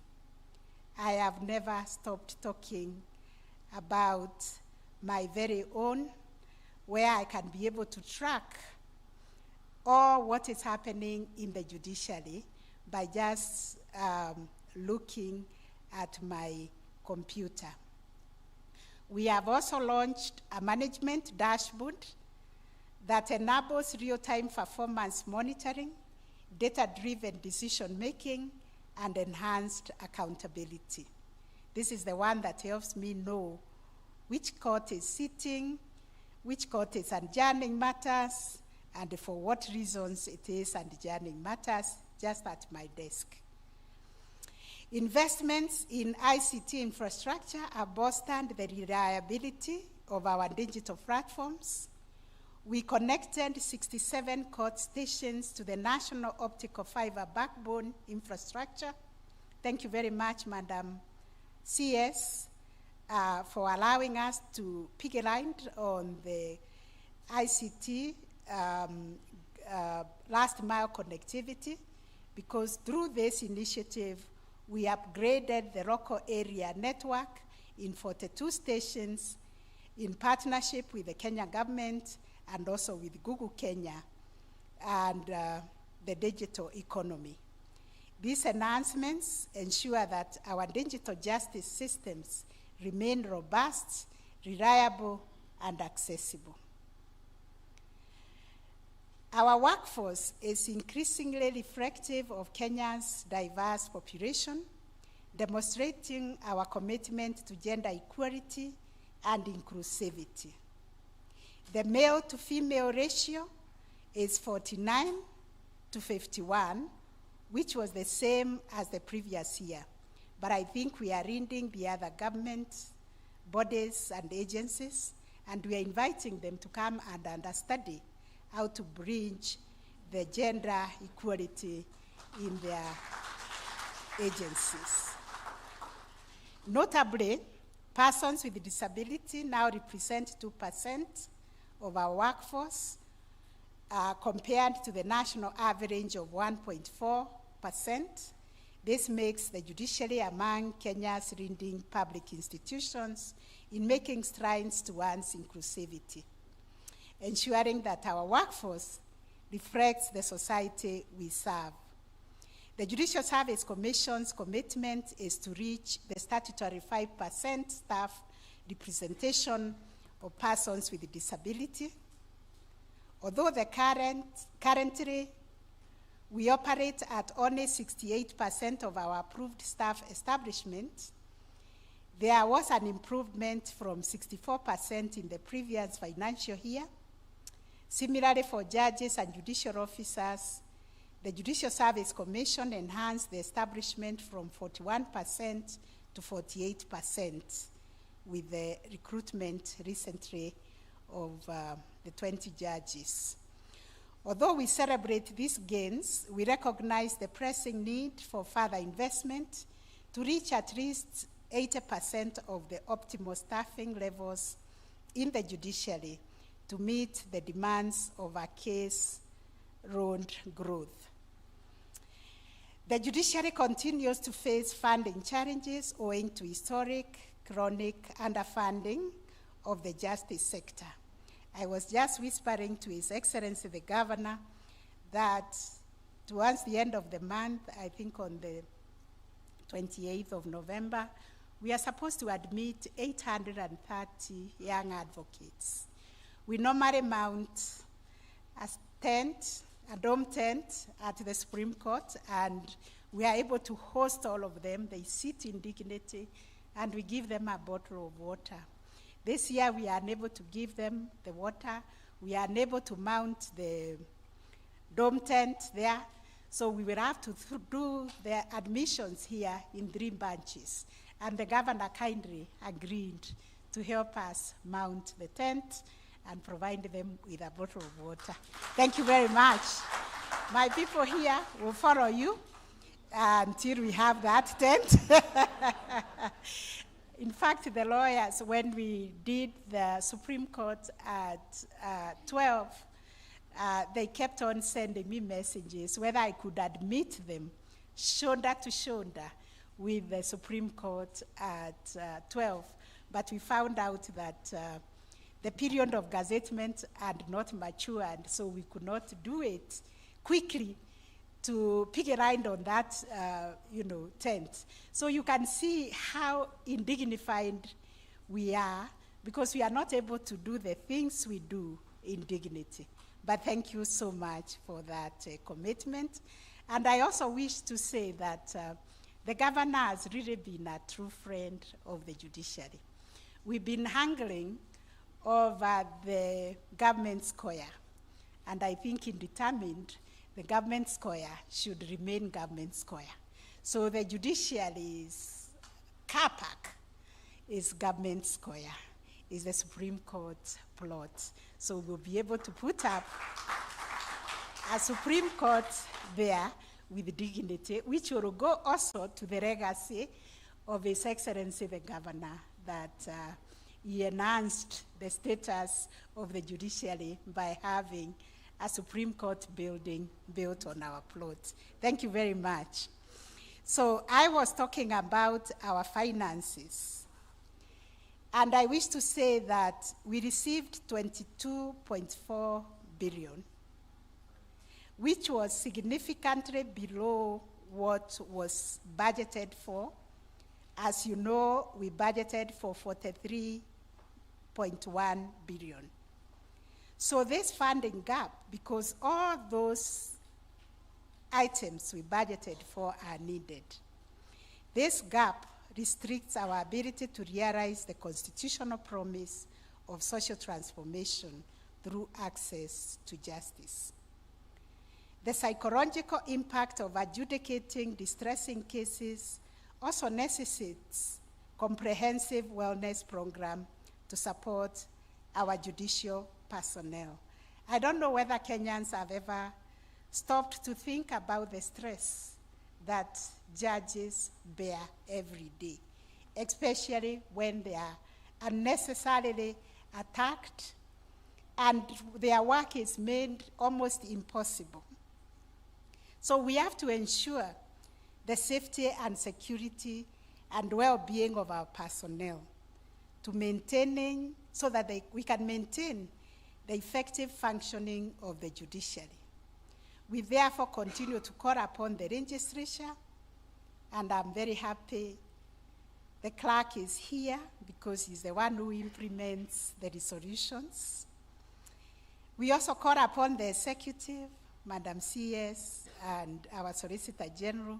I have never stopped talking about my very own, where I can be able to track all what is happening in the judiciary by just looking at my computer. We have also launched a management dashboard that enables real-time performance monitoring, data-driven decision-making, and enhanced accountability. This is the one that helps me know which court is sitting, which court is adjourning matters, and for what reasons it is adjourning matters, just at my desk. Investments in ICT infrastructure have bolstered the reliability of our digital platforms. We connected 67 court stations to the national optical fiber backbone infrastructure. Thank you very much, Madam CS, for allowing us to pick a line on the ICT last mile connectivity, because through this initiative, we upgraded the local area network in 42 stations in partnership with the Kenya government and also with Google Kenya and the digital economy. These enhancements ensure that our digital justice systems remain robust, reliable, and accessible. Our workforce is increasingly reflective of Kenya's diverse population, demonstrating our commitment to gender equality and inclusivity. The male to female ratio is 49 to 51, which was the same as the previous year. But I think we are reading the other government bodies and agencies, and we are inviting them to come and understudy how to bridge the gender equality in their agencies. Notably, persons with disability now represent 2% of our workforce, compared to the national average of 1.4%. This makes the judiciary among Kenya's leading public institutions in making strides towards inclusivity, ensuring that our workforce reflects the society we serve. The Judicial Service Commission's commitment is to reach the statutory 5% staff representation of persons with disability. Although currently we operate at only 68% of our approved staff establishment, there was an improvement from 64% in the previous financial year. Similarly, for judges and judicial officers, the Judicial Service Commission enhanced the establishment from 41% to 48% with the recruitment recently of the 20 judges. Although we celebrate these gains, we recognize the pressing need for further investment to reach at least 80% of the optimal staffing levels in the judiciary to meet the demands of our case load growth. The judiciary continues to face funding challenges owing to historic, chronic underfunding of the justice sector. I was just whispering to His Excellency the Governor that towards the end of the month, I think on the 28th of November, we are supposed to admit 830 young advocates. We normally mount a dome tent at the Supreme Court, and we are able to host all of them. They sit in dignity, and we give them a bottle of water. This year, we are unable to give them the water. We are unable to mount the dome tent there, so we will have to do the admissions here in 3 bunches. And the governor kindly agreed to help us mount the tent and provide them with a bottle of water. Thank you very much. My people here will follow you until we have that tent. In fact, the lawyers, when we did the Supreme Court at 12, they kept on sending me messages whether I could admit them shoulder to shoulder with the Supreme Court at 12. But we found out that the period of gazettement had not matured, so we could not do it quickly to pick a line on that, tent. So you can see how indignified we are because we are not able to do the things we do in dignity. But thank you so much for that commitment. And I also wish to say that the governor has really been a true friend of the judiciary. We've been haggling over the government square, and I think he determined the government square should remain government square. So the judiciary's car park is government square, is the Supreme Court plot. So we'll be able to put up a Supreme Court there with dignity, which will go also to the legacy of His Excellency the Governor, that he enhanced the status of the judiciary by having a Supreme Court building built on our plot. Thank you very much. So I was talking about our finances. And I wish to say that we received 22.4 billion, which was significantly below what was budgeted for. As you know, we budgeted for 43.1 billion. So this funding gap, because all those items we budgeted for are needed, this gap restricts our ability to realize the constitutional promise of social transformation through access to justice. The psychological impact of adjudicating distressing cases also necessitates comprehensive wellness program to support our judicial personnel. I don't know whether Kenyans have ever stopped to think about the stress that judges bear every day, especially when they are unnecessarily attacked and their work is made almost impossible. So we have to ensure the safety and security and well-being of our personnel so that we can maintain the effective functioning of the judiciary. We therefore continue to call upon the legislature, and I'm very happy the clerk is here because he's the one who implements the resolutions. We also call upon the executive, Madam CS, and our Solicitor General,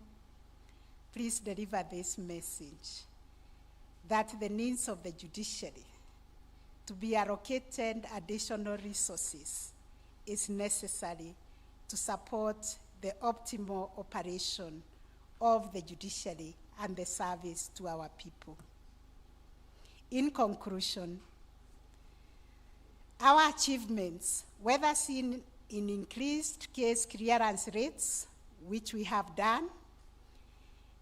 please deliver this message that the needs of the judiciary to be allocated additional resources is necessary to support the optimal operation of the judiciary and the service to our people. In conclusion, our achievements, whether seen in increased case clearance rates, which we have done,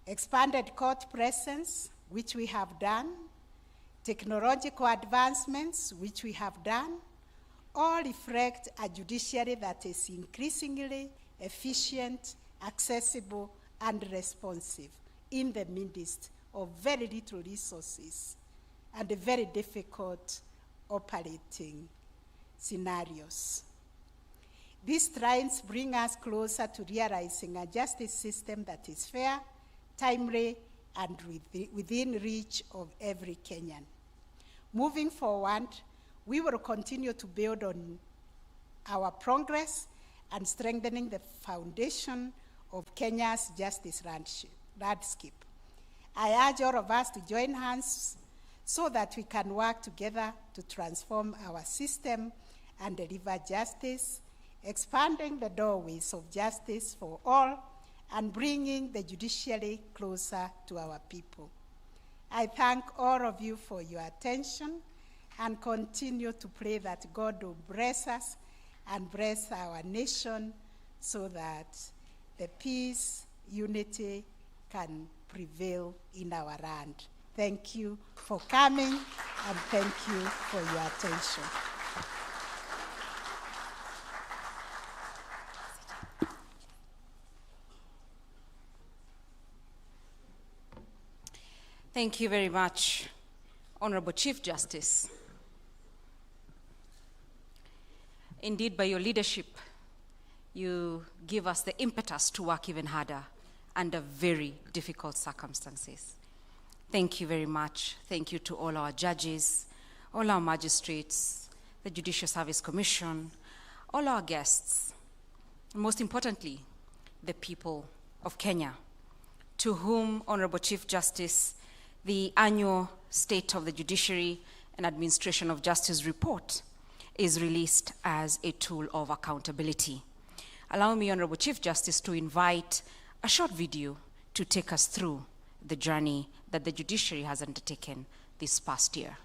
expanded court presence, which we have done, technological advancements, which we have done, all reflect a judiciary that is increasingly efficient, accessible, and responsive in the midst of very little resources and very difficult operating scenarios. These trends bring us closer to realizing a justice system that is fair, timely, and within reach of every Kenyan. Moving forward, we will continue to build on our progress and strengthening the foundation of Kenya's justice landscape. I urge all of us to join hands so that we can work together to transform our system and deliver justice, expanding the doorways of justice for all and bringing the judiciary closer to our people. I thank all of you for your attention and continue to pray that God will bless us and bless our nation so that the peace, unity can prevail in our land. Thank you for coming and thank you for your attention. Thank you very much, Honorable Chief Justice. Indeed, by your leadership, you give us the impetus to work even harder under very difficult circumstances. Thank you very much. Thank you to all our judges, all our magistrates, the Judicial Service Commission, all our guests, and most importantly, the people of Kenya, to whom, Honorable Chief Justice, the annual State of the Judiciary and Administration of Justice report is released as a tool of accountability. Allow me, Honorable Chief Justice, to invite a short video to take us through the journey that the judiciary has undertaken this past year.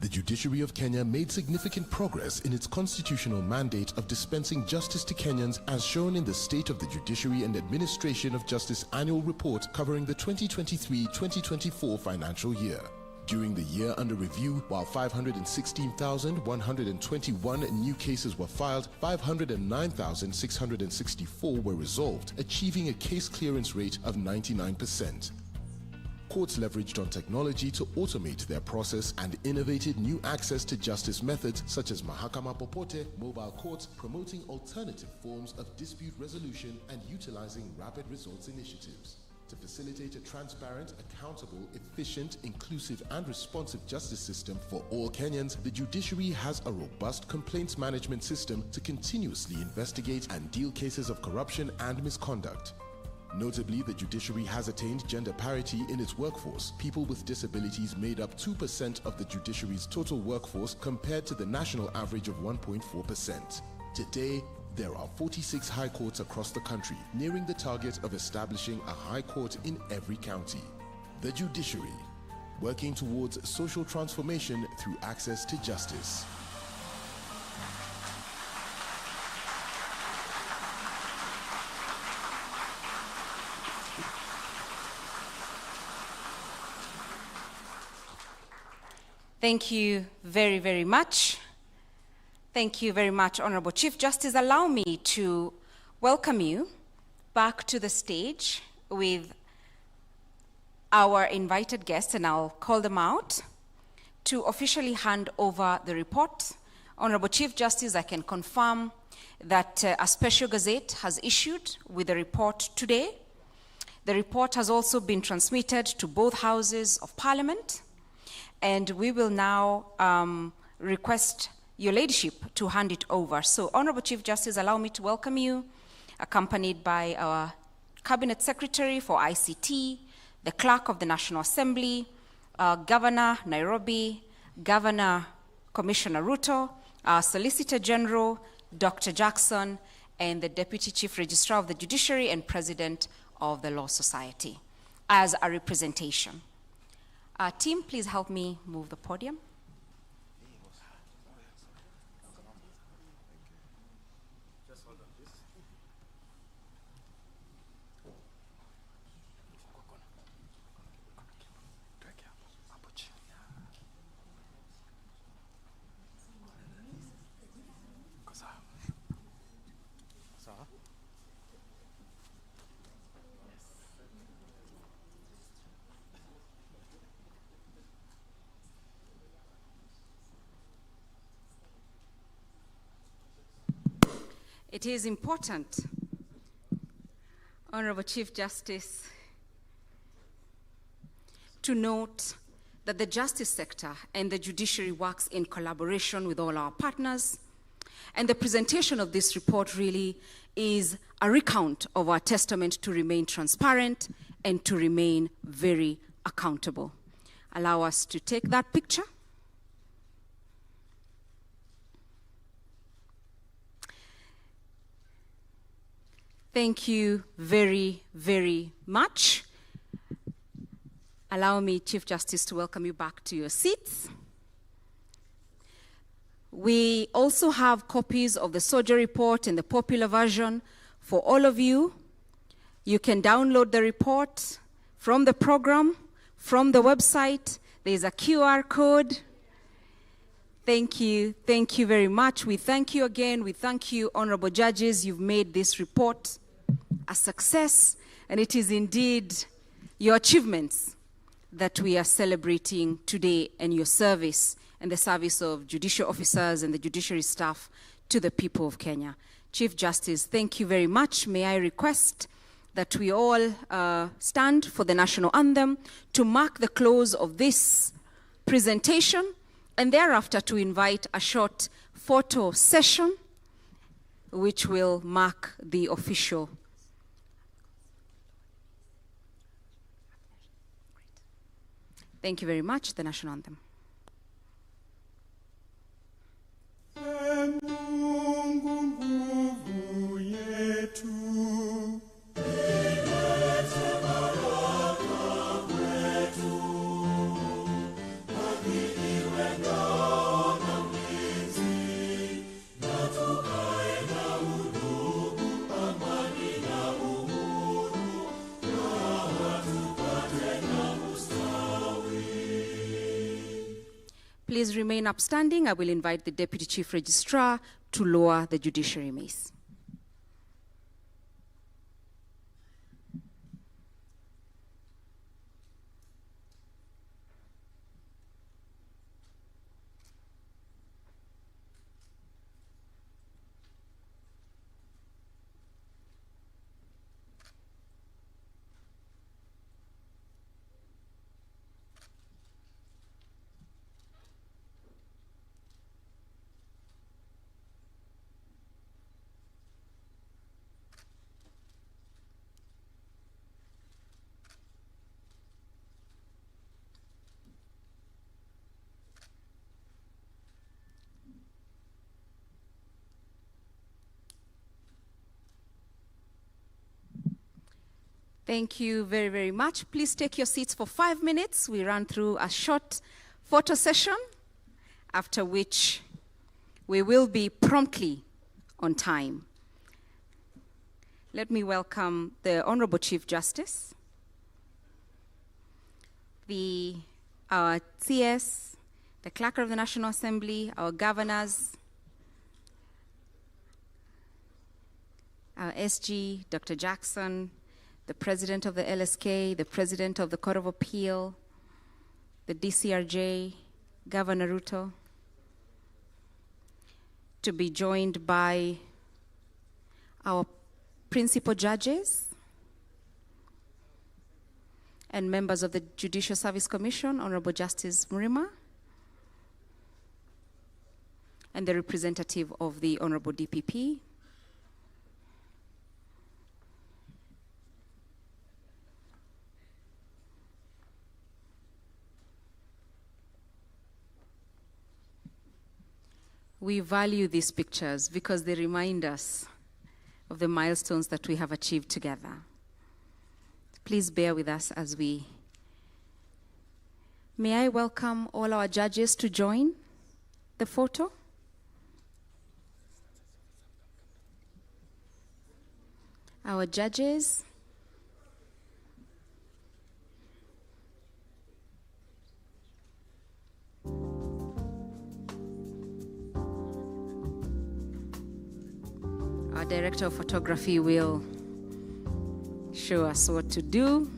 The Judiciary of Kenya made significant progress in its constitutional mandate of dispensing justice to Kenyans as shown in the State of the Judiciary and Administration of Justice annual report covering the 2023-2024 financial year. During the year under review, while 516,121 new cases were filed, 509,664 were resolved, achieving a case clearance rate of 99%. Courts leveraged on technology to automate their process and innovated new access to justice methods such as Mahakama Popote, mobile courts, promoting alternative forms of dispute resolution and utilizing rapid results initiatives. To facilitate a transparent, accountable, efficient, inclusive, and responsive justice system for all Kenyans, the judiciary has a robust complaints management system to continuously investigate and deal cases of corruption and misconduct. Notably, the judiciary has attained gender parity in its workforce. People with disabilities made up 2% of the judiciary's total workforce compared to the national average of 1.4%. Today, There are 46 high courts across the country, nearing the target of establishing a high court in every county. The Judiciary, working towards social transformation through access to justice. Thank you very, very much. Thank you very much, Honorable Chief Justice. Allow me to welcome you back to the stage with our invited guests, and I'll call them out to officially hand over the report. Honorable Chief Justice, I can confirm that a special gazette has issued with the report today. The report has also been transmitted to both houses of Parliament, and we will now request your ladyship to hand it over. So, Honorable Chief Justice, allow me to welcome you, accompanied by our Cabinet Secretary for ICT, the Clerk of the National Assembly, Governor Nairobi, Governor Commissioner Ruto, our Solicitor General, Dr. Jackson, and the Deputy Chief Registrar of the Judiciary and President of the Law Society as a representation. Team, please help me move the podium. It is important, Honorable Chief Justice, to note that the justice sector and the judiciary works in collaboration with all our partners, and the presentation of this report really is a recount of our testament to remain transparent and to remain very accountable. Allow us to take that picture. Thank you very, very much. Allow me, Chief Justice, to welcome you back to your seats. We also have copies of the Sojar report in the popular version for all of you. You can download the report from the program, from the website. There's a QR code. Thank you very much. We thank you again. We thank you, honorable judges. You've made this report a success, and it is indeed your achievements that we are celebrating today, and your service and the service of judicial officers and the judiciary staff to the people of Kenya. Chief Justice, thank you very much. May I request that we all stand for the national anthem to mark the close of this presentation, and thereafter to invite a short photo session which will mark the official. Thank you very much. The national anthem. Please remain upstanding. I will invite the Deputy Chief Registrar to lower the judiciary mace. Thank you very, very much. Please take your seats for 5 minutes. We run through a short photo session, after which we will be promptly on time. Let me welcome the Honorable Chief Justice, our CS, the Clerk of the National Assembly, our governors, our SG, Dr. Jackson, the President of the LSK, the President of the Court of Appeal, the DCRJ, Governor Ruto, to be joined by our principal judges and members of the Judicial Service Commission, Honorable Justice Murima, and the representative of the Honorable DPP. We value these pictures because they remind us of the milestones that we have achieved together. Please bear with us as we... May I welcome all our judges to join the photo? Our judges. Our Director of Photography will show us what to do.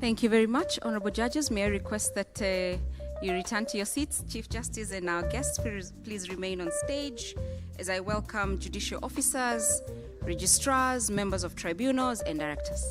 Thank you very much, Honorable Judges. May I request that you return to your seats. Chief Justice and our guests, please remain on stage as I welcome judicial officers, registrars, members of tribunals, and directors.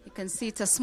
You can see it's a small